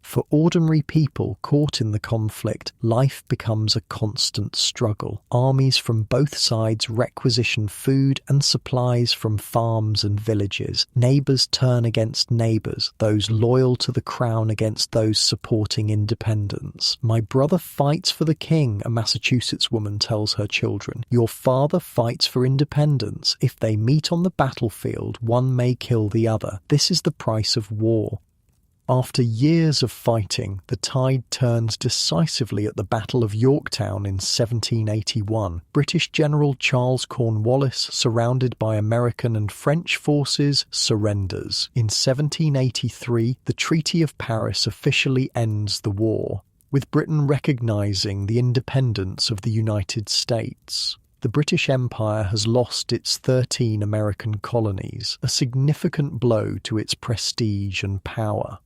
For ordinary people caught in the conflict, life becomes a constant struggle. Armies from both sides requisition food and supplies from farms and villages. Neighbours turn against neighbours, those loyal to the crown against those supporting independence. "My brother fights for the king," a Massachusetts woman tells her children. "Your father fights for independence. If they meet on the battlefield, one may kill the other. This is the price of war." After years of fighting, the tide turns decisively at the Battle of Yorktown in 1781. British General Charles Cornwallis, surrounded by American and French forces, surrenders. In 1783, the Treaty of Paris officially ends the war, with Britain recognising the independence of the United States. The British Empire has lost its 13 American colonies, a significant blow to its prestige and power.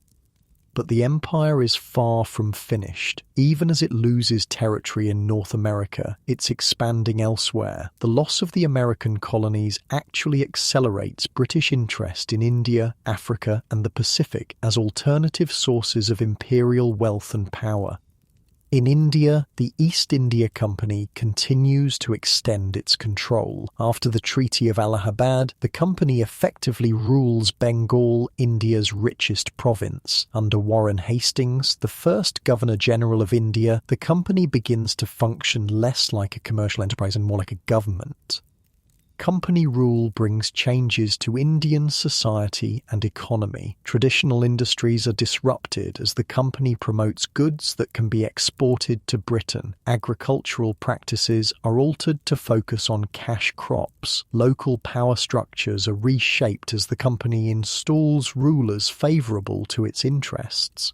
But the empire is far from finished. Even as it loses territory in North America, it's expanding elsewhere. The loss of the American colonies actually accelerates British interest in India, Africa, and the Pacific as alternative sources of imperial wealth and power. In India, the East India Company continues to extend its control. After the Treaty of Allahabad, the company effectively rules Bengal, India's richest province. Under Warren Hastings, the first Governor-General of India, the company begins to function less like a commercial enterprise and more like a government. Company rule brings changes to Indian society and economy. Traditional industries are disrupted as the company promotes goods that can be exported to Britain. Agricultural practices are altered to focus on cash crops. Local power structures are reshaped as the company installs rulers favourable to its interests.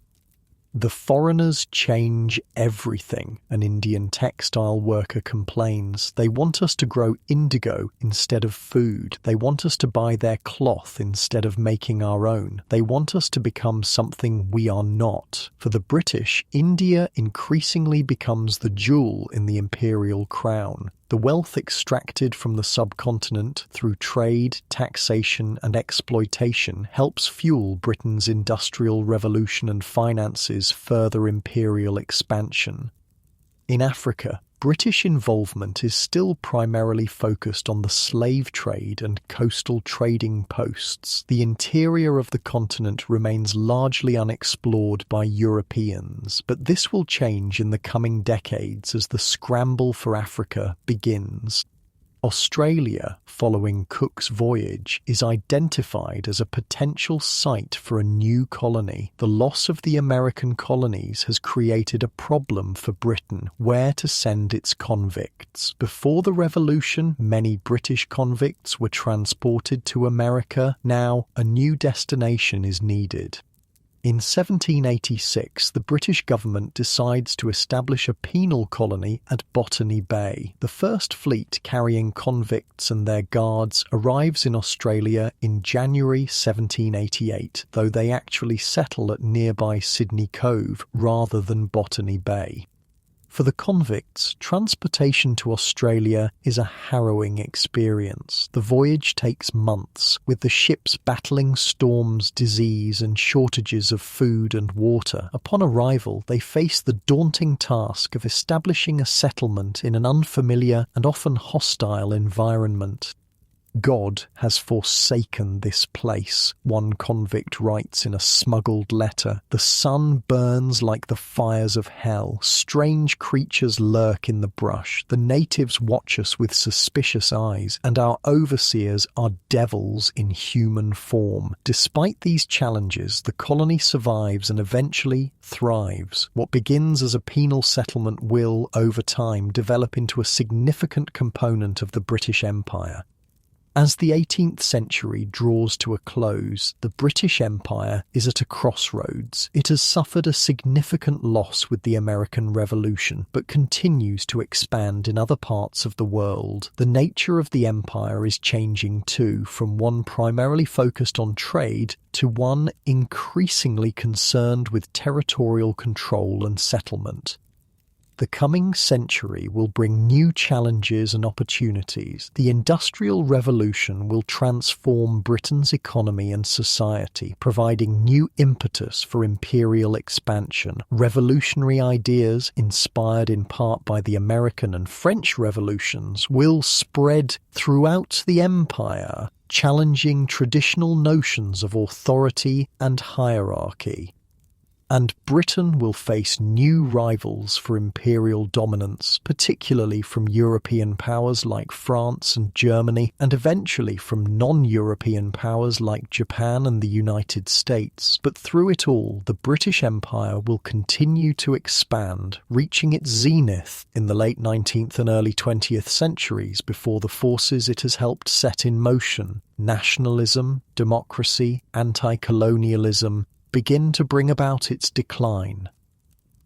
"The foreigners change everything," an Indian textile worker complains. "They want us to grow indigo instead of food. They want us to buy their cloth instead of making our own. They want us to become something we are not." For the British, India increasingly becomes the jewel in the imperial crown. The wealth extracted from the subcontinent through trade, taxation, and exploitation helps fuel Britain's industrial revolution and finances further imperial expansion. In Africa, British involvement is still primarily focused on the slave trade and coastal trading posts. The interior of the continent remains largely unexplored by Europeans, but this will change in the coming decades as the scramble for Africa begins. Australia, following Cook's voyage, is identified as a potential site for a new colony. The loss of the American colonies has created a problem for Britain where to send its convicts. Before the Revolution, many British convicts were transported to America. Now, a new destination is needed. In 1786, the British government decides to establish a penal colony at Botany Bay. The first fleet carrying convicts and their guards arrives in Australia in January 1788, though they actually settle at nearby Sydney Cove rather than Botany Bay. For the convicts, transportation to Australia is a harrowing experience. The voyage takes months, with the ships battling storms, disease, and shortages of food and water. Upon arrival, they face the daunting task of establishing a settlement in an unfamiliar and often hostile environment. God has forsaken this place, one convict writes in a smuggled letter. The sun burns like the fires of hell. Strange creatures lurk in the brush. The natives watch us with suspicious eyes, and our overseers are devils in human form. Despite these challenges, the colony survives and eventually thrives. What begins as a penal settlement will, over time, develop into a significant component of the British Empire. As the 18th century draws to a close, the British Empire is at a crossroads. It has suffered a significant loss with the American Revolution, but continues to expand in other parts of the world. The nature of the empire is changing too, from one primarily focused on trade to one increasingly concerned with territorial control and settlement. The coming century will bring new challenges and opportunities. The Industrial Revolution will transform Britain's economy and society, providing new impetus for imperial expansion. Revolutionary ideas, inspired in part by the American and French revolutions, will spread throughout the empire, challenging traditional notions of authority and hierarchy. And Britain will face new rivals for imperial dominance, particularly from European powers like France and Germany, and eventually from non-European powers like Japan and the United States. But through it all, the British Empire will continue to expand, reaching its zenith in the late 19th and early 20th centuries before the forces it has helped set in motion, nationalism, democracy, anti-colonialism, begin to bring about its decline.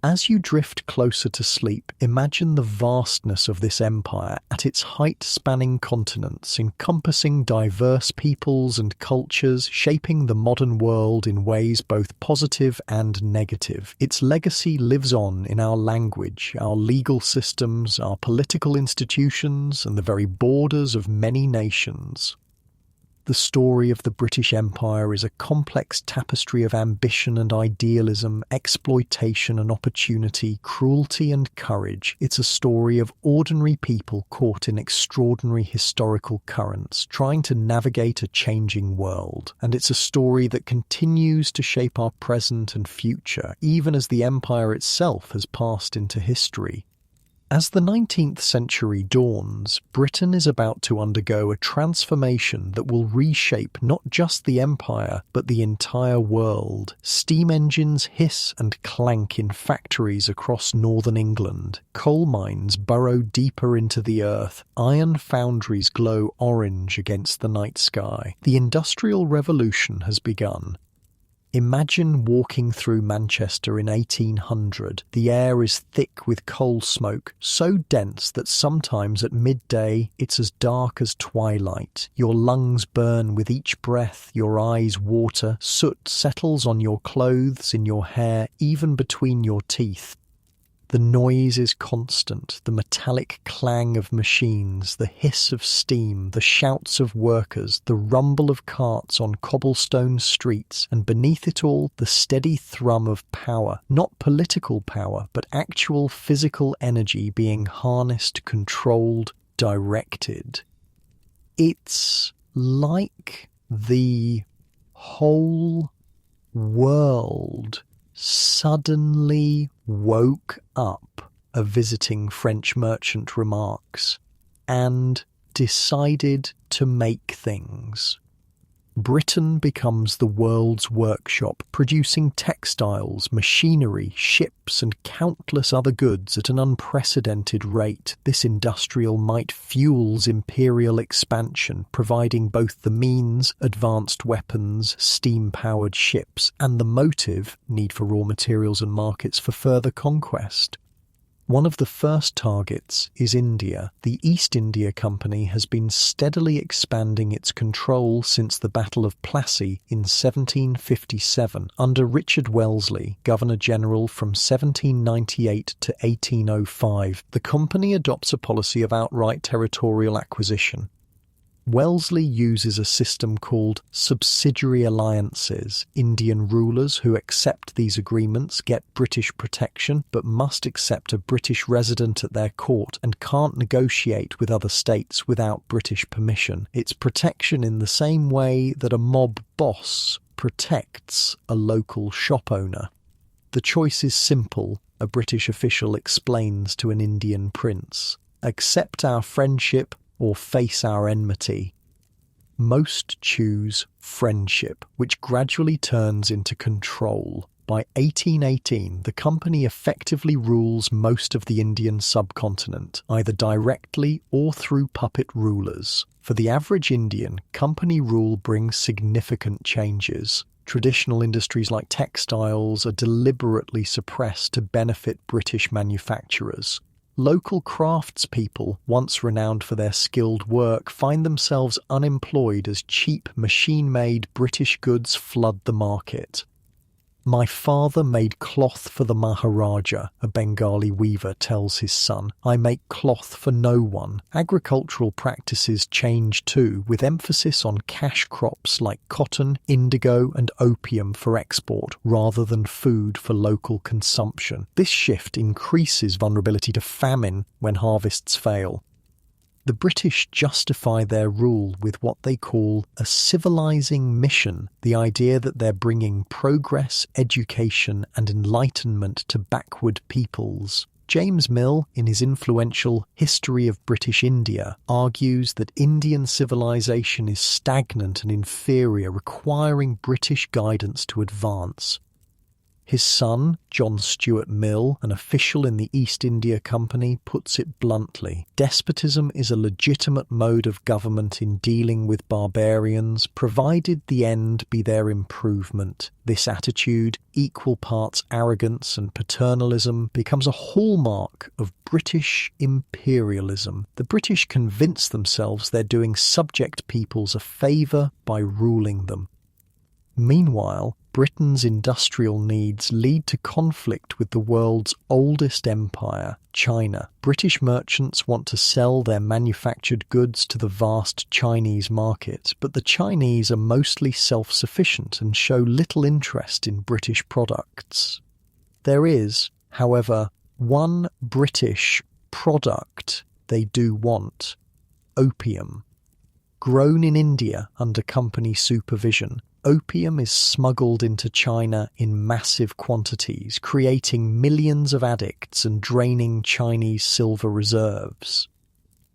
As you drift closer to sleep, imagine the vastness of this empire at its height, spanning continents, encompassing diverse peoples and cultures, shaping the modern world in ways both positive and negative. Its legacy lives on in our language, our legal systems, our political institutions, and the very borders of many nations. The story of the British Empire is a complex tapestry of ambition and idealism, exploitation and opportunity, cruelty and courage. It's a story of ordinary people caught in extraordinary historical currents, trying to navigate a changing world. And it's a story that continues to shape our present and future, even as the empire itself has passed into history. As the 19th century dawns, Britain is about to undergo a transformation that will reshape not just the empire, but the entire world. Steam engines hiss and clank in factories across northern England. Coal mines burrow deeper into the earth. Iron foundries glow orange against the night sky. The Industrial Revolution has begun. Imagine walking through Manchester in 1800. The air is thick with coal smoke, so dense that sometimes at midday it's as dark as twilight. Your lungs burn with each breath, your eyes water, soot settles on your clothes, in your hair, even between your teeth. The noise is constant, the metallic clang of machines, the hiss of steam, the shouts of workers, the rumble of carts on cobblestone streets, and beneath it all, the steady thrum of power. Not political power, but actual physical energy being harnessed, controlled, directed. It's like the whole world suddenly woke up, a visiting French merchant remarks, and decided to make things. Britain becomes the world's workshop, producing textiles, machinery, ships, and countless other goods at an unprecedented rate. This industrial might fuels imperial expansion, providing both the means, advanced weapons, steam-powered ships, and the motive, need for raw materials and markets for further conquest. One of the first targets is India. The East India Company has been steadily expanding its control since the Battle of Plassey in 1757 under Richard Wellesley, Governor-General from 1798 to 1805. The company adopts a policy of outright territorial acquisition. Wellesley uses a system called subsidiary alliances. Indian rulers who accept these agreements get British protection but must accept a British resident at their court and can't negotiate with other states without British permission. It's protection in the same way that a mob boss protects a local shop owner. The choice is simple, a British official explains to an Indian prince. Accept our friendship or face our enmity. Most choose friendship, which gradually turns into control. By 1818, the company effectively rules most of the Indian subcontinent, either directly or through puppet rulers. For the average Indian, company rule brings significant changes. Traditional industries like textiles are deliberately suppressed to benefit British manufacturers. Local craftspeople, once renowned for their skilled work, find themselves unemployed as cheap machine-made British goods flood the market. My father made cloth for the Maharaja, a Bengali weaver tells his son. I make cloth for no one. Agricultural practices change too, with emphasis on cash crops like cotton, indigo and opium for export, rather than food for local consumption. This shift increases vulnerability to famine when harvests fail. The British justify their rule with what they call a civilizing mission, the idea that they're bringing progress, education and enlightenment to backward peoples. James Mill, in his influential History of British India, argues that Indian civilization is stagnant and inferior, requiring British guidance to advance. His son, John Stuart Mill, an official in the East India Company, puts it bluntly. Despotism is a legitimate mode of government in dealing with barbarians, provided the end be their improvement. This attitude, equal parts arrogance and paternalism, becomes a hallmark of British imperialism. The British convince themselves they're doing subject peoples a favour by ruling them. Meanwhile, Britain's industrial needs lead to conflict with the world's oldest empire, China. British merchants want to sell their manufactured goods to the vast Chinese market, but the Chinese are mostly self-sufficient and show little interest in British products. There is, however, one British product they do want: opium. Grown in India under company supervision, opium is smuggled into China in massive quantities, creating millions of addicts and draining Chinese silver reserves.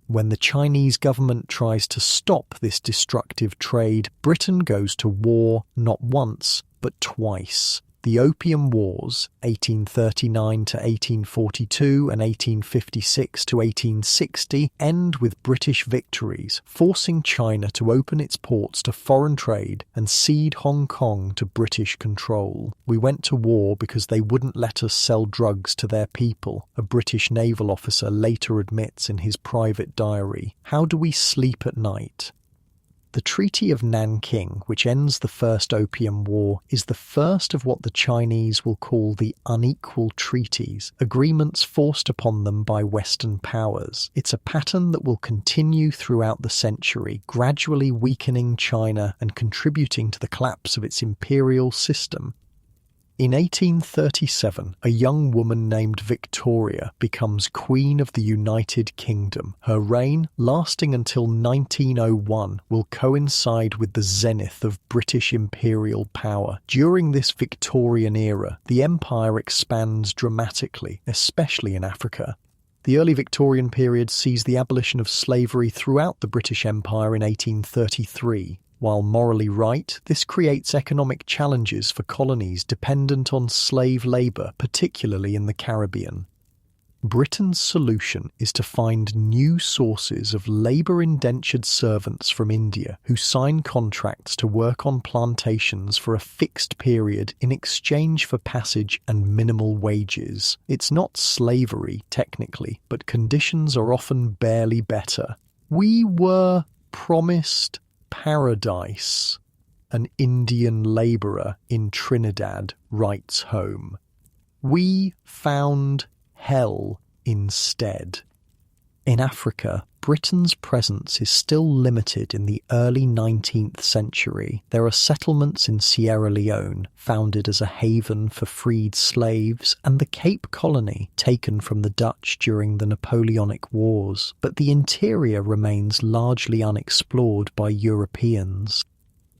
When the Chinese government tries to stop this destructive trade, Britain goes to war not once, but twice. The Opium Wars, 1839 to 1842 and 1856 to 1860, end with British victories, forcing China to open its ports to foreign trade and cede Hong Kong to British control. We went to war because they wouldn't let us sell drugs to their people, a British naval officer later admits in his private diary. How do we sleep at night? The Treaty of Nanking, which ends the First Opium War, is the first of what the Chinese will call the unequal treaties, agreements forced upon them by Western powers. It's a pattern that will continue throughout the century, gradually weakening China and contributing to the collapse of its imperial system. In 1837, a young woman named Victoria becomes Queen of the United Kingdom. Her reign, lasting until 1901, will coincide with the zenith of British imperial power. During this Victorian era, the empire expands dramatically, especially in Africa. The early Victorian period sees the abolition of slavery throughout the British Empire in 1833. While morally right, this creates economic challenges for colonies dependent on slave labour, particularly in the Caribbean. Britain's solution is to find new sources of labour-indentured servants from India who sign contracts to work on plantations for a fixed period in exchange for passage and minimal wages. It's not slavery, technically, but conditions are often barely better. "We were promised paradise," an Indian labourer in Trinidad writes home. "We found hell instead." In Africa, Britain's presence is still limited in the early 19th century. There are settlements in Sierra Leone, founded as a haven for freed slaves, and the Cape Colony, taken from the Dutch during the Napoleonic Wars, but the interior remains largely unexplored by Europeans.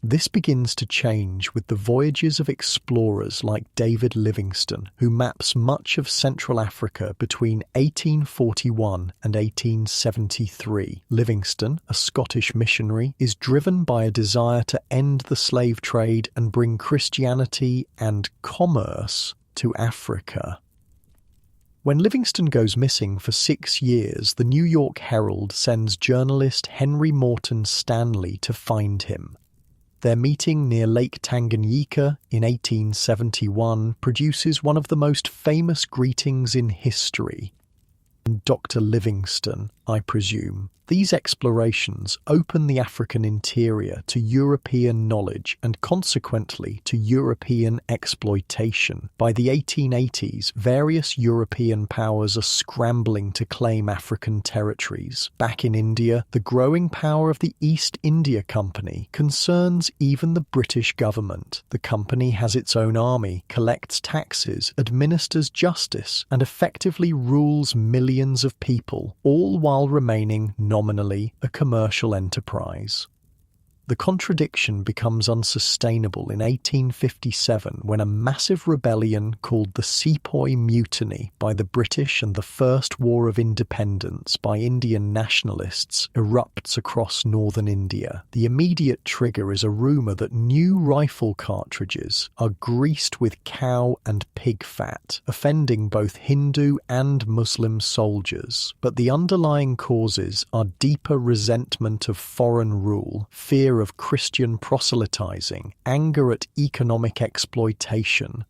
This begins to change with the voyages of explorers like David Livingstone, who maps much of Central Africa between 1841 and 1873. Livingstone, a Scottish missionary, is driven by a desire to end the slave trade and bring Christianity and commerce to Africa. When Livingstone goes missing for 6 years, the New York Herald sends journalist Henry Morton Stanley to find him. Their meeting near Lake Tanganyika in 1871 produces one of the most famous greetings in history. Dr. Livingstone, I presume. These explorations open the African interior to European knowledge and consequently to European exploitation. By the 1880s, various European powers are scrambling to claim African territories. Back in India, the growing power of the East India Company concerns even the British government. The company has its own army, collects taxes, administers justice, and effectively rules millions of people, all while remaining nominally a commercial enterprise. The contradiction becomes unsustainable in 1857 when a massive rebellion called the Sepoy Mutiny by the British and the First War of Independence by Indian nationalists erupts across northern India. The immediate trigger is a rumour that new rifle cartridges are greased with cow and pig fat, offending both Hindu and Muslim soldiers. But the underlying causes are deeper resentment of foreign rule, fear of Christian proselytizing, anger at economic exploitation.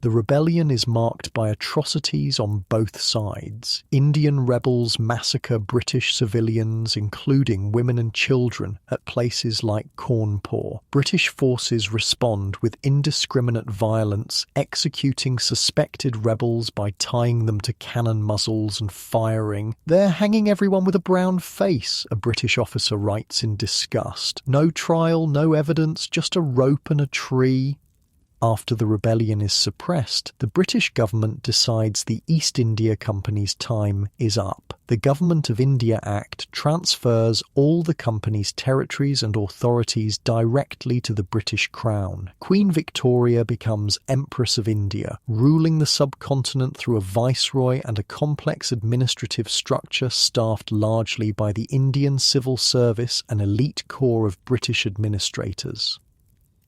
The rebellion is marked by atrocities on both sides. Indian rebels massacre British civilians, including women and children, at places like Cawnpore. British forces respond with indiscriminate violence, executing suspected rebels by tying them to cannon muzzles and firing. "They're hanging everyone with a brown face," a British officer writes in disgust. "No trial, no evidence, just a rope and a tree." After the rebellion is suppressed, the British government decides the East India Company's time is up. The Government of India Act transfers all the company's territories and authorities directly to the British Crown. Queen Victoria becomes Empress of India, ruling the subcontinent through a viceroy and a complex administrative structure staffed largely by the Indian civil service, an elite corps of British administrators.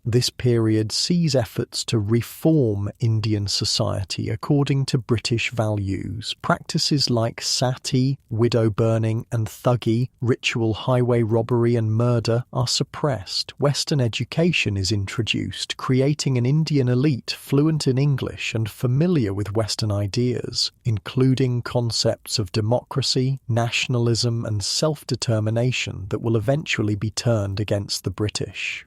This period sees efforts to reform Indian society according to British values. Practices like sati, widow burning, and thuggee, ritual highway robbery and murder, are suppressed. Western education is introduced, creating an Indian elite fluent in English and familiar with Western ideas, including concepts of democracy, nationalism, and self-determination that will eventually be turned against the British.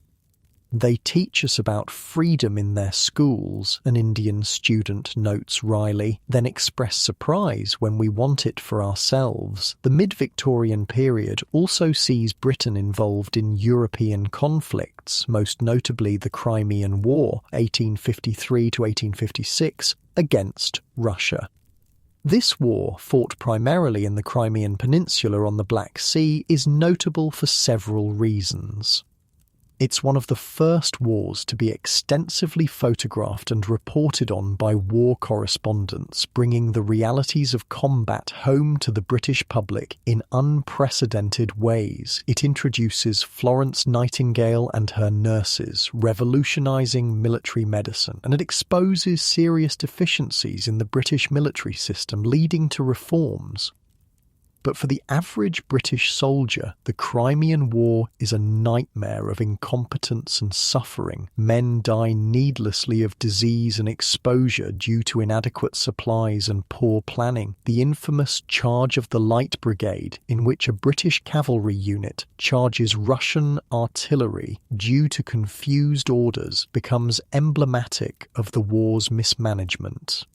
"They teach us about freedom in their schools," an Indian student notes wryly, then express surprise when we want it for ourselves. The mid-Victorian period also sees Britain involved in European conflicts, most notably the Crimean War, 1853 to 1856, against Russia. This war, fought primarily in the Crimean Peninsula on the Black Sea, is notable for several reasons. It's one of the first wars to be extensively photographed and reported on by war correspondents, bringing the realities of combat home to the British public in unprecedented ways. It introduces Florence Nightingale and her nurses, revolutionising military medicine, and it exposes serious deficiencies in the British military system, leading to reforms. But for the average British soldier, the Crimean War is a nightmare of incompetence and suffering. Men die needlessly of disease and exposure due to inadequate supplies and poor planning. The infamous Charge of the Light Brigade, in which a British cavalry unit charges Russian artillery due to confused orders, becomes emblematic of the war's mismanagement.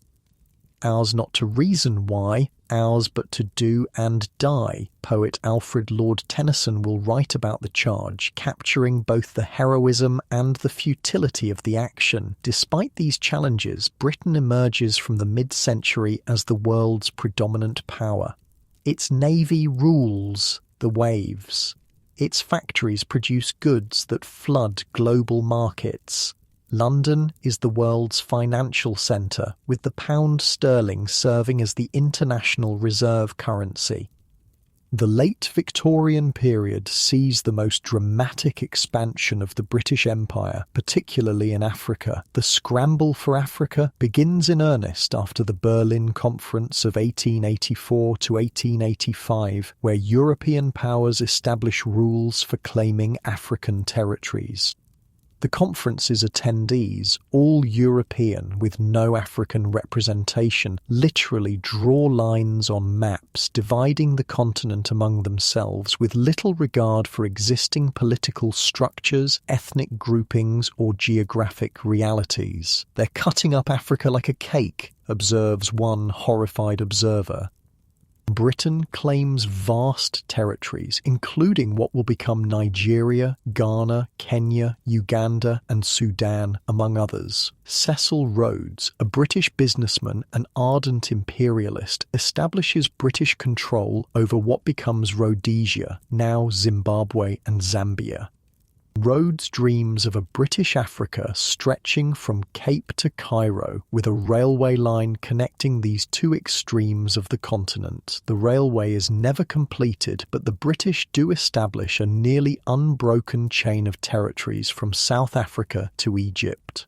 Ours not to reason why, ours but to do and die. Poet Alfred Lord Tennyson will write about the charge, capturing both the heroism and the futility of the action. Despite these challenges, Britain emerges from the mid-century as the world's predominant power. Its navy rules the waves. Its factories produce goods that flood global markets. London is the world's financial centre, with the pound sterling serving as the international reserve currency. The late Victorian period sees the most dramatic expansion of the British Empire, particularly in Africa. The scramble for Africa begins in earnest after the Berlin Conference of 1884 to 1885, where European powers establish rules for claiming African territories. The conference's attendees, all European with no African representation, literally draw lines on maps dividing the continent among themselves with little regard for existing political structures, ethnic groupings, or geographic realities. "They're cutting up Africa like a cake," observes one horrified observer. Britain claims vast territories, including what will become Nigeria, Ghana, Kenya, Uganda, and Sudan, among others. Cecil Rhodes, a British businessman and ardent imperialist, establishes British control over what becomes Rhodesia, now Zimbabwe and Zambia. Rhodes dreams of a British Africa stretching from Cape to Cairo, with a railway line connecting these two extremes of the continent. The railway is never completed, but the British do establish a nearly unbroken chain of territories from South Africa to Egypt.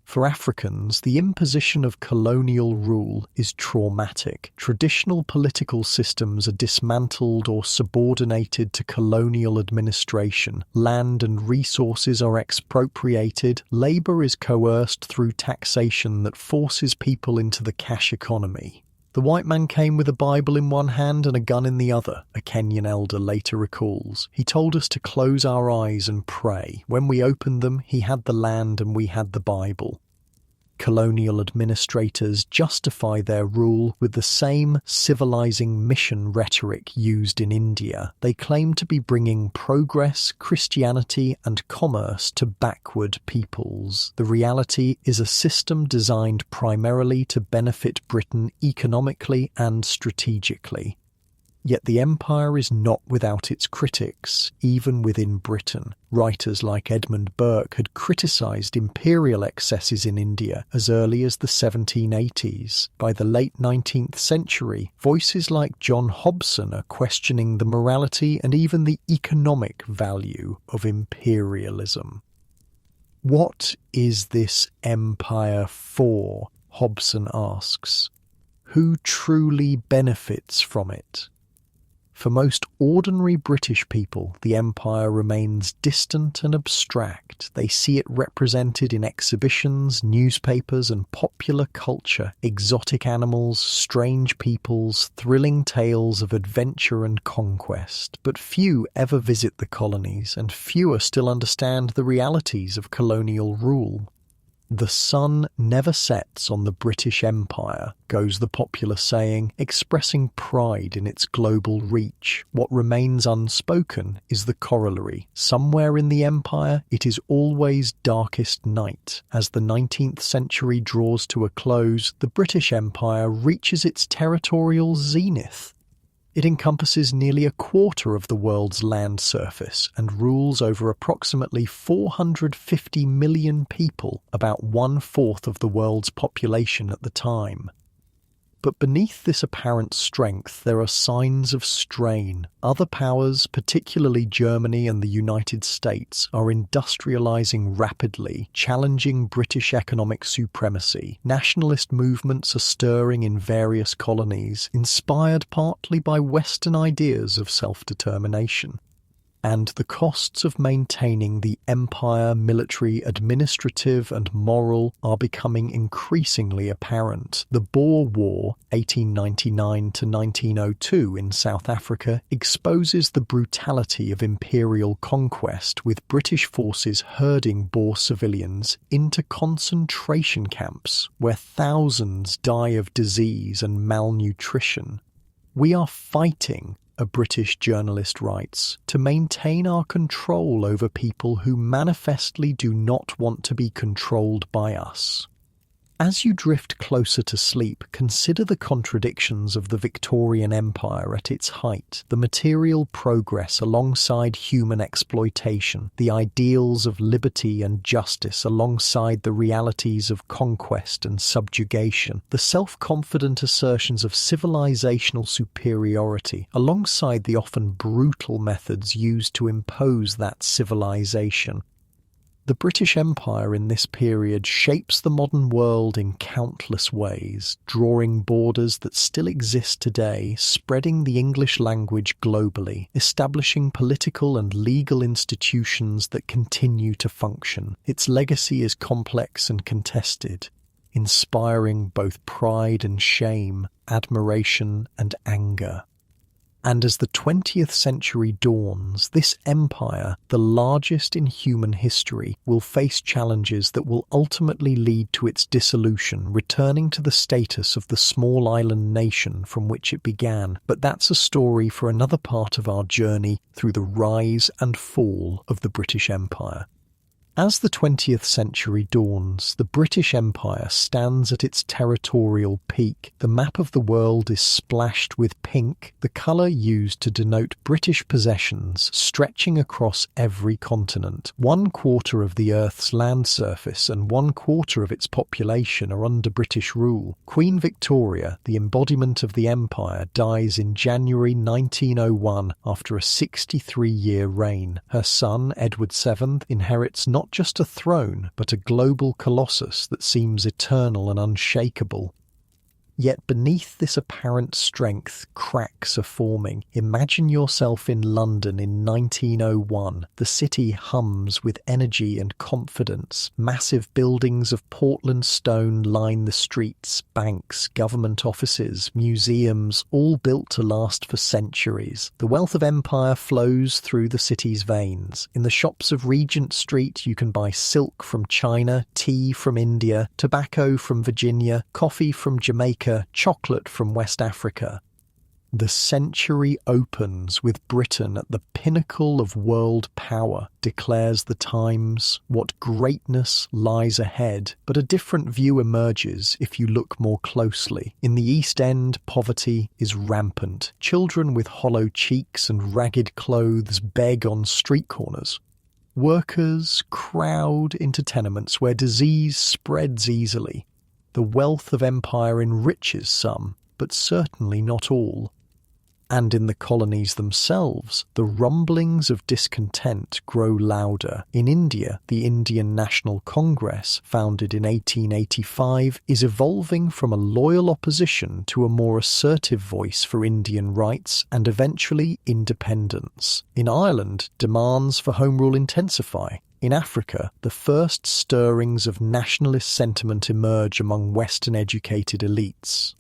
For Africans, the imposition of colonial rule is traumatic. Traditional political systems are dismantled or subordinated to colonial administration. Land and resources are expropriated. Labour is coerced through taxation that forces people into the cash economy. "The white man came with a Bible in one hand and a gun in the other," a Kenyan elder later recalls. "He told us to close our eyes and pray. When we opened them, he had the land and we had the Bible." Colonial administrators justify their rule with the same civilizing mission rhetoric used in India. They claim to be bringing progress, Christianity, and commerce to backward peoples. The reality is a system designed primarily to benefit Britain economically and strategically. Yet the empire is not without its critics, even within Britain. Writers like Edmund Burke had criticised imperial excesses in India as early as the 1780s. By the late 19th century, voices like John Hobson are questioning the morality and even the economic value of imperialism. What is this empire for? Hobson asks. Who truly benefits from it? For most ordinary British people, the empire remains distant and abstract. They see it represented in exhibitions, newspapers, and popular culture. Exotic animals, strange peoples, thrilling tales of adventure and conquest. But few ever visit the colonies, and fewer still understand the realities of colonial rule. "The sun never sets on the British Empire," goes the popular saying, expressing pride in its global reach. What remains unspoken is the corollary. Somewhere in the empire, it is always darkest night. As the 19th century draws to a close, the British Empire reaches its territorial zenith. It encompasses nearly a quarter of the world's land surface and rules over approximately 450 million people, about 1/4 of the world's population at the time. But beneath this apparent strength, there are signs of strain. Other powers, particularly Germany and the United States, are industrializing rapidly, challenging British economic supremacy. Nationalist movements are stirring in various colonies, inspired partly by Western ideas of self-determination. And the costs of maintaining the empire, military, administrative and moral, are becoming increasingly apparent. The Boer War, 1899 to 1902 in South Africa, exposes the brutality of imperial conquest, with British forces herding Boer civilians into concentration camps where thousands die of disease and malnutrition. We are fighting, a British journalist writes, to maintain our control over people who manifestly do not want to be controlled by us. As you drift closer to sleep, consider the contradictions of the Victorian Empire at its height, the material progress alongside human exploitation, the ideals of liberty and justice alongside the realities of conquest and subjugation, the self-confident assertions of civilizational superiority alongside the often brutal methods used to impose that civilization. The British Empire in this period shapes the modern world in countless ways, drawing borders that still exist today, spreading the English language globally, establishing political and legal institutions that continue to function. Its legacy is complex and contested, inspiring both pride and shame, admiration and anger. And as the 20th century dawns, this empire, the largest in human history, will face challenges that will ultimately lead to its dissolution, returning to the status of the small island nation from which it began. But that's a story for another part of our journey through the rise and fall of the British Empire. As the 20th century dawns, the British Empire stands at its territorial peak. The map of the world is splashed with pink, the colour used to denote British possessions stretching across every continent. 1/4 of the Earth's land surface and 1/4 of its population are under British rule. Queen Victoria, the embodiment of the empire, dies in January 1901 after a 63-year reign. Her son, Edward VII, inherits not just a throne, but a global colossus that seems eternal and unshakable. Yet beneath this apparent strength, cracks are forming. Imagine yourself in London in 1901. The city hums with energy and confidence. Massive buildings of Portland stone line the streets, banks, government offices, museums, all built to last for centuries. The wealth of empire flows through the city's veins. In the shops of Regent Street, you can buy silk from China, tea from India, tobacco from Virginia, coffee from Jamaica, chocolate from West Africa. The century opens with Britain at the pinnacle of world power, declares the Times. What greatness lies ahead, but a different view emerges if you look more closely. In the East End, poverty is rampant. Children with hollow cheeks and ragged clothes beg on street corners. Workers crowd into tenements where disease spreads easily. The wealth of empire enriches some, but certainly not all. And in the colonies themselves, the rumblings of discontent grow louder. In India, the Indian National Congress, founded in 1885, is evolving from a loyal opposition to a more assertive voice for Indian rights and eventually independence. In Ireland, demands for Home Rule intensify. In Africa, the first stirrings of nationalist sentiment emerge among Western-educated elites.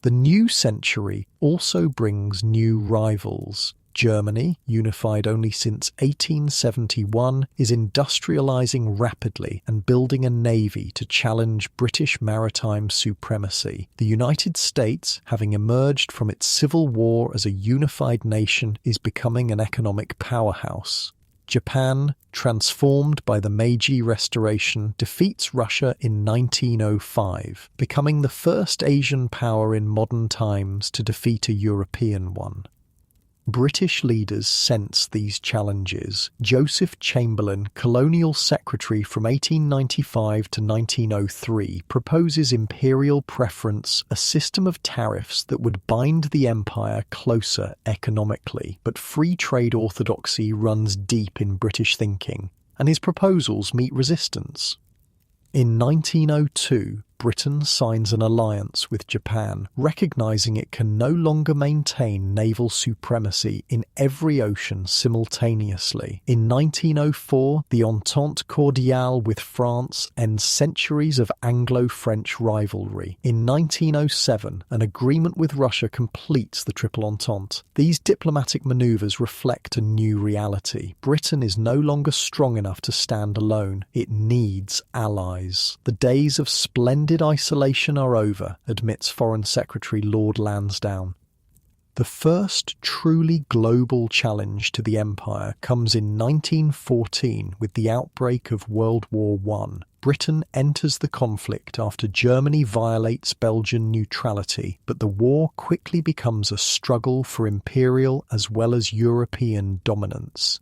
The new century also brings new rivals. Germany, unified only since 1871, is industrializing rapidly and building a navy to challenge British maritime supremacy. The United States, having emerged from its civil war as a unified nation, is becoming an economic powerhouse. Japan, transformed by the Meiji Restoration, defeats Russia in 1905, becoming the first Asian power in modern times to defeat a European one. British leaders sense these challenges. Joseph Chamberlain, Colonial Secretary from 1895 to 1903, proposes imperial preference, a system of tariffs that would bind the empire closer economically. But free trade orthodoxy runs deep in British thinking, and his proposals meet resistance. In 1902, Britain signs an alliance with Japan, recognizing it can no longer maintain naval supremacy in every ocean simultaneously. In 1904, the Entente cordiale with France ends centuries of Anglo-French rivalry. In 1907, an agreement with Russia completes the Triple Entente. These diplomatic maneuvers reflect a new reality. Britain is no longer strong enough to stand alone. It needs allies. The days of splendid isolation are over, admits Foreign Secretary Lord Lansdowne. The first truly global challenge to the empire comes in 1914 with the outbreak of World War I. Britain enters the conflict after Germany violates Belgian neutrality, but the war quickly becomes a struggle for imperial as well as European dominance.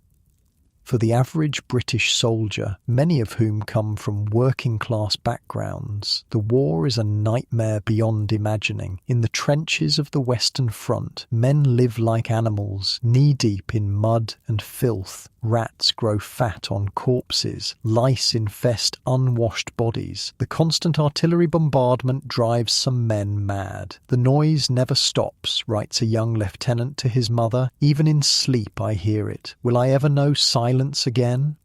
For the average British soldier, many of whom come from working-class backgrounds, the war is a nightmare beyond imagining. In the trenches of the Western Front, men live like animals, knee-deep in mud and filth. Rats grow fat on corpses, lice infest unwashed bodies. The constant artillery bombardment drives some men mad. The noise never stops, writes a young lieutenant to his mother. Even in sleep I hear it. Will I ever know silence again?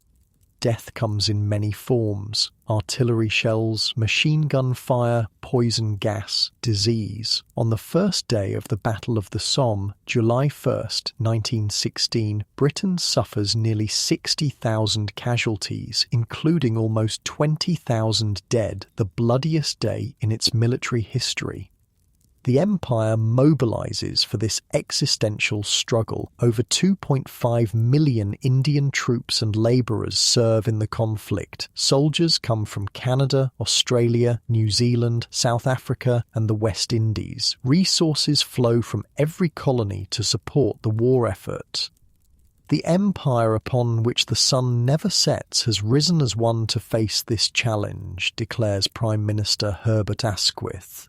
Death comes in many forms: artillery shells, machine gun fire, poison gas, disease. On the first day of the Battle of the Somme, July 1st, 1916, Britain suffers nearly 60,000 casualties, including almost 20,000 dead, the bloodiest day in its military history. The empire mobilizes for this existential struggle. Over 2.5 million Indian troops and laborers serve in the conflict. Soldiers come from Canada, Australia, New Zealand, South Africa, and the West Indies. Resources flow from every colony to support the war effort. The empire upon which the sun never sets has risen as one to face this challenge, declares Prime Minister Herbert Asquith.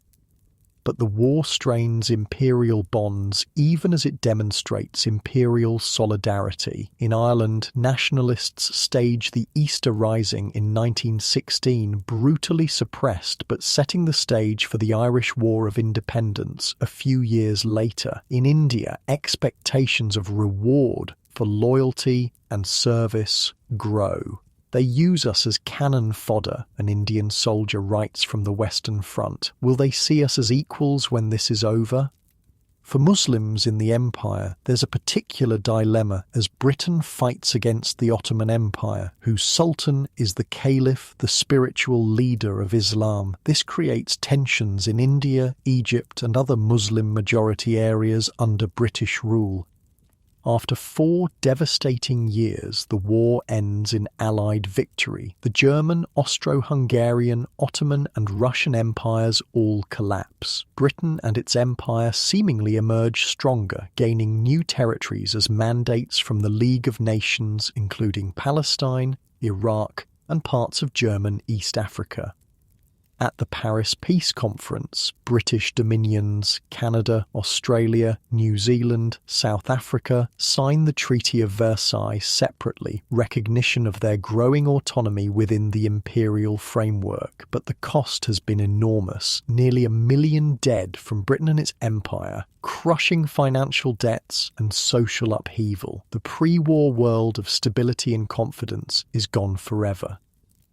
But the war strains imperial bonds even as it demonstrates imperial solidarity. In Ireland, nationalists stage the Easter Rising in 1916, brutally suppressed but setting the stage for the Irish War of Independence a few years later. In India, expectations of reward for loyalty and service grow. They use us as cannon fodder, an Indian soldier writes from the Western Front. Will they see us as equals when this is over? For Muslims in the empire, there's a particular dilemma as Britain fights against the Ottoman Empire, whose sultan is the caliph, the spiritual leader of Islam. This creates tensions in India, Egypt, and other Muslim-majority areas under British rule. After 4 devastating years, the war ends in Allied victory. The German, Austro-Hungarian, Ottoman and Russian empires all collapse. Britain and its empire seemingly emerge stronger, gaining new territories as mandates from the League of Nations, including Palestine, Iraq, and parts of German East Africa. At the Paris Peace Conference, British dominions, Canada, Australia, New Zealand, South Africa sign the Treaty of Versailles separately, recognition of their growing autonomy within the imperial framework. But the cost has been enormous, nearly 1 million dead from Britain and its empire, crushing financial debts and social upheaval. The pre-war world of stability and confidence is gone forever.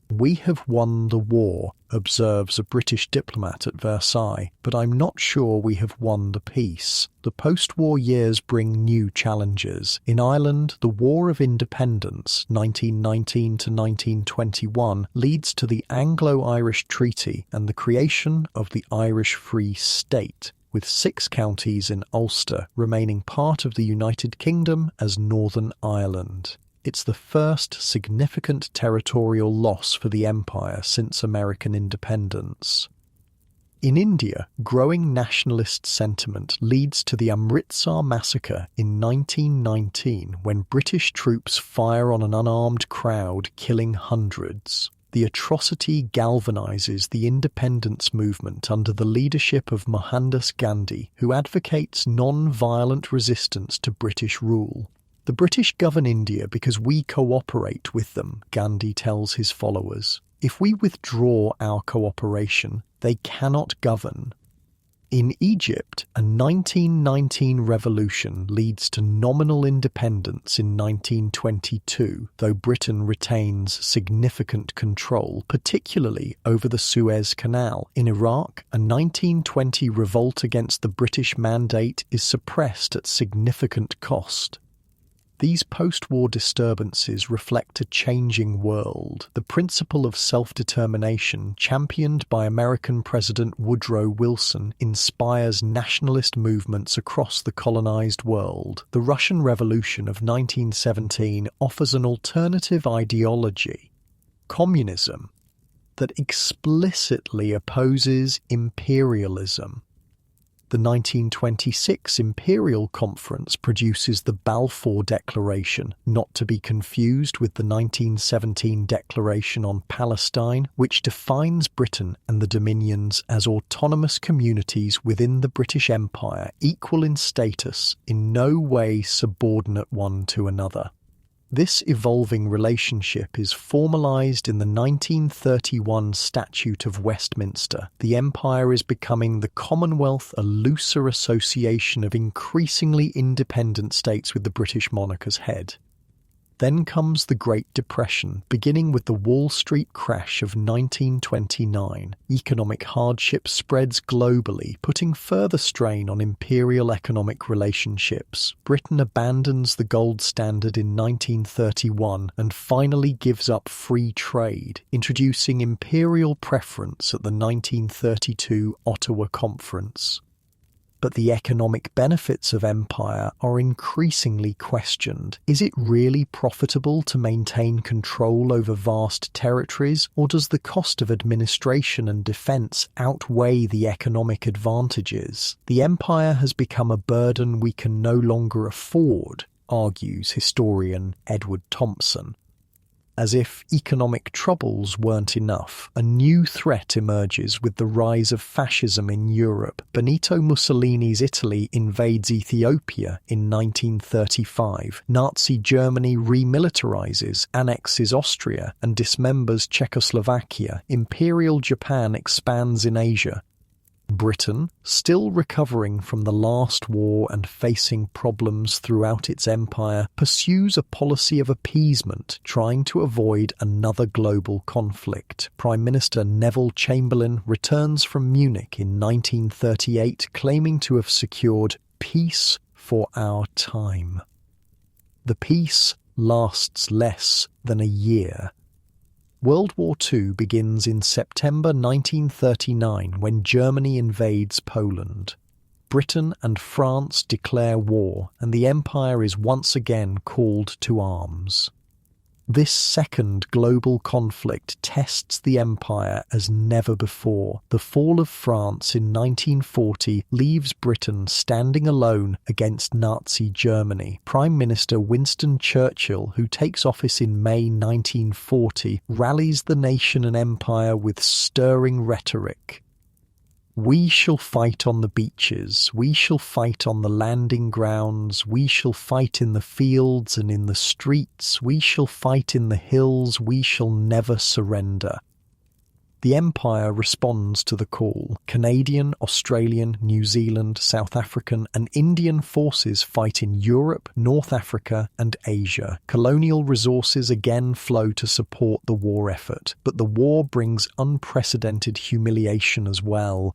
We have won the war, observes a British diplomat at Versailles, but I'm not sure we have won the peace. The post-war years bring new challenges. In Ireland, the War of Independence, 1919 to 1921, leads to the Anglo-Irish Treaty and the creation of the Irish Free State, with 6 counties in Ulster remaining part of the United Kingdom as Northern Ireland. It's the first significant territorial loss for the empire since American independence. In India, growing nationalist sentiment leads to the Amritsar massacre in 1919 when British troops fire on an unarmed crowd, killing hundreds. The atrocity galvanizes the independence movement under the leadership of Mohandas Gandhi, who advocates non-violent resistance to British rule. The British govern India because we cooperate with them, Gandhi tells his followers. If we withdraw our cooperation, they cannot govern. In Egypt, a 1919 revolution leads to nominal independence in 1922, though Britain retains significant control, particularly over the Suez Canal. In Iraq, a 1920 revolt against the British mandate is suppressed at significant cost. These post-war disturbances reflect a changing world. The principle of self-determination, championed by American President Woodrow Wilson, inspires nationalist movements across the colonized world. The Russian Revolution of 1917 offers an alternative ideology, communism, that explicitly opposes imperialism. The 1926 Imperial Conference produces the Balfour Declaration, not to be confused with the 1917 Declaration on Palestine, which defines Britain and the Dominions as autonomous communities within the British Empire, equal in status, in no way subordinate one to another. This evolving relationship is formalised in the 1931 Statute of Westminster. The Empire is becoming the Commonwealth, a looser association of increasingly independent states with the British monarch as head. Then comes the Great Depression, beginning with the Wall Street crash of 1929. Economic hardship spreads globally, putting further strain on imperial economic relationships. Britain abandons the gold standard in 1931 and finally gives up free trade, introducing imperial preference at the 1932 Ottawa Conference. But the economic benefits of empire are increasingly questioned. Is it really profitable to maintain control over vast territories, or does the cost of administration and defence outweigh the economic advantages? The empire has become a burden we can no longer afford, argues historian Edward Thompson. As if economic troubles weren't enough, a new threat emerges with the rise of fascism in Europe. Benito Mussolini's Italy invades Ethiopia in 1935. Nazi Germany remilitarizes, annexes Austria, and dismembers Czechoslovakia. Imperial Japan expands in Asia. Britain, still recovering from the last war and facing problems throughout its empire, pursues a policy of appeasement, trying to avoid another global conflict. Prime Minister Neville returns from Munich in 1938, claiming to have secured peace for our time. The peace lasts less than a year. World War II begins in September 1939 when Germany invades Poland. Britain and France declare war, and the empire is once again called to arms. This second global conflict tests the empire as never before. The fall of France in 1940 leaves Britain standing alone against Nazi Germany. Prime Minister Winston Churchill, who takes office in May 1940, rallies the nation and empire with stirring rhetoric. We shall fight on the beaches, we shall fight on the landing grounds, we shall fight in the fields and in the streets, we shall fight in the hills, we shall never surrender. The Empire responds to the call. Canadian, Australian, New Zealand, South African and Indian forces fight in Europe, North Africa and Asia. Colonial resources again flow to support the war effort, but the war brings unprecedented humiliation as well.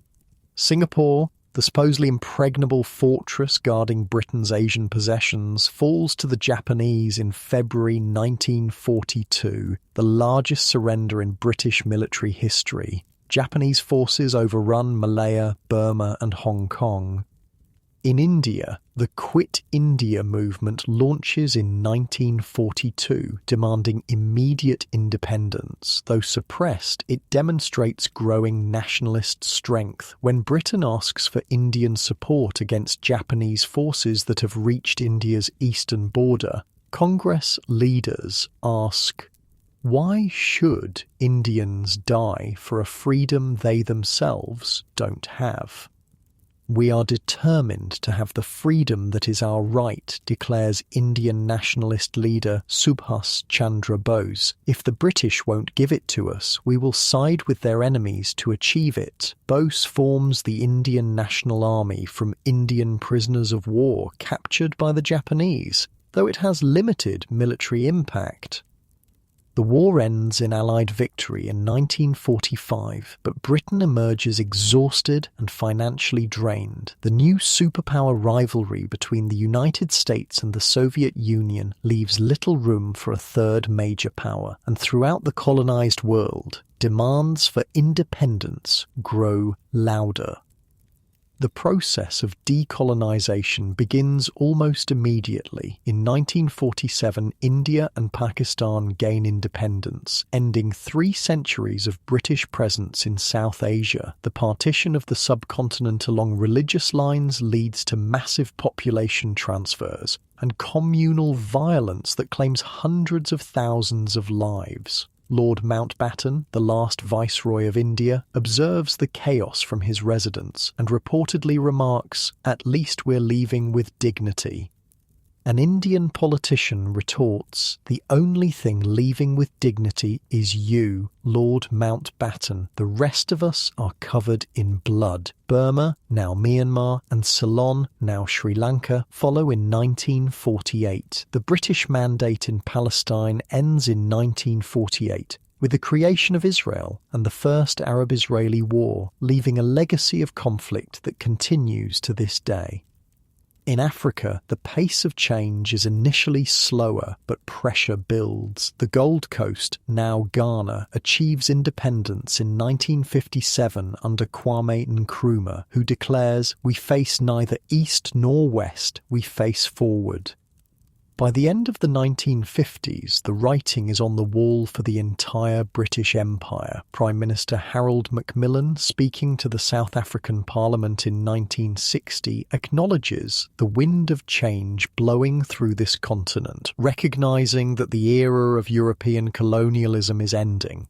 Singapore, the supposedly impregnable fortress guarding Britain's Asian possessions, falls to the Japanese in February 1942, the largest surrender in British military history. Japanese forces overrun Malaya, Burma and Hong Kong. In India, the Quit India movement launches in 1942, demanding immediate independence. Though suppressed, it demonstrates growing nationalist strength when Britain asks for Indian support against Japanese forces that have reached India's eastern border. Congress leaders ask, why should Indians die for a freedom they themselves don't have? We are determined to have the freedom that is our right, declares Indian nationalist leader Subhas Chandra Bose. If the British won't give it to us, we will side with their enemies to achieve it. Bose forms the Indian National Army from Indian prisoners of war captured by the Japanese, though it has limited military impact. The war ends in Allied victory in 1945, but Britain emerges exhausted and financially drained. The new superpower rivalry between the United States and the Soviet Union leaves little room for a third major power, and throughout the colonized world, demands for independence grow louder. The process of decolonization begins almost immediately. In 1947, India and Pakistan gain independence, ending 3 centuries of British presence in South Asia. The partition of the subcontinent along religious lines leads to massive population transfers and communal violence that claims hundreds of thousands of lives. Lord Mountbatten, the last Viceroy of India, observes the chaos from his residence and reportedly remarks, "At least we're leaving with dignity." An Indian politician retorts, "The only thing leaving with dignity is you, Lord Mountbatten. The rest of us are covered in blood." Burma, now Myanmar, and Ceylon, now Sri Lanka, follow in 1948. The British mandate in Palestine ends in 1948, with the creation of Israel and the First Arab-Israeli War, leaving a legacy of conflict that continues to this day. In Africa, the pace of change is initially slower, but pressure builds. The Gold Coast, now Ghana, achieves independence in 1957 under Kwame Nkrumah, who declares, "We face neither east nor west, we face forward." By the end of the 1950s, the writing is on the wall for the entire British Empire. Prime Minister Harold Macmillan, speaking to the South African Parliament in 1960, acknowledges the wind of change blowing through this continent, recognising that the era of European colonialism is ending.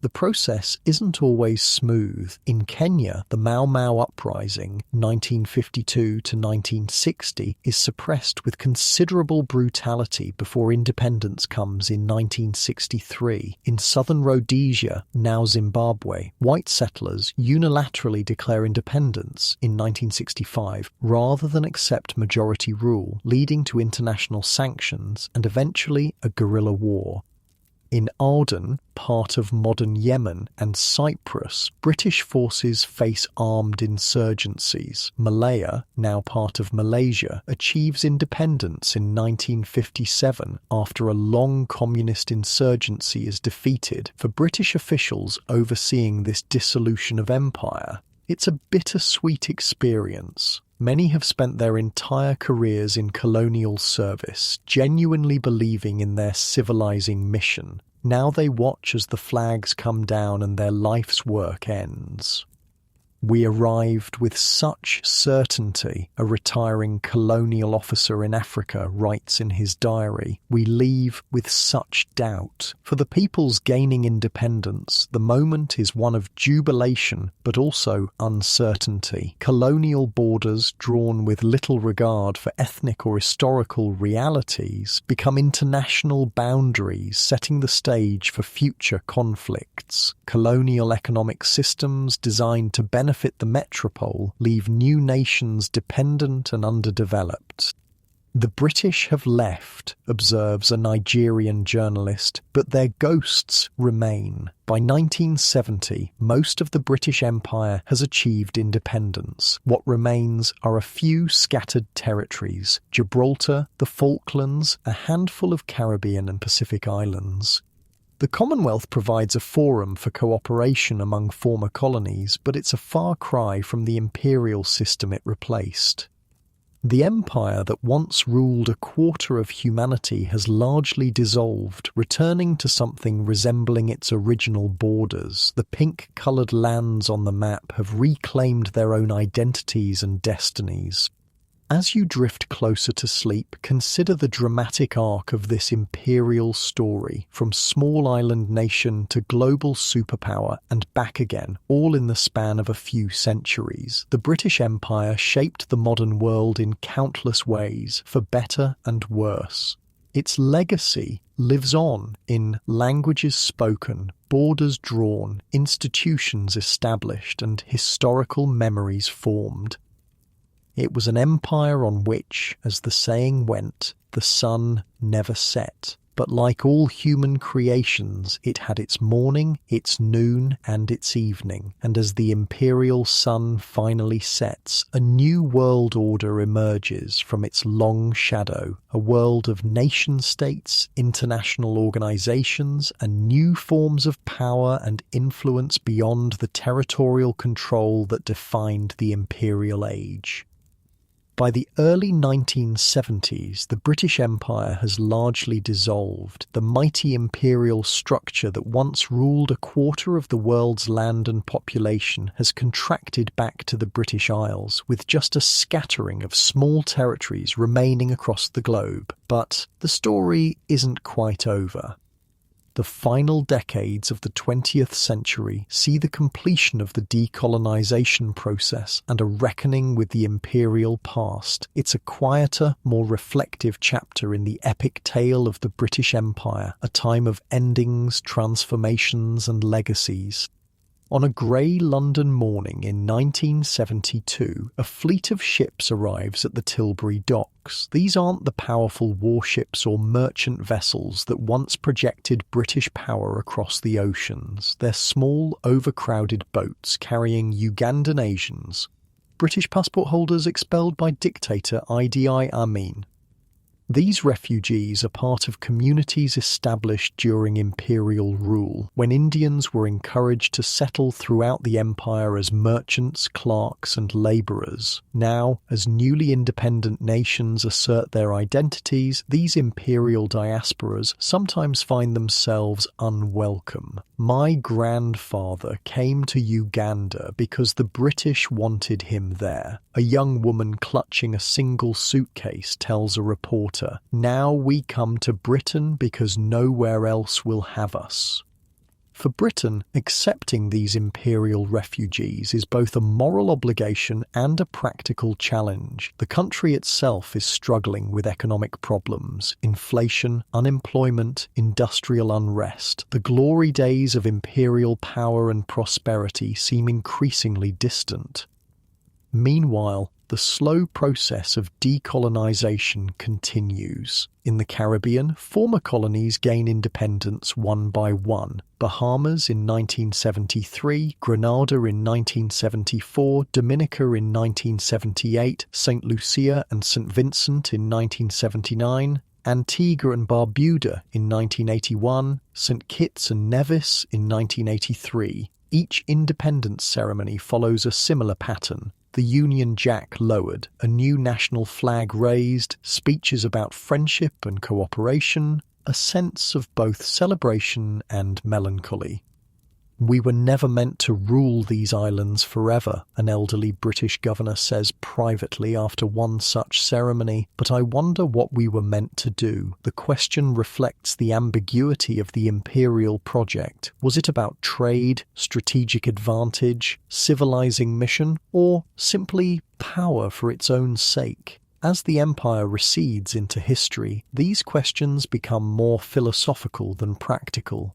The process isn't always smooth. In Kenya, the Mau Mau uprising, 1952 to 1960, is suppressed with considerable brutality before independence comes in 1963. In southern Rhodesia, now Zimbabwe, white settlers unilaterally declare independence in 1965 rather than accept majority rule, leading to international sanctions and eventually a guerrilla war. In Aden, part of modern Yemen, and Cyprus, British forces face armed insurgencies. Malaya, now part of Malaysia, achieves independence in 1957 after a long communist insurgency is defeated. For British officials overseeing this dissolution of empire, it's a bittersweet experience. Many have spent their entire careers in colonial service, genuinely believing in their civilizing mission. Now they watch as the flags come down and their life's work ends. "We arrived with such certainty," a retiring colonial officer in Africa writes in his diary. "We leave with such doubt." For the peoples gaining independence, the moment is one of jubilation, but also uncertainty. Colonial borders, drawn with little regard for ethnic or historical realities, become international boundaries, setting the stage for future conflicts. Colonial economic systems designed to benefit the metropole leave new nations dependent and underdeveloped. "The British have left," observes a Nigerian journalist, "but their ghosts remain." By 1970, most of the British Empire has achieved independence. What remains are a few scattered territories: Gibraltar, the Falklands, a handful of Caribbean and Pacific islands. The Commonwealth provides a forum for cooperation among former colonies, but it's a far cry from the imperial system it replaced. The empire that once ruled a quarter of humanity has largely dissolved, returning to something resembling its original borders. The pink-coloured lands on the map have reclaimed their own identities and destinies. As you drift closer to sleep, consider the dramatic arc of this imperial story, from small island nation to global superpower and back again, all in the span of a few centuries. The British Empire shaped the modern world in countless ways, for better and worse. Its legacy lives on in languages spoken, borders drawn, institutions established, and historical memories formed. It was an empire on which, as the saying went, the sun never set. But like all human creations, it had its morning, its noon, and its evening. And as the imperial sun finally sets, a new world order emerges from its long shadow, a world of nation-states, international organizations, and new forms of power and influence beyond the territorial control that defined the imperial age. By the early 1970s, the British Empire has largely dissolved. The mighty imperial structure that once ruled a quarter of the world's land and population has contracted back to the British Isles, with just a scattering of small territories remaining across the globe. But the story isn't quite over. The final decades of the 20th century see the completion of the decolonization process and a reckoning with the imperial past. It's a quieter, more reflective chapter in the epic tale of the British Empire, a time of endings, transformations, and legacies. On a grey London morning in 1972, a fleet of ships arrives at the Tilbury docks. These aren't the powerful warships or merchant vessels that once projected British power across the oceans. They're small, overcrowded boats carrying Ugandan Asians, British passport holders expelled by dictator Idi Amin. These refugees are part of communities established during imperial rule, when Indians were encouraged to settle throughout the empire as merchants, clerks, and labourers. Now, as newly independent nations assert their identities, these imperial diasporas sometimes find themselves unwelcome. My grandfather came to Uganda because the British wanted him there. A young woman clutching a single suitcase tells a reporter, "Now we come to Britain because nowhere else will have us." For Britain, accepting these imperial refugees is both a moral obligation and a practical challenge. The country itself is struggling with economic problems, inflation, unemployment, industrial unrest. The glory days of imperial power and prosperity seem increasingly distant. Meanwhile, the slow process of decolonization continues. In the Caribbean, former colonies gain independence one by one. Bahamas in 1973, Grenada in 1974, Dominica in 1978, St. Lucia and St. Vincent in 1979, Antigua and Barbuda in 1981, St. Kitts and Nevis in 1983. Each independence ceremony follows a similar pattern. The Union Jack lowered, a new national flag raised, speeches about friendship and cooperation, a sense of both celebration and melancholy. "We were never meant to rule these islands forever," an elderly British governor says privately after one such ceremony, "but I wonder what we were meant to do." The question reflects the ambiguity of the imperial project. Was it about trade, strategic advantage, civilizing mission, or simply power for its own sake? As the empire recedes into history, these questions become more philosophical than practical.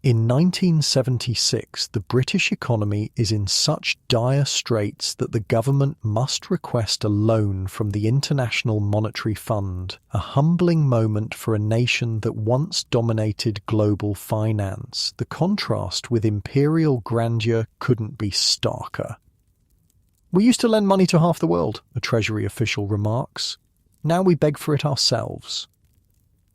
In 1976, the British economy is in such dire straits that the government must request a loan from the International Monetary Fund, a humbling moment for a nation that once dominated global finance. The contrast with imperial grandeur couldn't be starker. "We used to lend money to half the world," a Treasury official remarks. "Now we beg for it ourselves."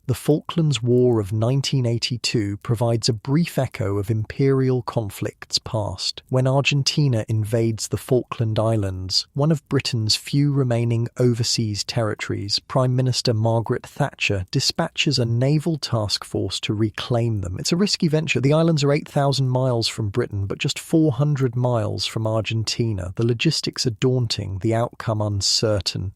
The Falklands War of 1982 provides a brief echo of imperial conflicts past, when Argentina invades the Falkland Islands, one of Britain's few remaining overseas territories. Prime Minister Margaret Thatcher dispatches a naval task force to reclaim them. It's a risky venture. The islands are 8,000 miles from Britain, but just 400 miles from Argentina. The logistics are daunting, the outcome uncertain.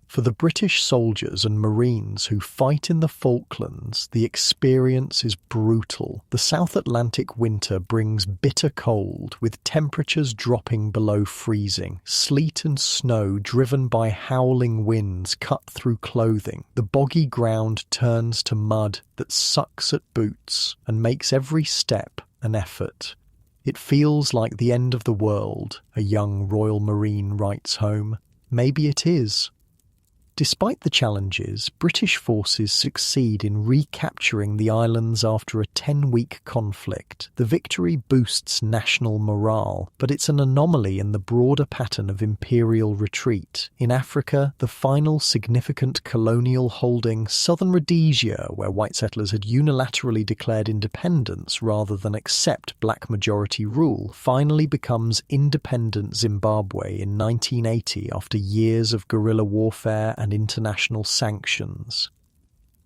For the British soldiers and Marines who fight in the Falklands, the experience is brutal. The South Atlantic winter brings bitter cold, with temperatures dropping below freezing. Sleet and snow driven by howling winds cut through clothing. The boggy ground turns to mud that sucks at boots and makes every step an effort. It feels like the end of the world, a young Royal Marine writes home. Maybe it is. Despite the challenges, British forces succeed in recapturing the islands after a 10-week conflict. The victory boosts national morale, but it's an anomaly in the broader pattern of imperial retreat. In Africa, the final significant colonial holding, southern Rhodesia, where white settlers had unilaterally declared independence rather than accept black majority rule, finally becomes independent Zimbabwe in 1980 after years of guerrilla warfare and international sanctions.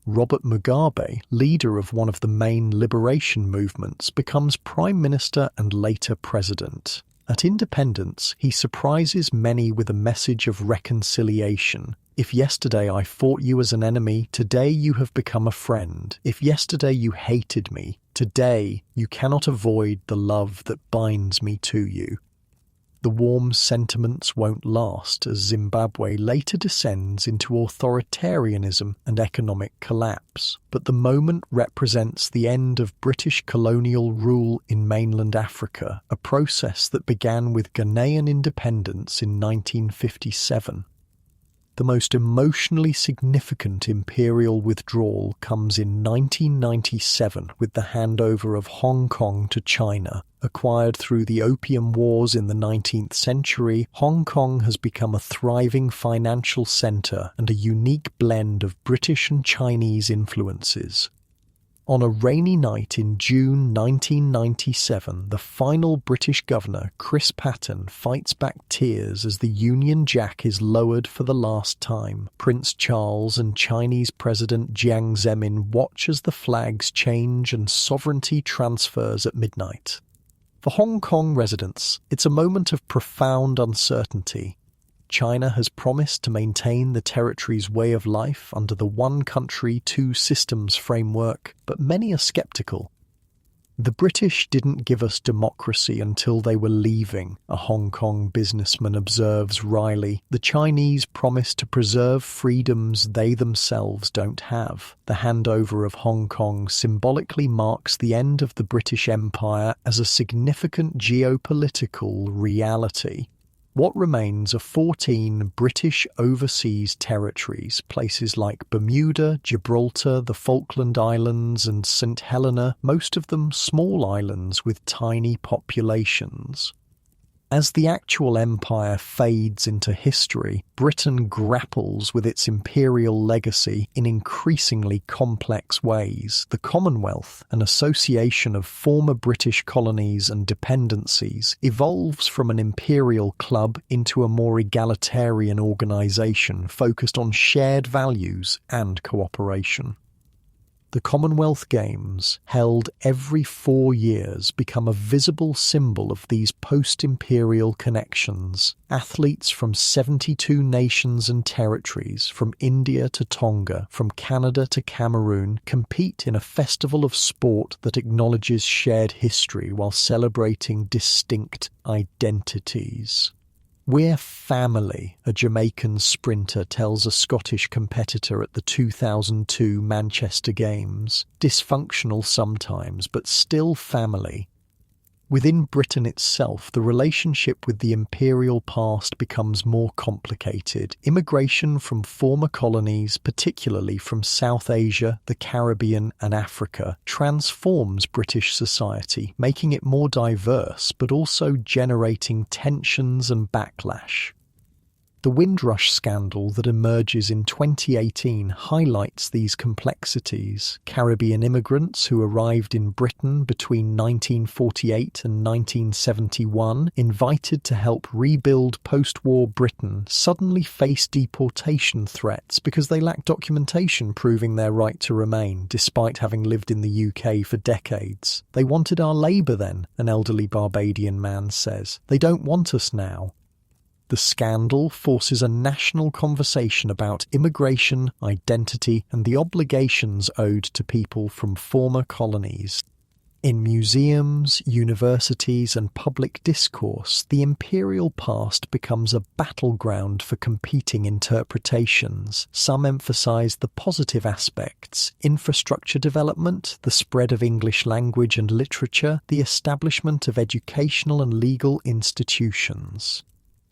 Robert Mugabe, leader of one of the main liberation movements, becomes Prime Minister and later President. At independence, he surprises many with a message of reconciliation. If yesterday I fought you as an enemy, today you have become a friend. If yesterday you hated me, today you cannot avoid the love that binds me to you. The warm sentiments won't last as Zimbabwe later descends into authoritarianism and economic collapse. But the moment represents the end of British colonial rule in mainland Africa, a process that began with Ghanaian independence in 1957. The most emotionally significant imperial withdrawal comes in 1997 with the handover of Hong Kong to China. Acquired through the Opium Wars in the 19th century, Hong Kong has become a thriving financial centre and a unique blend of British and Chinese influences. On a rainy night in June 1997, the final British governor, Chris Patten, fights back tears as the Union Jack is lowered for the last time. Prince Charles and Chinese President Jiang Zemin watch as the flags change and sovereignty transfers at midnight. For Hong Kong residents, it's a moment of profound uncertainty. China has promised to maintain the territory's way of life under the one country, two systems framework, but many are sceptical. The British didn't give us democracy until they were leaving, a Hong Kong businessman observes wryly. The Chinese promise to preserve freedoms they themselves don't have. The handover of Hong Kong symbolically marks the end of the British Empire as a significant geopolitical reality. What remains are 14 British overseas territories, places like Bermuda, Gibraltar, the Falkland Islands and St Helena, most of them small islands with tiny populations. As the actual empire fades into history, Britain grapples with its imperial legacy in increasingly complex ways. The Commonwealth, an association of former British colonies and dependencies, evolves from an imperial club into a more egalitarian organisation focused on shared values and cooperation. The Commonwealth Games, held every 4 years, become a visible symbol of these post-imperial connections. Athletes from 72 nations and territories, from India to Tonga, from Canada to Cameroon, compete in a festival of sport that acknowledges shared history while celebrating distinct identities. "We're family," a Jamaican sprinter tells a Scottish competitor at the 2002 Manchester Games. Dysfunctional sometimes, but still family. Within Britain itself, the relationship with the imperial past becomes more complicated. Immigration from former colonies, particularly from South Asia, the Caribbean and Africa, transforms British society, making it more diverse but also generating tensions and backlash. The Windrush scandal that emerges in 2018 highlights these complexities. Caribbean immigrants who arrived in Britain between 1948 and 1971, invited to help rebuild post-war Britain, suddenly face deportation threats because they lack documentation proving their right to remain, despite having lived in the UK for decades. "They wanted our labour then," an elderly Barbadian man says. "They don't want us now." The scandal forces a national conversation about immigration, identity, and the obligations owed to people from former colonies. In museums, universities, and public discourse, the imperial past becomes a battleground for competing interpretations. Some emphasize the positive aspects: infrastructure development, the spread of English language and literature, the establishment of educational and legal institutions.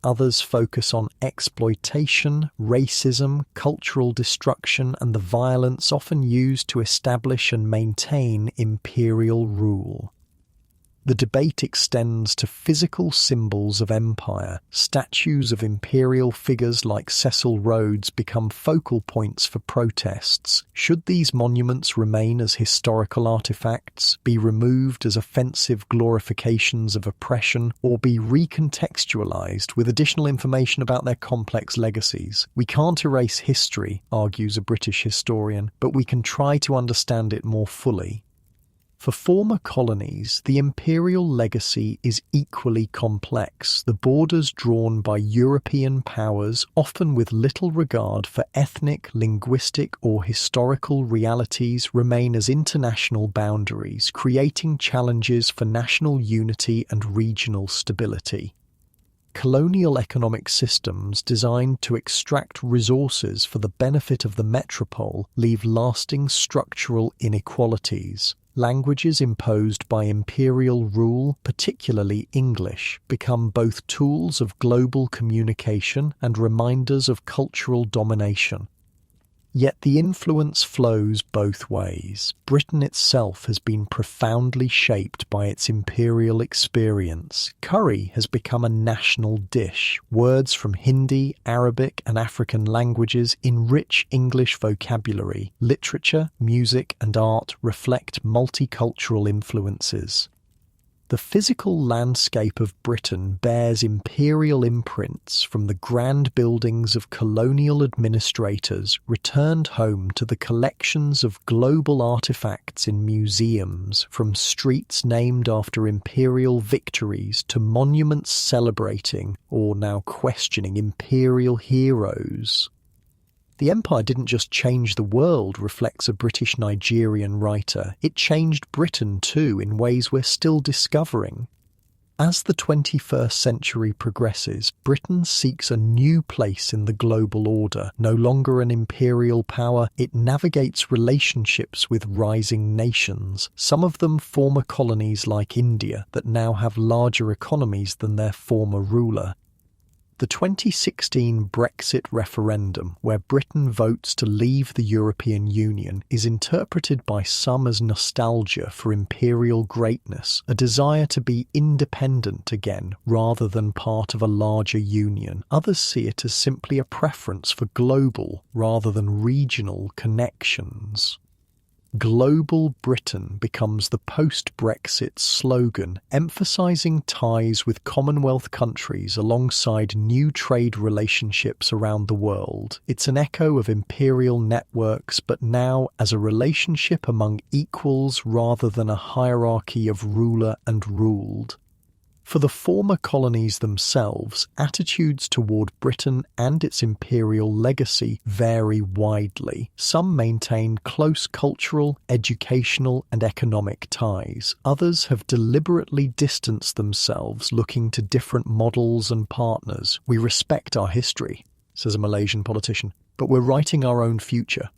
Others focus on exploitation, racism, cultural destruction, and the violence often used to establish and maintain imperial rule. The debate extends to physical symbols of empire. Statues of imperial figures like Cecil Rhodes become focal points for protests. Should these monuments remain as historical artifacts, be removed as offensive glorifications of oppression, or be recontextualized with additional information about their complex legacies? "We can't erase history," argues a British historian, "but we can try to understand it more fully." For former colonies, the imperial legacy is equally complex. The borders drawn by European powers, often with little regard for ethnic, linguistic, or historical realities, remain as international boundaries, creating challenges for national unity and regional stability. Colonial economic systems designed to extract resources for the benefit of the metropole leave lasting structural inequalities. Languages imposed by imperial rule, particularly English, become both tools of global communication and reminders of cultural domination. Yet the influence flows both ways. Britain itself has been profoundly shaped by its imperial experience. Curry has become a national dish. Words from Hindi, Arabic, and African languages enrich English vocabulary. Literature, music, and art reflect multicultural influences. The physical landscape of Britain bears imperial imprints from the grand buildings of colonial administrators returned home to the collections of global artifacts in museums, from streets named after imperial victories to monuments celebrating, or now questioning, imperial heroes. "The empire didn't just change the world," reflects a British Nigerian writer. "It changed Britain too, in ways we're still discovering." As the 21st century progresses, Britain seeks a new place in the global order. No longer an imperial power, it navigates relationships with rising nations, some of them former colonies like India that now have larger economies than their former ruler. The 2016 Brexit referendum, where Britain votes to leave the European Union, is interpreted by some as nostalgia for imperial greatness, a desire to be independent again rather than part of a larger union. Others see it as simply a preference for global rather than regional connections. Global Britain becomes the post-Brexit slogan, emphasising ties with Commonwealth countries alongside new trade relationships around the world. It's an echo of imperial networks, but now as a relationship among equals rather than a hierarchy of ruler and ruled. For the former colonies themselves, attitudes toward Britain and its imperial legacy vary widely. Some maintain close cultural, educational, and economic ties. Others have deliberately distanced themselves, looking to different models and partners. "We respect our history," says a Malaysian politician, "but we're writing our own future."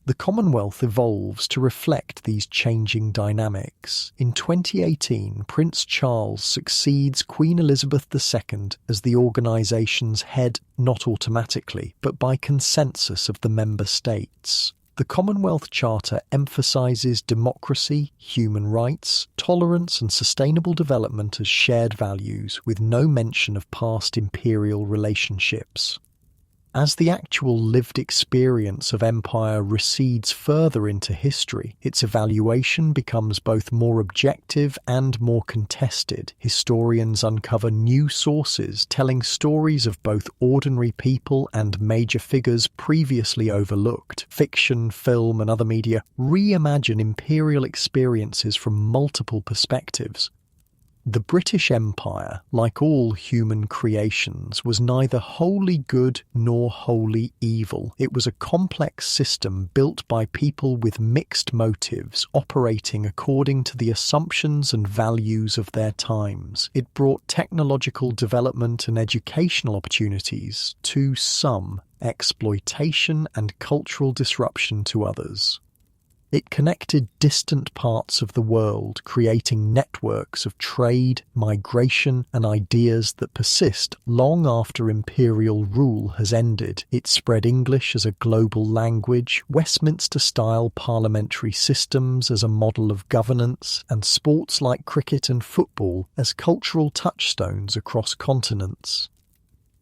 The Commonwealth evolves to reflect these changing dynamics. In 2018, Prince Charles succeeds Queen Elizabeth II as the organisation's head, not automatically, but by consensus of the member states. The Commonwealth Charter emphasizes democracy, human rights, tolerance, and sustainable development as shared values, with no mention of past imperial relationships. As the actual lived experience of empire recedes further into history, its evaluation becomes both more objective and more contested. Historians uncover new sources telling stories of both ordinary people and major figures previously overlooked. Fiction, film, and other media reimagine imperial experiences from multiple perspectives. The British Empire, like all human creations, was neither wholly good nor wholly evil. It was a complex system built by people with mixed motives, operating according to the assumptions and values of their times. It brought technological development and educational opportunities to some, exploitation and cultural disruption to others. It connected distant parts of the world, creating networks of trade, migration, and ideas that persist long after imperial rule has ended. It spread English as a global language, Westminster-style parliamentary systems as a model of governance, and sports like cricket and football as cultural touchstones across continents.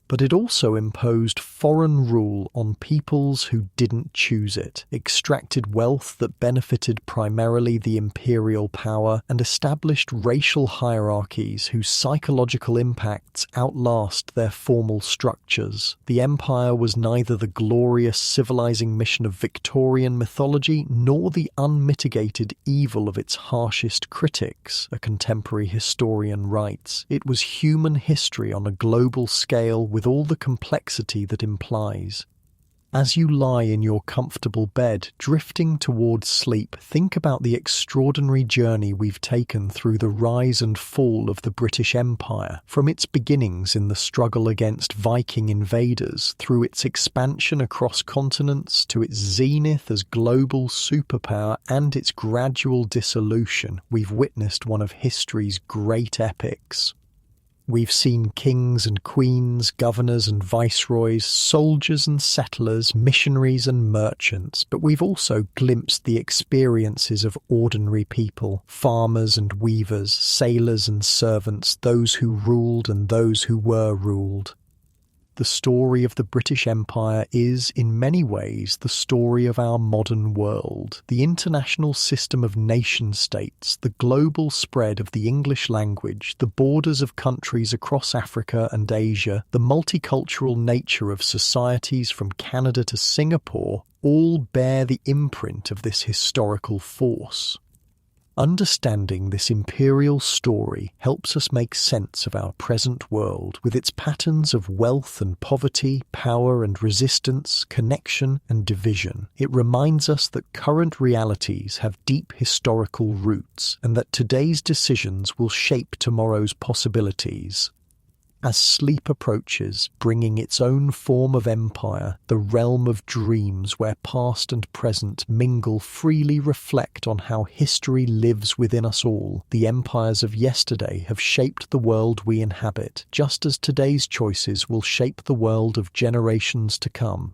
But it also imposed foreign rule on peoples who didn't choose it, extracted wealth that benefited primarily the imperial power, and established racial hierarchies whose psychological impacts outlast their formal structures. The empire was neither the glorious civilizing mission of Victorian mythology nor the unmitigated evil of its harshest critics, a contemporary historian writes. It was human history on a global scale with all the complexity that implies. As you lie in your comfortable bed, drifting towards sleep, think about the extraordinary journey we've taken through the rise and fall of the British Empire, from its beginnings in the struggle against Viking invaders, through its expansion across continents, to its zenith as global superpower, and its gradual dissolution. We've witnessed one of history's great epics. We've seen kings and queens, governors and viceroys, soldiers and settlers, missionaries and merchants, but we've also glimpsed the experiences of ordinary people, farmers and weavers, sailors and servants, those who ruled and those who were ruled. The story of the British Empire is, in many ways, the story of our modern world. The international system of nation-states, the global spread of the English language, the borders of countries across Africa and Asia, the multicultural nature of societies from Canada to Singapore, all bear the imprint of this historical force. Understanding this imperial story helps us make sense of our present world with its patterns of wealth and poverty, power and resistance, connection and division. It reminds us that current realities have deep historical roots and that today's decisions will shape tomorrow's possibilities. As sleep approaches, bringing its own form of empire, the realm of dreams where past and present mingle, freely reflect on how history lives within us all. The empires of yesterday have shaped the world we inhabit, just as today's choices will shape the world of generations to come.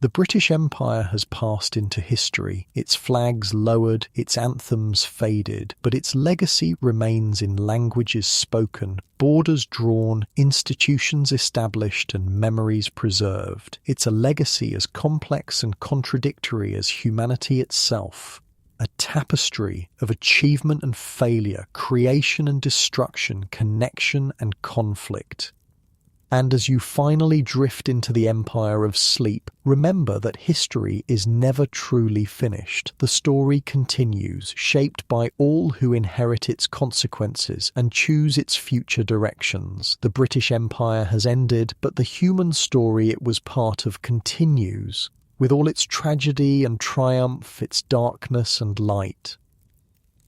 The British Empire has passed into history, its flags lowered, its anthems faded, but its legacy remains in languages spoken, borders drawn, institutions established and memories preserved. It's a legacy as complex and contradictory as humanity itself. A tapestry of achievement and failure, creation and destruction, connection and conflict. And as you finally drift into the empire of sleep, remember that history is never truly finished. The story continues, shaped by all who inherit its consequences and choose its future directions. The British Empire has ended, but the human story it was part of continues, with all its tragedy and triumph, its darkness and light.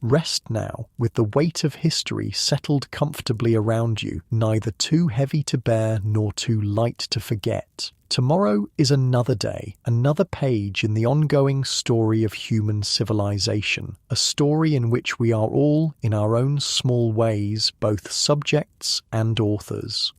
Rest now, with the weight of history settled comfortably around you, neither too heavy to bear nor too light to forget. Tomorrow is another day, another page in the ongoing story of human civilization, a story in which we are all, in our own small ways, both subjects and authors.